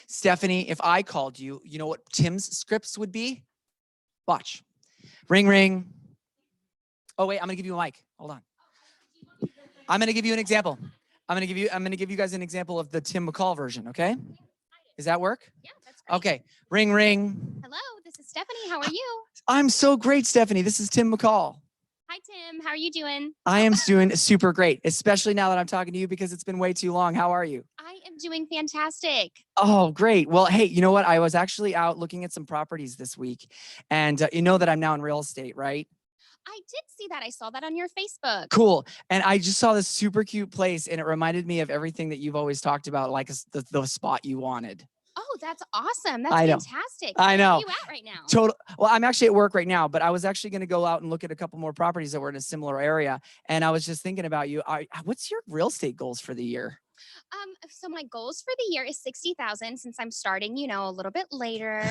Stephanie, if I called you, you know what Tim's scripts would be? Watch. Ring, ring. Oh, wait, I'm gonna give you a mic. Hold on. I'm gonna give you an example. I'm gonna give you guys an example of the Tim McCall version, okay? Does that work? Yeah, that's great. Okay, ring, ring. Hello, this is Stephanie. How are you? I'm so great, Stephanie. This is Tim McCall. Hi, Tim. How are you doing? I am doing super great, especially now that I'm talking to you because it's been way too long. How are you? I am doing fantastic. Oh, great. Well, hey, you know what? I was actually out looking at some properties this week, and you know that I'm now in real estate, right? I did see that. I saw that on your Facebook. Cool. And I just saw this super cute place, and it reminded me of everything that you've always talked about, like the spot you wanted. Oh, that's awesome. That's I know. fantastic. I know. Where are you at right now? Total. Well, I'm actually at work right now, but I was actually going to go out and look at a couple more properties that were in a similar area. And I was just thinking about you. What's your real estate goals for the year? So my goals for the year is 60,000 since I'm starting, a little bit later.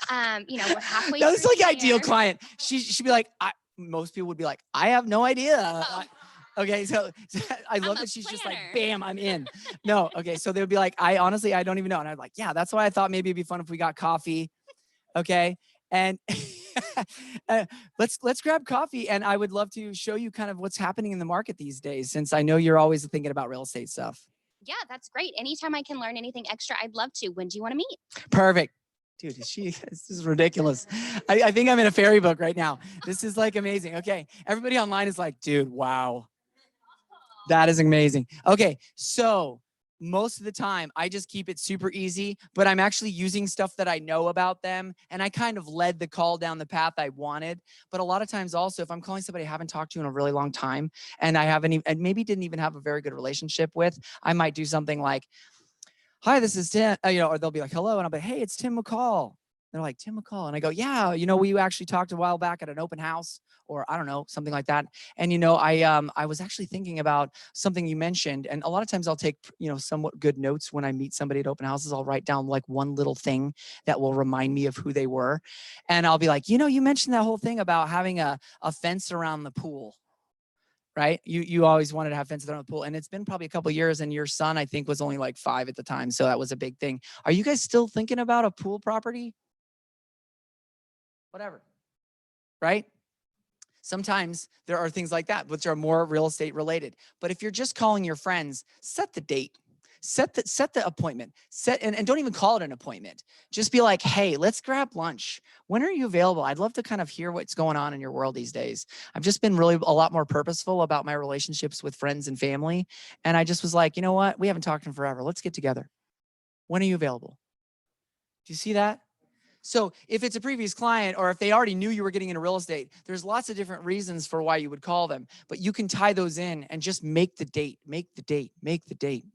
We're halfway That's through like the ideal year. client. She'd be like, most people would be like, I have no idea. Okay, so I love a that she's just like, planner. bam, I'm in. No, okay, so they would be like, I honestly don't even know. And I'm like, yeah, that's why I thought maybe it'd be fun if we got coffee. Okay, and let's grab coffee, and I would love to show you kind of what's happening in the market these days, since I know you're always thinking about real estate stuff. Yeah, that's great. Anytime I can learn anything extra, I'd love to. When do you want to meet? Perfect. Dude, this is ridiculous. I think I'm in a fairy book right now. This is like amazing. Okay, everybody online is like, dude, wow. That is amazing. Okay, so most of the time I just keep it super easy, but I'm actually using stuff that I know about them. And I kind of led the call down the path I wanted. But a lot of times also, if I'm calling somebody I haven't talked to in a really long time and I haven't even, and maybe didn't even have a very good relationship with, I might do something like, hi, this is Tim, or they'll be like, hello. And I'll be, hey, it's Tim McCall. They're like, Tim McCall. And I go, yeah, we actually talked a while back at an open house, or I don't know, something like that. And, I was actually thinking about something you mentioned. And a lot of times I'll take, somewhat good notes when I meet somebody at open houses. I'll write down like one little thing that will remind me of who they were. And I'll be like, you mentioned that whole thing about having a fence around the pool. Right? You always wanted to have fences around the pool. And it's been probably a couple of years, and your son, I think, was only like 5 at the time. So that was a big thing. Are you guys still thinking about a pool property? Whatever. Right? Sometimes there are things like that, which are more real estate related. But if you're just calling your friends, set the date. Set the appointment. And don't even call it an appointment. Just be like, hey, let's grab lunch. When are you available? I'd love to kind of hear what's going on in your world these days. I've just been really a lot more purposeful about my relationships with friends and family. And I just was like, you know what? We haven't talked in forever. Let's get together. When are you available? Do you see that? So if it's a previous client, or if they already knew you were getting into real estate, there's lots of different reasons for why you would call them, but you can tie those in and just make the date,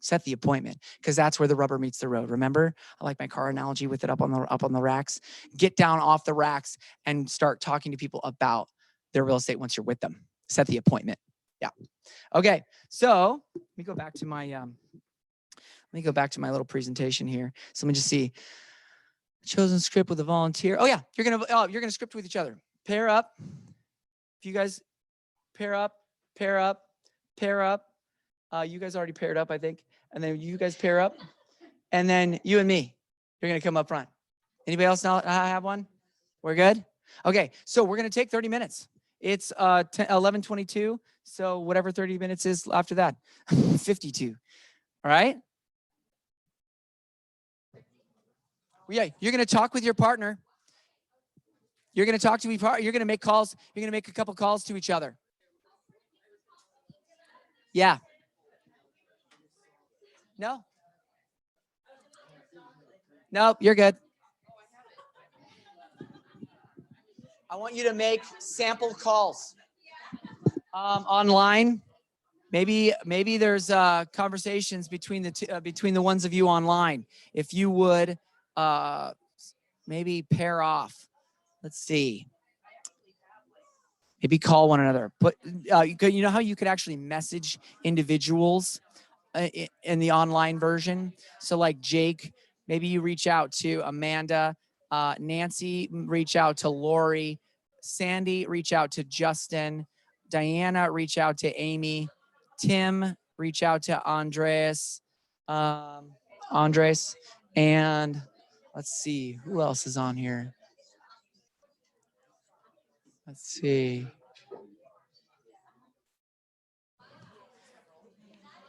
set the appointment, because that's where the rubber meets the road. Remember, I like my car analogy with it up on the racks. Get down off the racks and start talking to people about their real estate once you're with them. Set the appointment. Yeah. Okay. So let me go back to my little presentation here. So let me just see. Chosen script with a volunteer. Oh yeah, you're gonna script with each other. Pair up. If you guys pair up. You guys already paired up, I think. And then you guys pair up. And then you and me, you're gonna come up front. Anybody else now have one? We're good? Okay, so we're gonna take 30 minutes. It's 11:22, so whatever 30 minutes is after that, 52. All right? Yeah, you're going to talk with your partner. You're going to talk to each partner. You're going to make calls. You're going to make a couple calls to each other. Yeah. No. Nope, you're good. I want you to make sample calls online. Maybe there's conversations between the ones of you online. If you would maybe pair off. Let's see. Maybe call one another. But you know how you could actually message individuals in the online version? So like Jake, maybe you reach out to Amanda, Nancy, reach out to Lori, Sandy, reach out to Justin, Diana, reach out to Amy, Tim, reach out to Andres, and let's see, who else is on here? Let's see.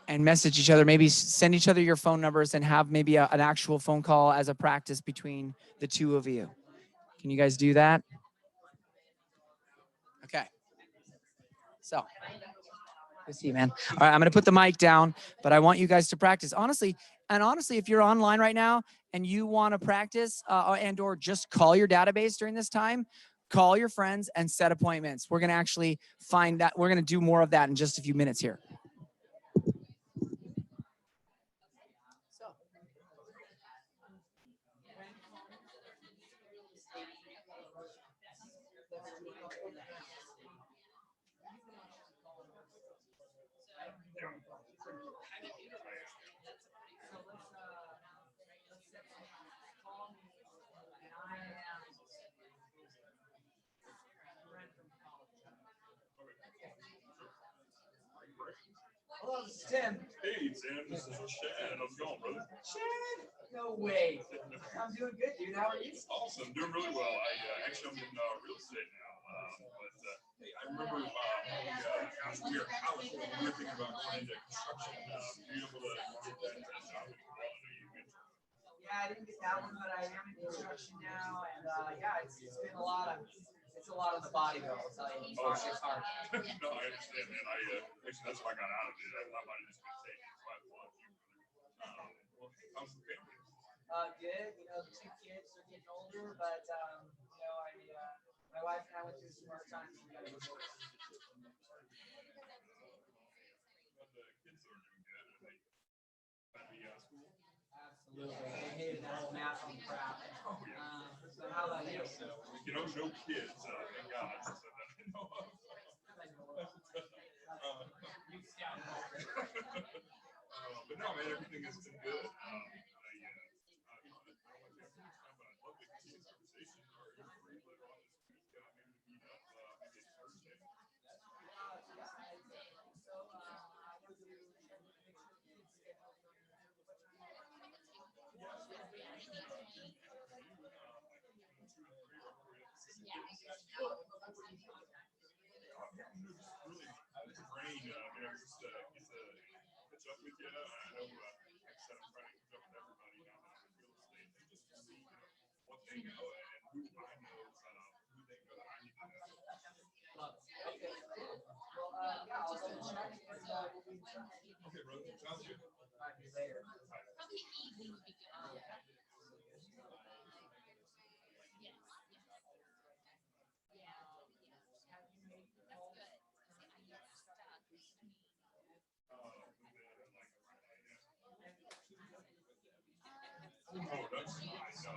And message each other, maybe send each other your phone numbers and have maybe an actual phone call as a practice between the two of you. Can you guys do that? Okay. So, good to see you, man. All right, I'm going to put the mic down, but I want you guys to practice. Honestly, if you're online right now and you want to practice or just call your database during this time, call your friends and set appointments. We're going to actually find that. We're going to do more of that in just a few minutes here. Hello, this is Tim. Hey, Sam, this is Chad. How's it going, brother? Chad? No way. I'm doing good, dude. How are you? Awesome. Doing really well. I'm in real estate now. Hey, I remember when we asked we were in college, we were thinking about going into construction. Being able to get that job in Yeah, I didn't get that one, but I am in construction now, and yeah, it's been a lot of the body though. I'll tell you, it's hard. No, I understand, man. Actually, that's why I got out of it. I thought I might have just been taking 5 months. Well, hey, how's the family? Good. You know, the two kids are getting older, but you know, my wife and I went through some hard times. We got a divorce. But the kids are doing good. Are they at the school? Absolutely. They hated that whole math on crap. So how about you? You know, no kids, thank God. So that I know of. But no, man, everything has been good. I don't know if you have much time, but I'd love to continue this conversation. Or if you're free later on this week, maybe to meet up, maybe it's Thursday. Really, brain, you know, just get to catch up with you. I know, like I said, I'm trying to catch up with everybody now that I'm in real estate and just to see, you know, what they know and who I know, who they know that I need to know. Okay, cool. Well, yeah, I'll double check and we'll be in touch. Okay, brother, sounds good. All right, see you later. Probably evening would be good. Oh, that's fine. No,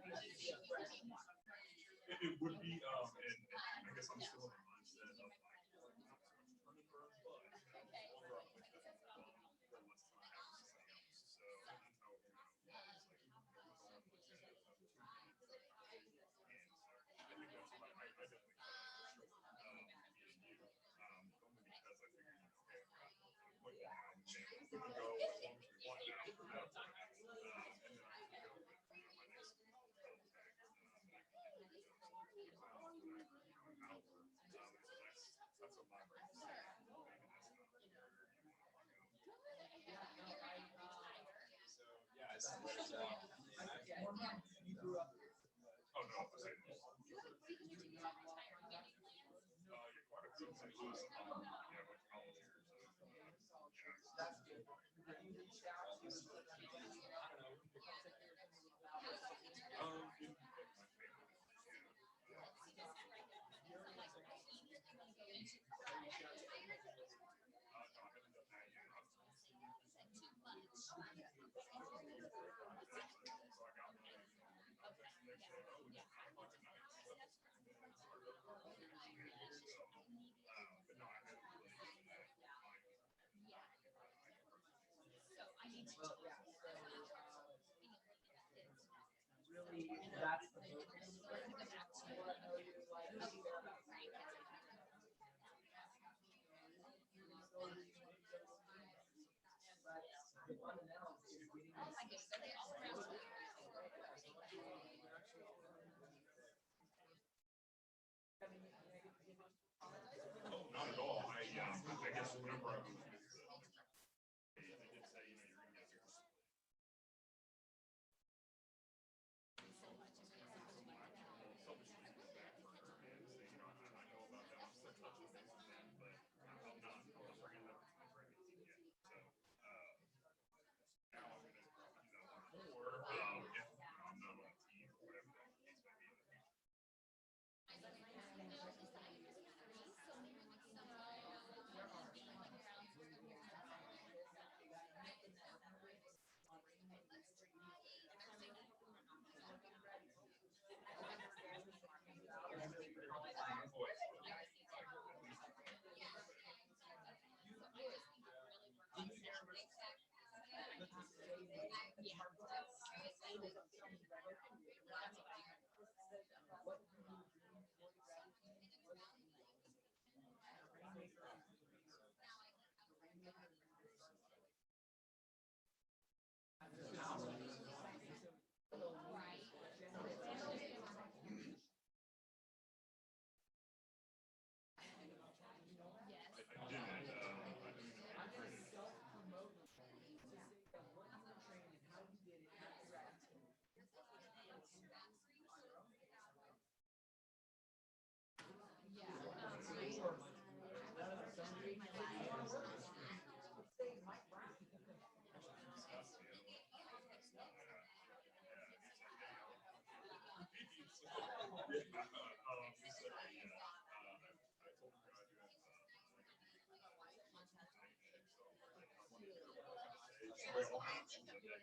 I reached out to like, you know, it would be, and I guess I'm still in the mindset of like, not so much running for us, but longer I'm with them, the less time I have with somebody else. So that's how, you know, it's like, I think that's what I definitely got for sure. Being you, only because I figured, you know, okay, I've got an appointment now, and we can go as long as we want now without time. And then I can go with, you know, my next contact, and I can get those tools out when I, you know, I'm out. So that's what my brain is saying. Maybe that's not where you want to go. So yeah, it's You grew up. Oh, no, I'm saying. Yeah, quite a few in St. Louis. Yeah, I went to college here, so yeah. That's good. Have you reached out to In my family, no, I haven't done that yet. So I got my, you know, I'm texting next day, oh, it's 9 o'clock at night. But no, I haven't really done that. well, yeah, so really that's the focus. What I know you like but the fundamentals is getting Oh, not at all. I guess whenever I was with the they did say, you know, you're gonna get your selfishly go back for her and say, you know, I know about them. I'm still touching base with them, but I'm not bringing them to my pregnancy yet. So now I'm gonna do that more if, you know, I'm not on a team or whatever that case may be in the future. I didn't. trail house and then that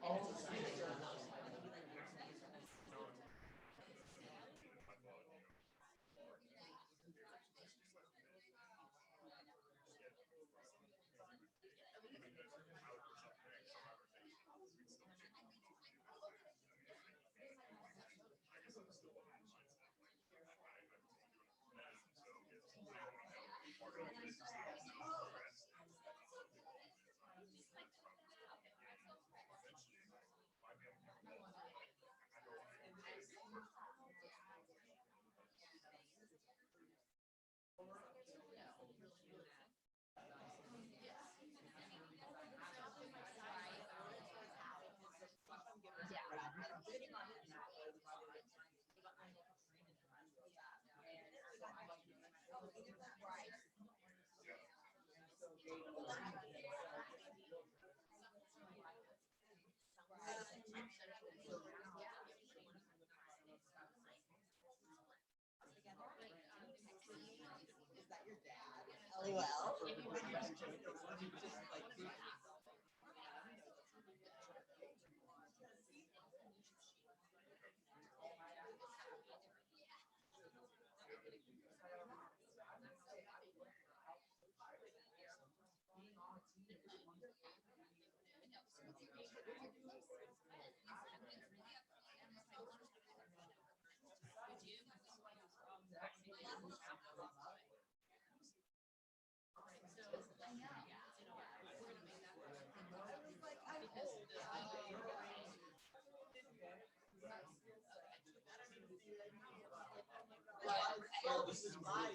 all looks oh yeah. Yeah. So I'm gonna take my because I know he likes his hiking. This is my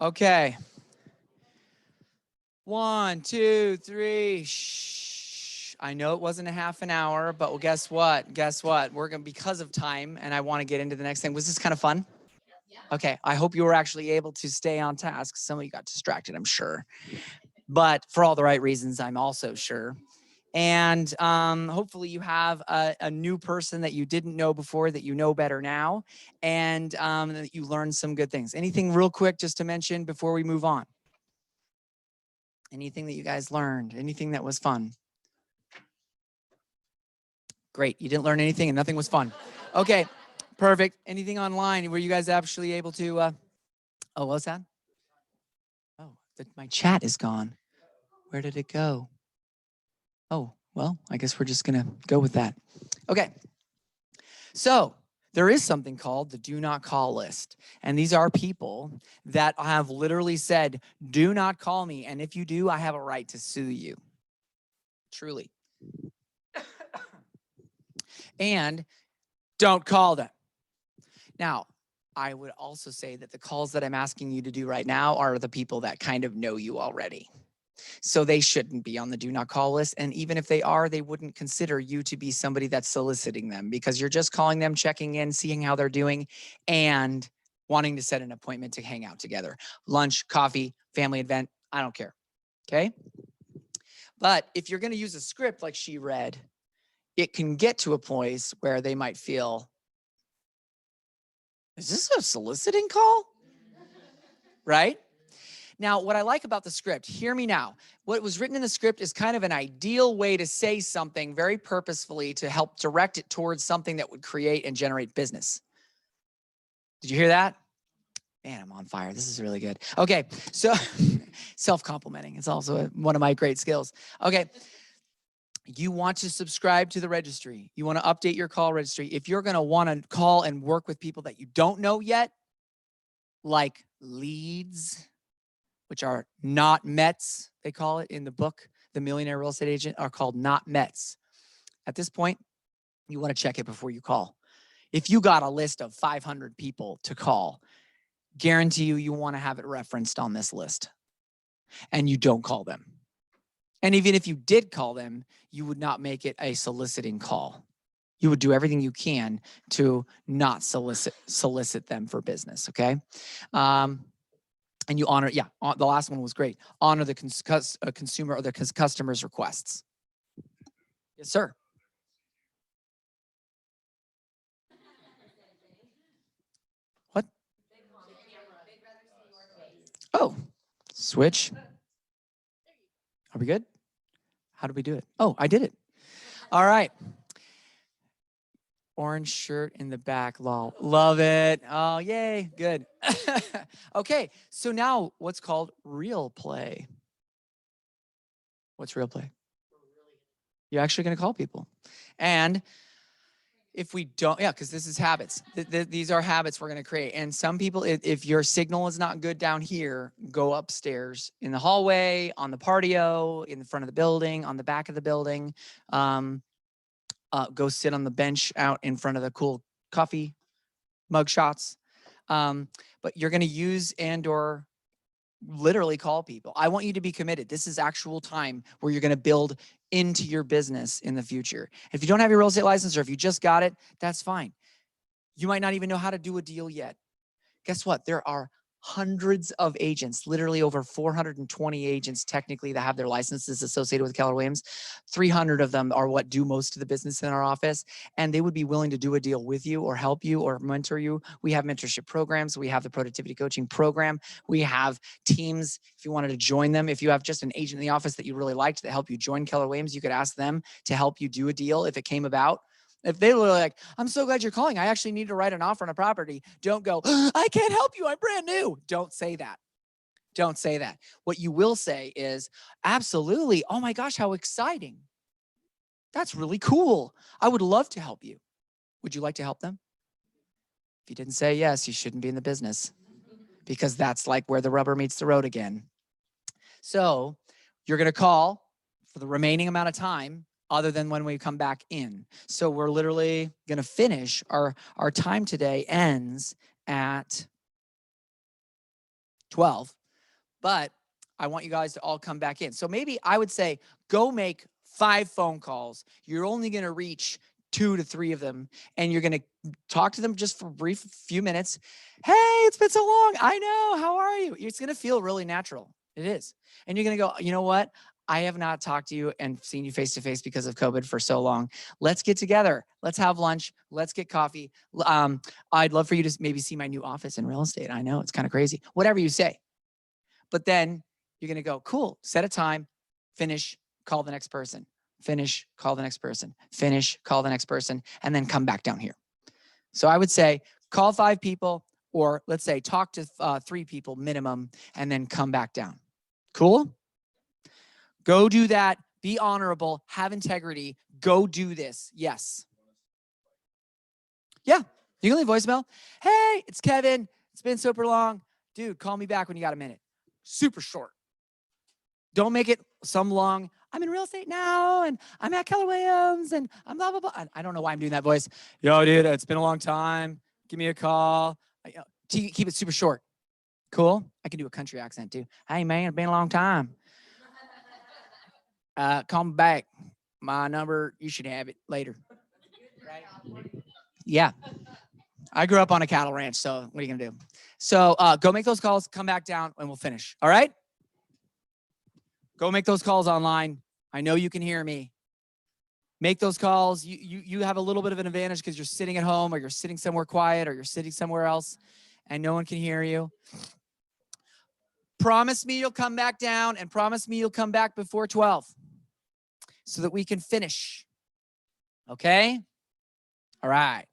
Okay. 1, 2, 3. Shh. I know it wasn't a half an hour, but well, guess what? Guess what? We're going to, because of time, and I want to get into the next thing. Was this kind of fun? Okay. I hope you were actually able to stay on task. Some of you got distracted, I'm sure. But for all the right reasons, I'm also sure. And hopefully you have a new person that you didn't know before that you know better now, and that you learned some good things. Anything real quick just to mention before we move on? Anything that you guys learned? Anything that was fun? Great. You didn't learn anything and nothing was fun. Okay, perfect. Anything online? Were you guys actually able to? Oh, what was that? Oh, my chat is gone. Where did it go? Oh, well, I guess we're just going to go with that. Okay. So there is something called the do not call list. And these are people that have literally said, do not call me. And if you do, I have a right to sue you. Truly. And don't call them. Now, I would also say that the calls that I'm asking you to do right now are the people that kind of know you already. So they shouldn't be on the do not call list. And even if they are, they wouldn't consider you to be somebody that's soliciting them, because you're just calling them, checking in, seeing how they're doing, and wanting to set an appointment to hang out together. Lunch, coffee, family event, I don't care. Okay? But if you're going to use a script like she read, it can get to a place where they might feel, is this a soliciting call? Right? Now, what I like about the script, hear me now. What was written in the script is kind of an ideal way to say something very purposefully to help direct it towards something that would create and generate business. Did you hear that? Man, I'm on fire. This is really good. Okay, so self-complimenting is also one of my great skills. Okay. You want to subscribe to the registry. You want to update your call registry. If you're going to want to call and work with people that you don't know yet, like leads, which are not Mets, they call it in the book, The Millionaire Real Estate Agent, are called not Mets. At this point, you want to check it before you call. If you got a list of 500 people to call, guarantee you want to have it referenced on this list, and you don't call them. And even if you did call them, you would not make it a soliciting call. You would do everything you can to not solicit them for business, okay? And you honor, yeah, the last one was great. Honor the consumer or the customer's requests. Yes, sir. What? Oh, switch. Are we good? How do we do it? Oh, I did it. All right. Orange shirt in the back, lol. Love it. Oh, yay. Good. Okay, so now what's called real play. What's real play? You're actually going to call people. And if we don't, yeah, because this is habits. These are habits we're going to create. And some people, if your signal is not good down here, go upstairs in the hallway, on the patio, in the front of the building, on the back of the building. Go sit on the bench out in front of the cool coffee mug shots. But you're going to use and/or literally call people. I want you to be committed. This is actual time where you're going to build into your business in the future. If you don't have your real estate license, or if you just got it, that's fine. You might not even know how to do a deal yet. Guess what? There are hundreds of agents, literally over 420 agents technically that have their licenses associated with Keller Williams. 300 of them are what do most of the business in our office, and they would be willing to do a deal with you or help you or mentor you. We have mentorship programs. We have the productivity coaching program. We have teams if you wanted to join them. If you have just an agent in the office that you really liked that help you join Keller Williams, you could ask them to help you do a deal if it came about. If they were like, I'm so glad you're calling, I actually need to write an offer on a property. Don't go, I can't help you, I'm brand new. Don't say that. Don't say that. What you will say is, absolutely, oh my gosh, how exciting. That's really cool. I would love to help you. Would you like to help them? If you didn't say yes, you shouldn't be in the business, because that's like where the rubber meets the road again. So you're going to call for the remaining amount of time other than when we come back in. So we're literally going to finish our time today ends at 12, but I want you guys to all come back in. So maybe I would say go make 5 phone calls. You're only going to reach 2 to 3 of them, and you're going to talk to them just for a brief few minutes. Hey, it's been so long. I know. How are you? It's going to feel really natural. It is. And you're going to go, you know what? I have not talked to you and seen you face to face because of COVID for so long. Let's get together. Let's have lunch. Let's get coffee. I'd love for you to maybe see my new office in real estate. I know it's kind of crazy. Whatever you say. But then you're going to go, cool, set a time, finish, call the next person, finish, call the next person, finish, call the next person, and then come back down here. So I would say call 5 people, or let's say talk to 3 people minimum, and then come back down. Cool? Go do that. Be honorable. Have integrity. Go do this. Yes. Yeah. You can leave voicemail. Hey, it's Kevin. It's been super long. Dude, call me back when you got a minute. Super short. Don't make it some long, I'm in real estate now, and I'm at Keller Williams, and I'm blah, blah, blah. I don't know why I'm doing that voice. Yo, dude, it's been a long time. Give me a call. Keep it super short. Cool? I can do a country accent, too. Hey, man, it's been a long time. Call me back. My number, you should have it later. Right? Yeah. I grew up on a cattle ranch, so what are you going to do? So go make those calls, come back down, and we'll finish. All right? Go make those calls online. I know you can hear me. Make those calls. You have a little bit of an advantage because you're sitting at home, or you're sitting somewhere quiet, or you're sitting somewhere else, and no one can hear you. Promise me you'll come back down, and promise me you'll come back before 12 so that we can finish. Okay? All right.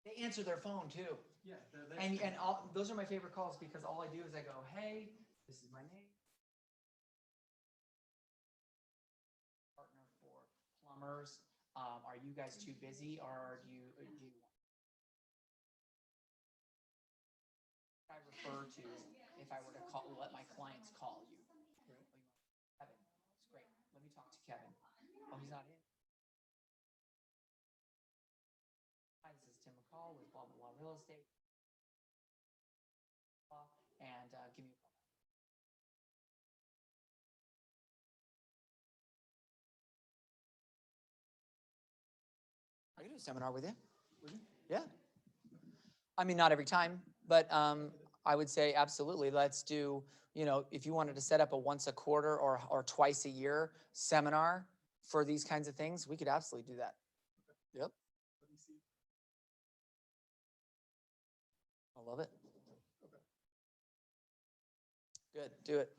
They answer their phone too. Yeah. And those are my favorite calls because all I do is I go, hey, this is my name. Partner for plumbers. Are you guys too busy, or do you I refer to if I were to let my clients call you? Kevin, it's great. Let me talk to Kevin. Oh, he's not in. Hi, this is Tim McCall with blah, blah, blah real estate. And give me a call. I can do a seminar with you. Yeah. I mean, not every time, but I would say absolutely. Let's do, if you wanted to set up a once a quarter or twice a year seminar for these kinds of things, we could absolutely do that. Yep. I love it. Good. Do it.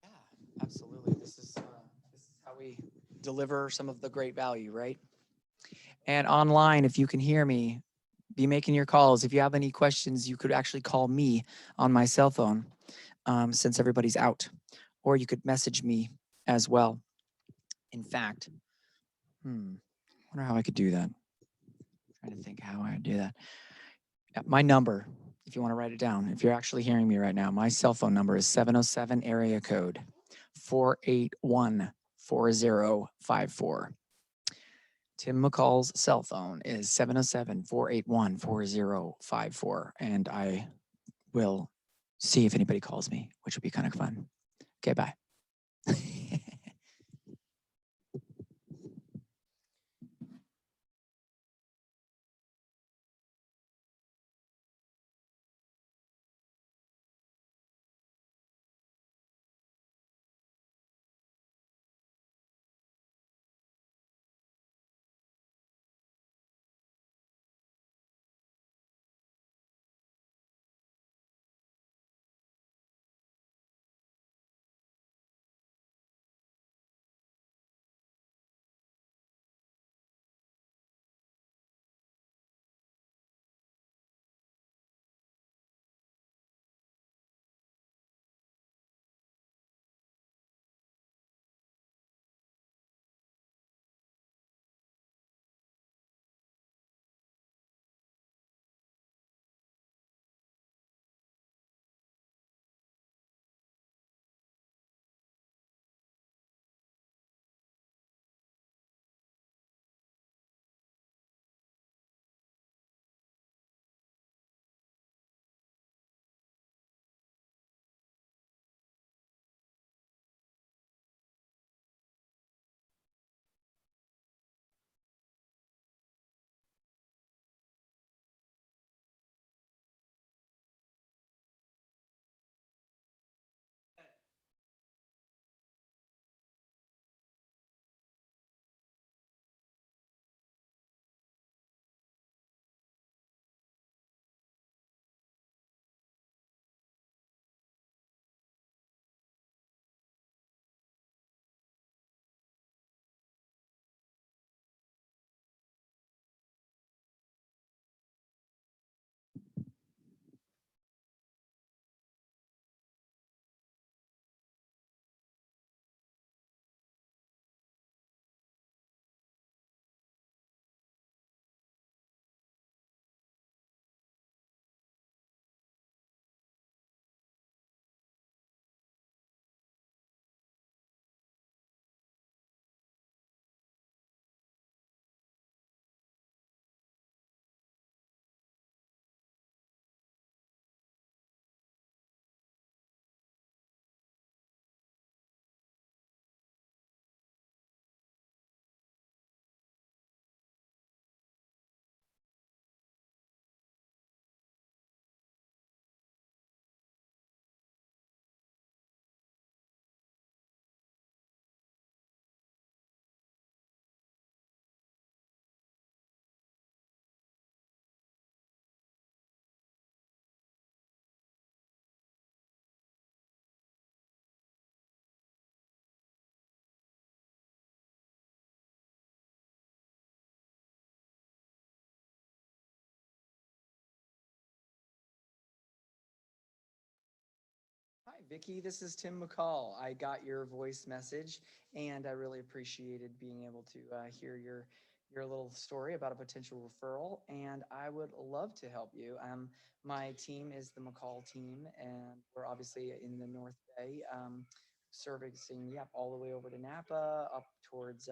Yeah, absolutely. This is how we deliver some of the great value, right? And online, if you can hear me, be making your calls. If you have any questions, you could actually call me on my cell phone since everybody's out, or you could message me as well. In fact, I wonder how I could do that. I'm trying to think how I would do that. My number, if you want to write it down, if you're actually hearing me right now, my cell phone number is 707 area code 481-4054. Tim McCall's cell phone is 707-481-4054. And I will see if anybody calls me, which would be kind of fun. Okay, bye. Vicky, this is Tim McCall. I got your voice message, and I really appreciated being able to hear your little story about a potential referral. And I would love to help you. My team is the McCall team, and we're obviously in the North Bay, servicing all the way over to Napa, up towards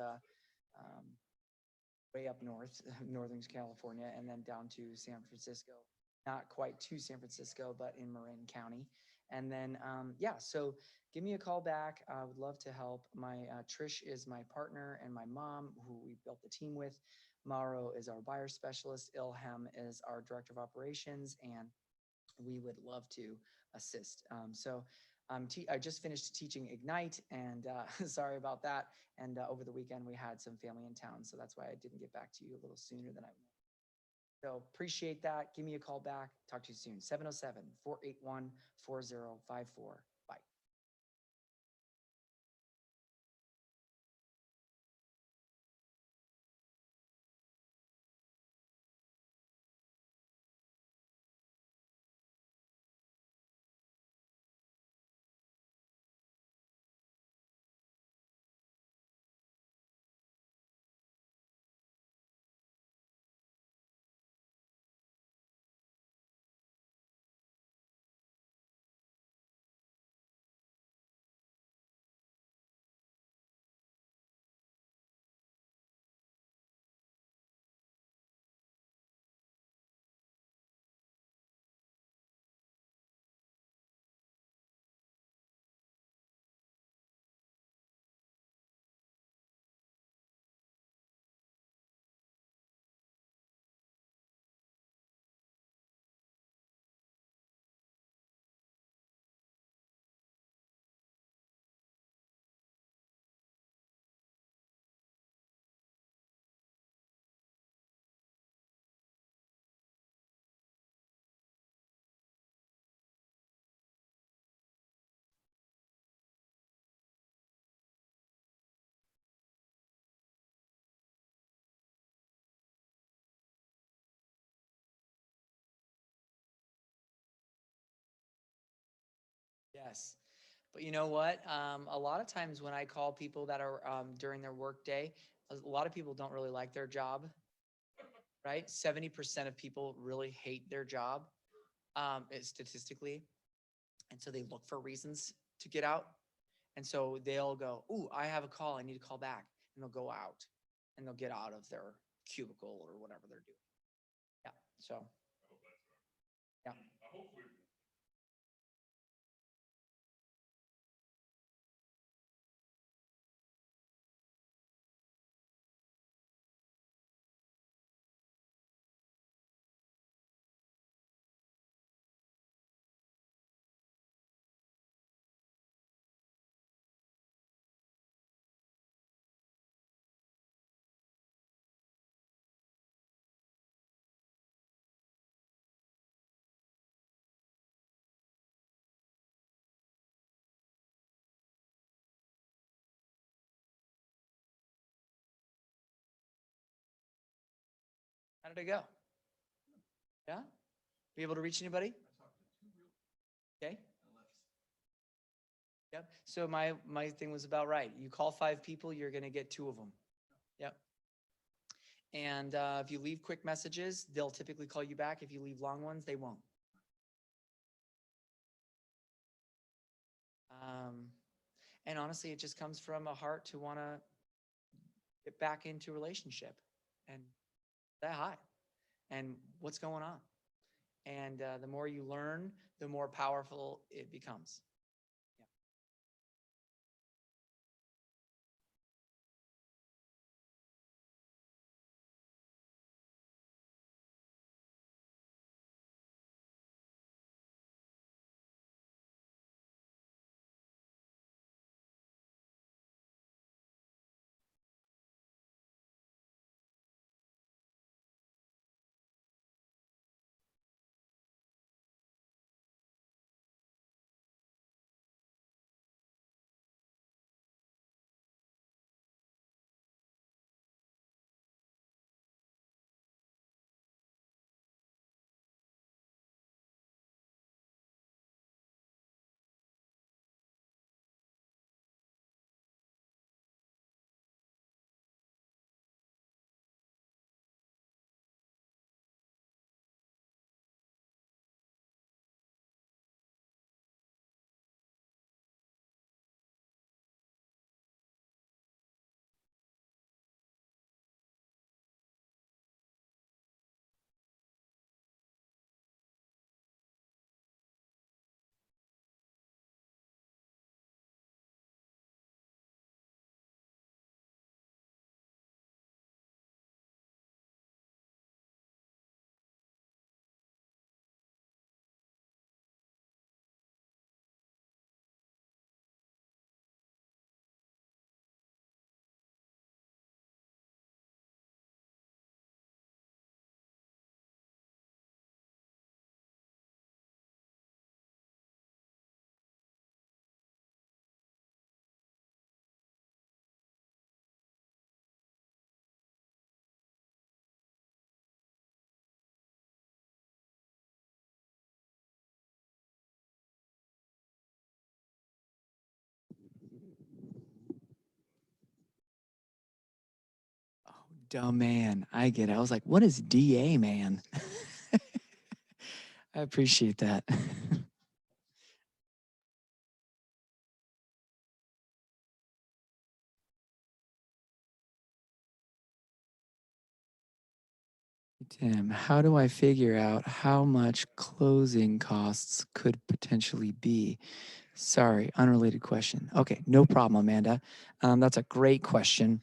way up north, Northern California, and then down to San Francisco. Not quite to San Francisco, but in Marin County. And then, so give me a call back. I would love to help. Trish is my partner and my mom, who we built the team with. Mauro is our buyer specialist. Ilham is our director of operations, and we would love to assist. I just finished teaching Ignite, and sorry about that. And over the weekend, we had some family in town, so that's why I didn't get back to you a little sooner than I wanted. So appreciate that. Give me a call back. Talk to you soon. 707-481-4054. Bye. Yes. But you know what? A lot of times when I call people that are during their work day, a lot of people don't really like their job, right? 70% of people really hate their job, statistically. And so they look for reasons to get out. And so they'll go, "Ooh, I have a call. I need to call back." And they'll go out and they'll get out of their cubicle or whatever they're doing. Yeah. So, I hope that's right. yeah. Hopefully How did it go? Yeah? Be able to reach anybody? Okay. Yep. So my thing was about right. You call 5 people, you're gonna get 2 of them. Yep. And if you leave quick messages, they'll typically call you back. If you leave long ones, they won't. And honestly, it just comes from a heart to want to get back into a relationship and that high and what's going on. And the more you learn, the more powerful it becomes. Dumb man. I get it. I was like, what is DA man? I appreciate that. Tim, how do I figure out how much closing costs could potentially be? Sorry, unrelated question. Okay, no problem, Amanda. That's a great question.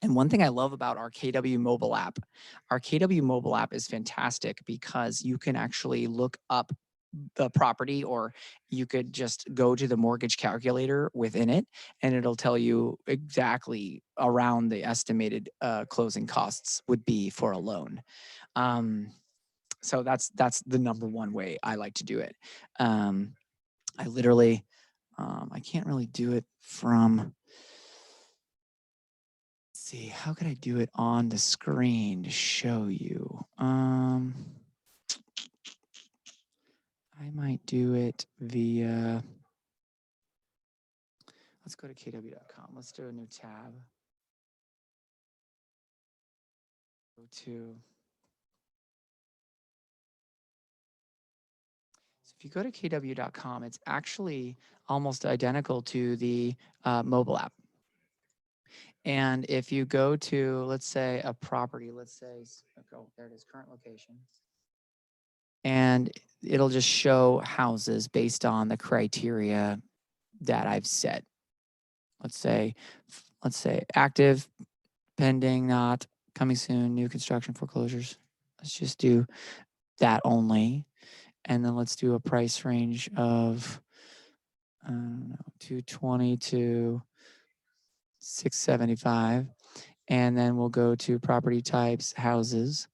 And one thing I love about our KW mobile app, our KW mobile app is fantastic because you can actually look up the property, or you could just go to the mortgage calculator within it and it'll tell you exactly around the estimated closing costs would be for a loan. So that's the number one way I like to do it. I literally, I can't really do it from, let's see, how could I do it on the screen to show you? I might do it via, let's go to kw.com. Let's do a new tab. Go to, so if you go to kw.com, it's actually almost identical to the mobile app. And if you go to, let's say, a property, let's say, oh, there it is, current location. And it'll just show houses based on the criteria that I've set. Let's say active, pending, not, coming soon, new construction, foreclosures. Let's just do that only. And then let's do a price range of, I don't know, 220 to 675. And then we'll go to property types, houses.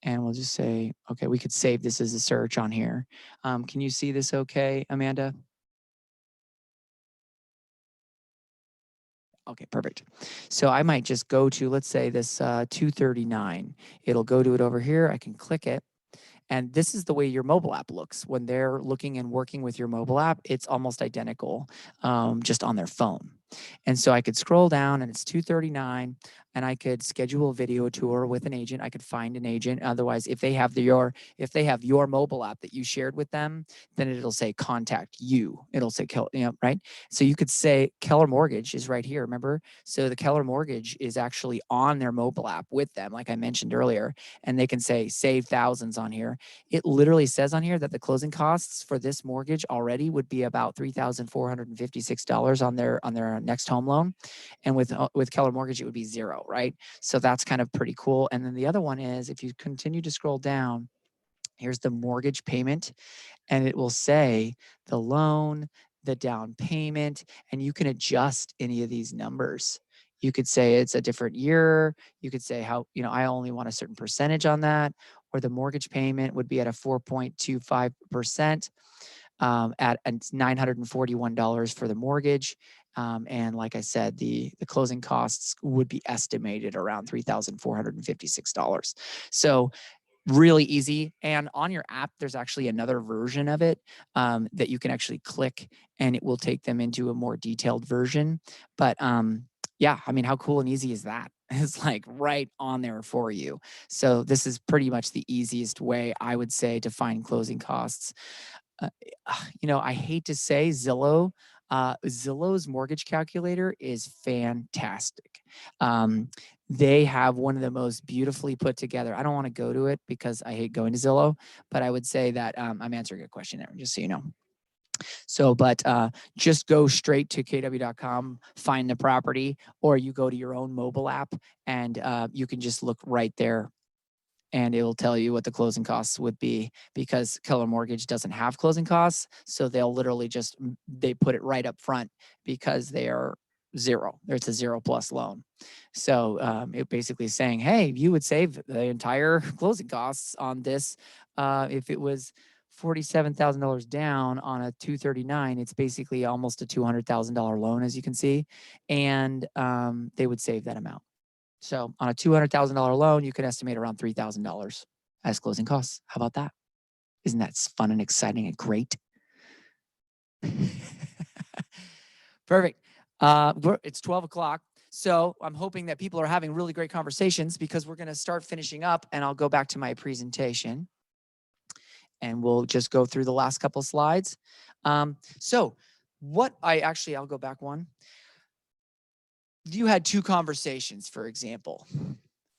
And we'll just say, okay, we could save this as a search on here. Can you see this okay, Amanda? Okay, perfect. So I might just go to, let's say this 239. It'll go to it over here. I can click it. And this is the way your mobile app looks. When they're looking and working with your mobile app, it's almost identical, just on their phone. And so I could scroll down and it's 239, and I could schedule a video tour with an agent. I could find an agent. Otherwise, if they have your mobile app that you shared with them, then it'll say contact you. It'll say, right? So you could say Keller Mortgage is right here, remember? So the Keller Mortgage is actually on their mobile app with them, like I mentioned earlier, and they can say save thousands on here. It literally says on here that the closing costs for this mortgage already would be about $3,456 on their next home loan. And with Keller Mortgage, it would be zero, right? So that's kind of pretty cool. And then the other one is, if you continue to scroll down, here's the mortgage payment, and it will say the loan, the down payment, and you can adjust any of these numbers. You could say it's a different year. You could say how, I only want a certain percentage on that, or the mortgage payment would be at a 4.25%, at $941 for the mortgage. And like I said, the closing costs would be estimated around $3,456. So really easy. And on your app, there's actually another version of it that you can actually click, and it will take them into a more detailed version. But yeah, I mean, how cool and easy is that? It's like right on there for you. So this is pretty much the easiest way, I would say, to find closing costs. I hate to say Zillow. Zillow's mortgage calculator is fantastic. They have one of the most beautifully put together. I don't want to go to it because I hate going to Zillow, but I would say that I'm answering a question there, just so you know. So, but just go straight to kw.com, find the property, or you go to your own mobile app, and you can just look right there, and it'll tell you what the closing costs would be, because Keller Mortgage doesn't have closing costs. So they'll literally they put it right up front because they are zero. It's a 0+ loan. So it basically is saying, hey, you would save the entire closing costs on this. If it was $47,000 down on a 239, it's basically almost a $200,000 loan, as you can see. And they would save that amount. So on a $200,000 loan, you can estimate around $3,000 as closing costs. How about that? Isn't that fun and exciting and great? Perfect. It's 12 o'clock. So I'm hoping that people are having really great conversations because we're going to start finishing up, and I'll go back to my presentation and we'll just go through the last couple of slides. So I'll go back one. You had 2 conversations, for example,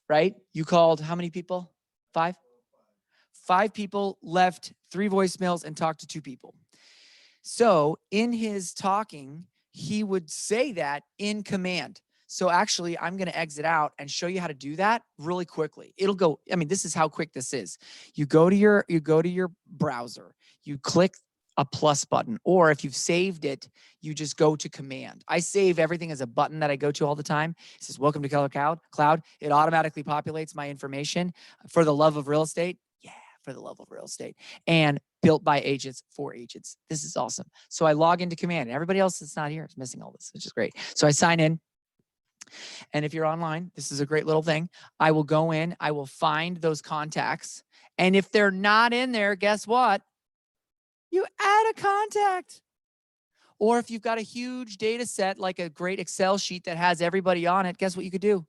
right? You called how many people? 5? 5 people, left 3 voicemails and talked to 2 people. So in his talking, he would say that in command. So actually, I'm going to exit out and show you how to do that really quickly. It'll go, I mean, this is how quick this is. You go to your browser, you click a plus button, or if you've saved it, you just go to command. I save everything as a button that I go to all the time. It says, welcome to Keller Cloud. It automatically populates my information for the love of real estate. Yeah, for the love of real estate. And built by agents for agents. This is awesome. So I log into command, and everybody else that's not here is missing all this, which is great. So I sign in. And if you're online, this is a great little thing. I will go in, I will find those contacts. And if they're not in there, guess what? You add a contact. Or if you've got a huge data set, like a great Excel sheet that has everybody on it, guess what you could do?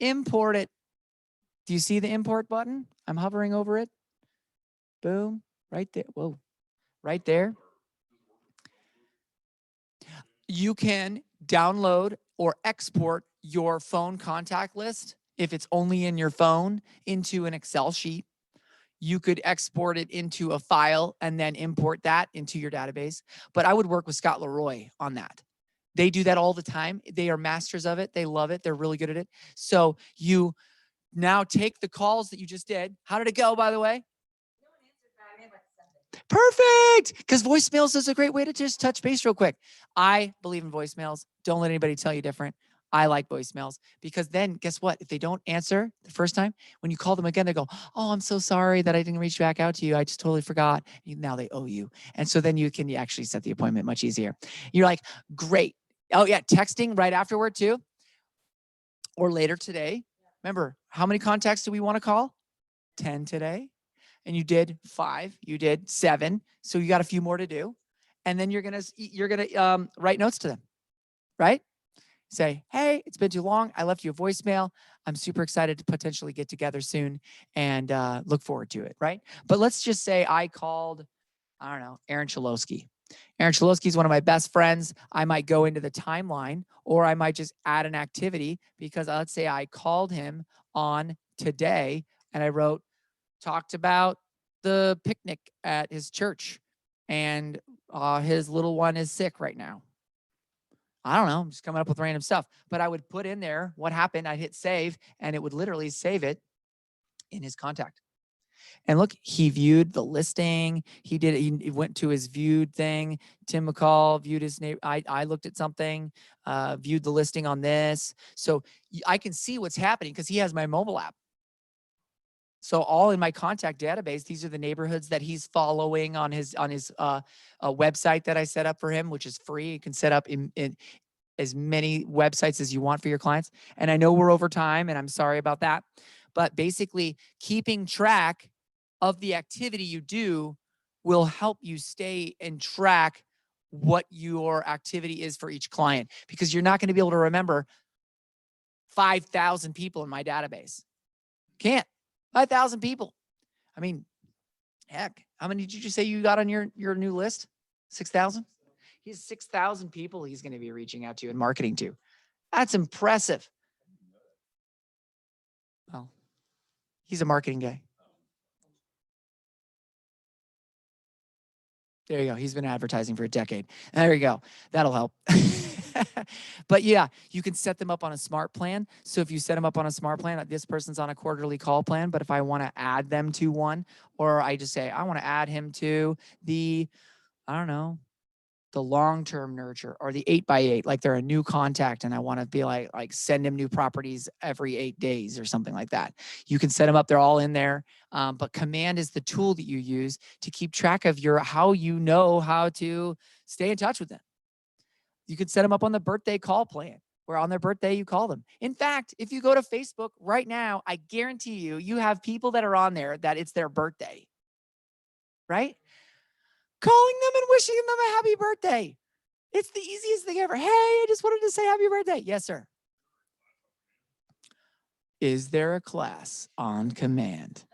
Import it. Do you see the import button? I'm hovering over it. Boom, right there. Whoa, right there. You can download or export your phone contact list, if it's only in your phone, into an Excel sheet. You could export it into a file and then import that into your database. But I would work with Scott Leroy on that. They do that all the time. They are masters of it. They love it. They're really good at it. So you now take the calls that you just did. How did it go, by the way? Perfect. Because voicemails is a great way to just touch base real quick. I believe in voicemails. Don't let anybody tell you different. I like voicemails because then guess what? If they don't answer the first time, when you call them again, they go, oh, I'm so sorry that I didn't reach back out to you. I just totally forgot. Now they owe you. And so then you can actually set the appointment much easier. You're like, great. Oh yeah, texting right afterward too. Or later today. Remember, how many contacts do we want to call? 10 today. And you did 5, you did 7. So you got a few more to do. And then you're gonna write notes to them, right? Say, hey, it's been too long. I left you a voicemail. I'm super excited to potentially get together soon and look forward to it, right? But let's just say I called, I don't know, Aaron Chalosky. Aaron Chalosky is one of my best friends. I might go into the timeline, or I might just add an activity because let's say I called him on today and I talked about the picnic at his church, and his little one is sick right now. I don't know, I'm just coming up with random stuff. But I would put in there what happened. I'd hit save, and it would literally save it in his contact. And look, he viewed the listing. He went to his viewed thing. Tim McCall viewed his name. I looked at something, viewed the listing on this. So I can see what's happening because he has my mobile app. So all in my contact database, these are the neighborhoods that he's following on his website that I set up for him, which is free. You can set up in as many websites as you want for your clients. And I know we're over time, and I'm sorry about that. But basically, keeping track of the activity you do will help you stay and track what your activity is for each client, because you're not going to be able to remember 5,000 people in my database. Can't. 5,000 people. I mean, heck, how many did you say you got on your new list? 6,000? He has 6,000 people he's going to be reaching out to and marketing to. That's impressive. Well, he's a marketing guy. There you go. He's been advertising for a decade. There you go. That'll help. But yeah, you can set them up on a smart plan. So if you set them up on a smart plan, this person's on a quarterly call plan, but if I want to add them to one, or I just say, I want to add him to the, I don't know, the long-term nurture or the 8x8, like they're a new contact and I want to be like send him new properties every 8 days or something like that. You can set them up. They're all in there. But Command is the tool that you use to keep track of how you know how to stay in touch with them. You could set them up on the birthday call plan, where on their birthday, you call them. In fact, if you go to Facebook right now, I guarantee you have people that are on there that it's their birthday, right? Calling them and wishing them a happy birthday. It's the easiest thing ever. Hey, I just wanted to say happy birthday. Yes, sir. Is there a class on command?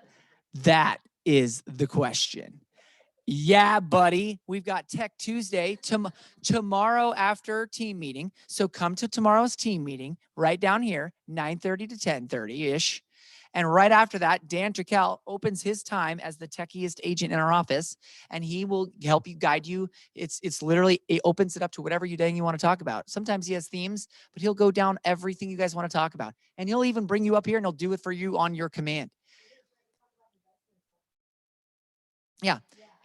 That is the question. Yeah, buddy. We've got Tech Tuesday tomorrow after team meeting. So come to tomorrow's team meeting right down here, 9:30 to 10:30-ish. And right after that, Dan Turkel opens his time as the techiest agent in our office, and he will help you, guide you. It's literally, it opens it up to whatever you dang you want to talk about. Sometimes he has themes, but he'll go down everything you guys want to talk about. And he'll even bring you up here and he'll do it for you on your command. Yeah.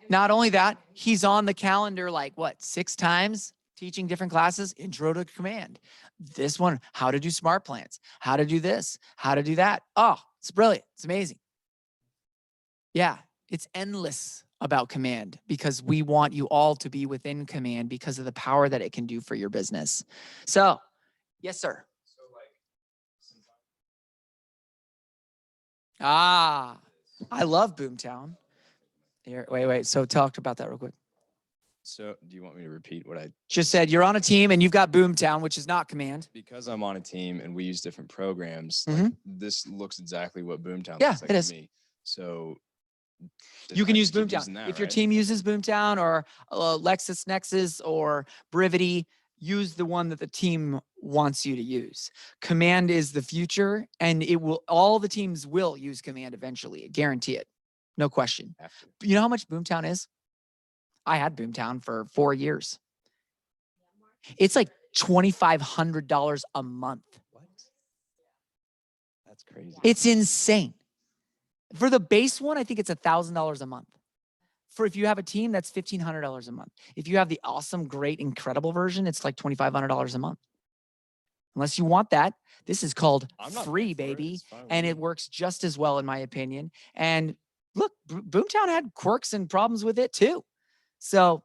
Not only that, he's on the calendar like what, 6 times teaching different classes, intro to command. This one, how to do smart plans, how to do this, how to do that. Oh, it's brilliant. It's amazing. Yeah, it's endless about command because we want you all to be within command because of the power that it can do for your business. So, yes, sir. So like, I love Boomtown. Here, wait. So talk about that real quick. so do you want me to repeat what I Just said you're on a team and you've got Boomtown, which is not command. because I'm on a team and we use different programs, like, Mhm. this looks exactly what Boomtown Yeah, looks like it to is. me. So You can I use just keep using Boomtown. that, If your right? team uses Boomtown or LexisNexis or Brivity, use the one that the team wants you to use. Command is the future, and all the teams will use Command eventually. I guarantee it. No question. Have to. You know how much Boomtown is? I had Boomtown for 4 years. It's like $2,500 a month. What? That's crazy. It's insane. For the base one, I think it's $1,000 a month. For if you have a team, that's $1,500 a month. If you have the awesome, great, incredible version, it's like $2,500 a month. Unless you want that, this is called I'm not free, paying for it. baby. It's fine with And me. it works just as well, in my opinion. And look, Boomtown had quirks and problems with it too. So,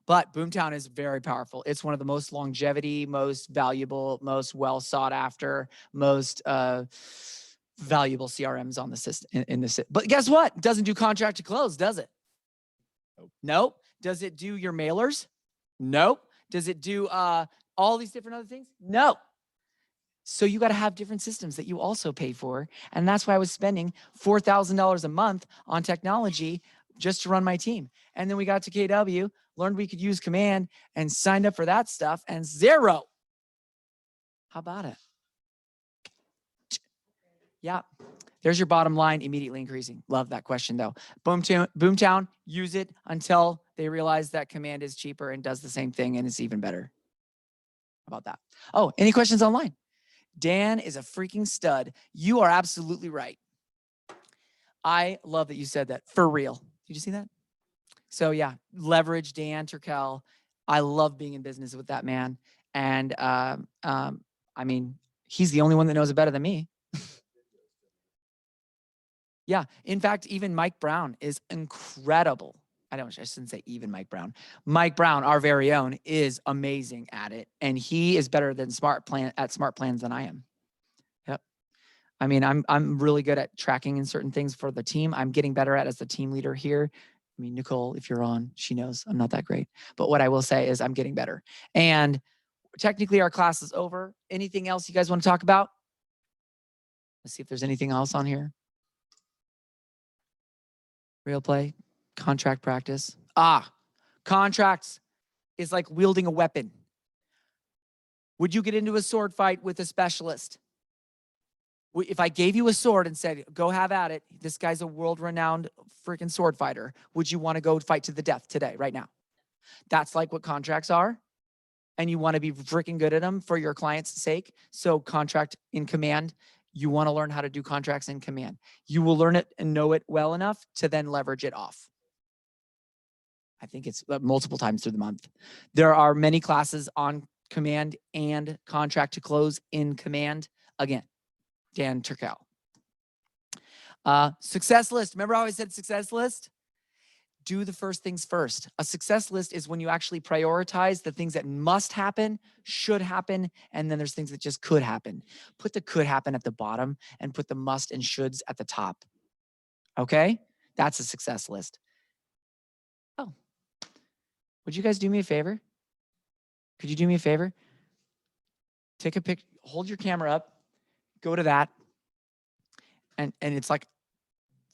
but Boomtown is very powerful. It's one of the most longevity, most valuable, most well sought after, most valuable CRMs on the system in the system. But guess what? It doesn't do contract to close, does it? Nope. Nope. Does it do your mailers? Nope. Does it do all these different other things? No. So you got to have different systems that you also pay for. And that's why I was spending $4,000 a month on technology just to run my team. And then we got to KW, learned we could use Command, and signed up for that stuff, and zero. How about it? Yeah. There's your bottom line immediately increasing. Love that question though. Boomtown, use it until they realize that Command is cheaper and does the same thing and it's even better. How about that? Oh, any questions online? Dan is a freaking stud. You are absolutely right. I love that you said that. For real. Did you see that? So yeah, leverage Dan Turkel. I love being in business with that man. And I mean, he's the only one that knows it better than me. Yeah. In fact, even Mike Brown is incredible. I shouldn't say even Mike Brown. Mike Brown, our very own, is amazing at it. And he is better than Smart Plans than I am. Yep. I mean, I'm really good at tracking in certain things for the team. I'm getting better at as the team leader here. I mean, Nicole, if you're on, she knows I'm not that great. But what I will say is I'm getting better. And technically our class is over. Anything else you guys want to talk about? Let's see if there's anything else on here. Real play, contract practice. Contracts is like wielding a weapon. Would you get into a sword fight with a specialist? If I gave you a sword and said, go have at it, this guy's a world-renowned freaking sword fighter, would you want to go fight to the death today, right now? That's like what contracts are. And you want to be freaking good at them for your client's sake. So contract in command, you want to learn how to do contracts in command. You will learn it and know it well enough to then leverage it off. I think it's multiple times through the month. There are many classes on command and contract to close in command. Again, Dan Turkel. Success list. Remember how I said success list? Do the first things first. A success list is when you actually prioritize the things that must happen, should happen, and then there's things that just could happen. Put the could happen at the bottom and put the must and shoulds at the top. Okay? That's a success list. Oh, would you guys do me a favor? Could you do me a favor? Take a pic, hold your camera up, go to that, and it's like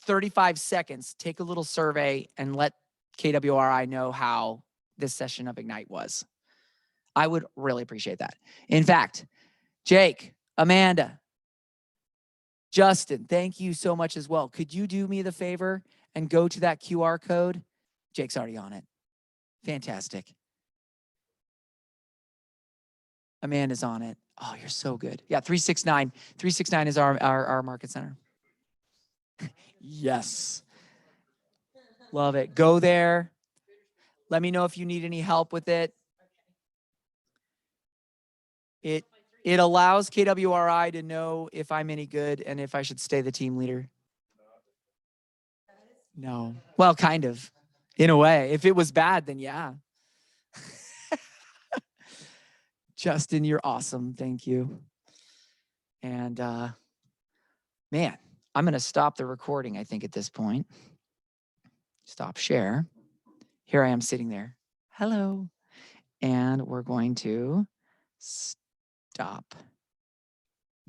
35 seconds. Take a little survey and let KWRI know how this session of Ignite was. I would really appreciate that. In fact, Jake, Amanda, Justin, thank you so much as well. Could you do me the favor and go to that QR code? Jake's already on it. Fantastic. Amanda's on it. Oh, you're so good. Yeah, 369. 369 is our market center. Yes. Love it. Go there. Let me know if you need any help with it. It allows KWRI to know if I'm any good and if I should stay the team leader. No. Well, kind of. In a way. If it was bad, then yeah. Justin, you're awesome. Thank you. And man, I'm going to stop the recording, I think, at this point. Stop share. Here I am sitting there. Hello. And we're going to stop.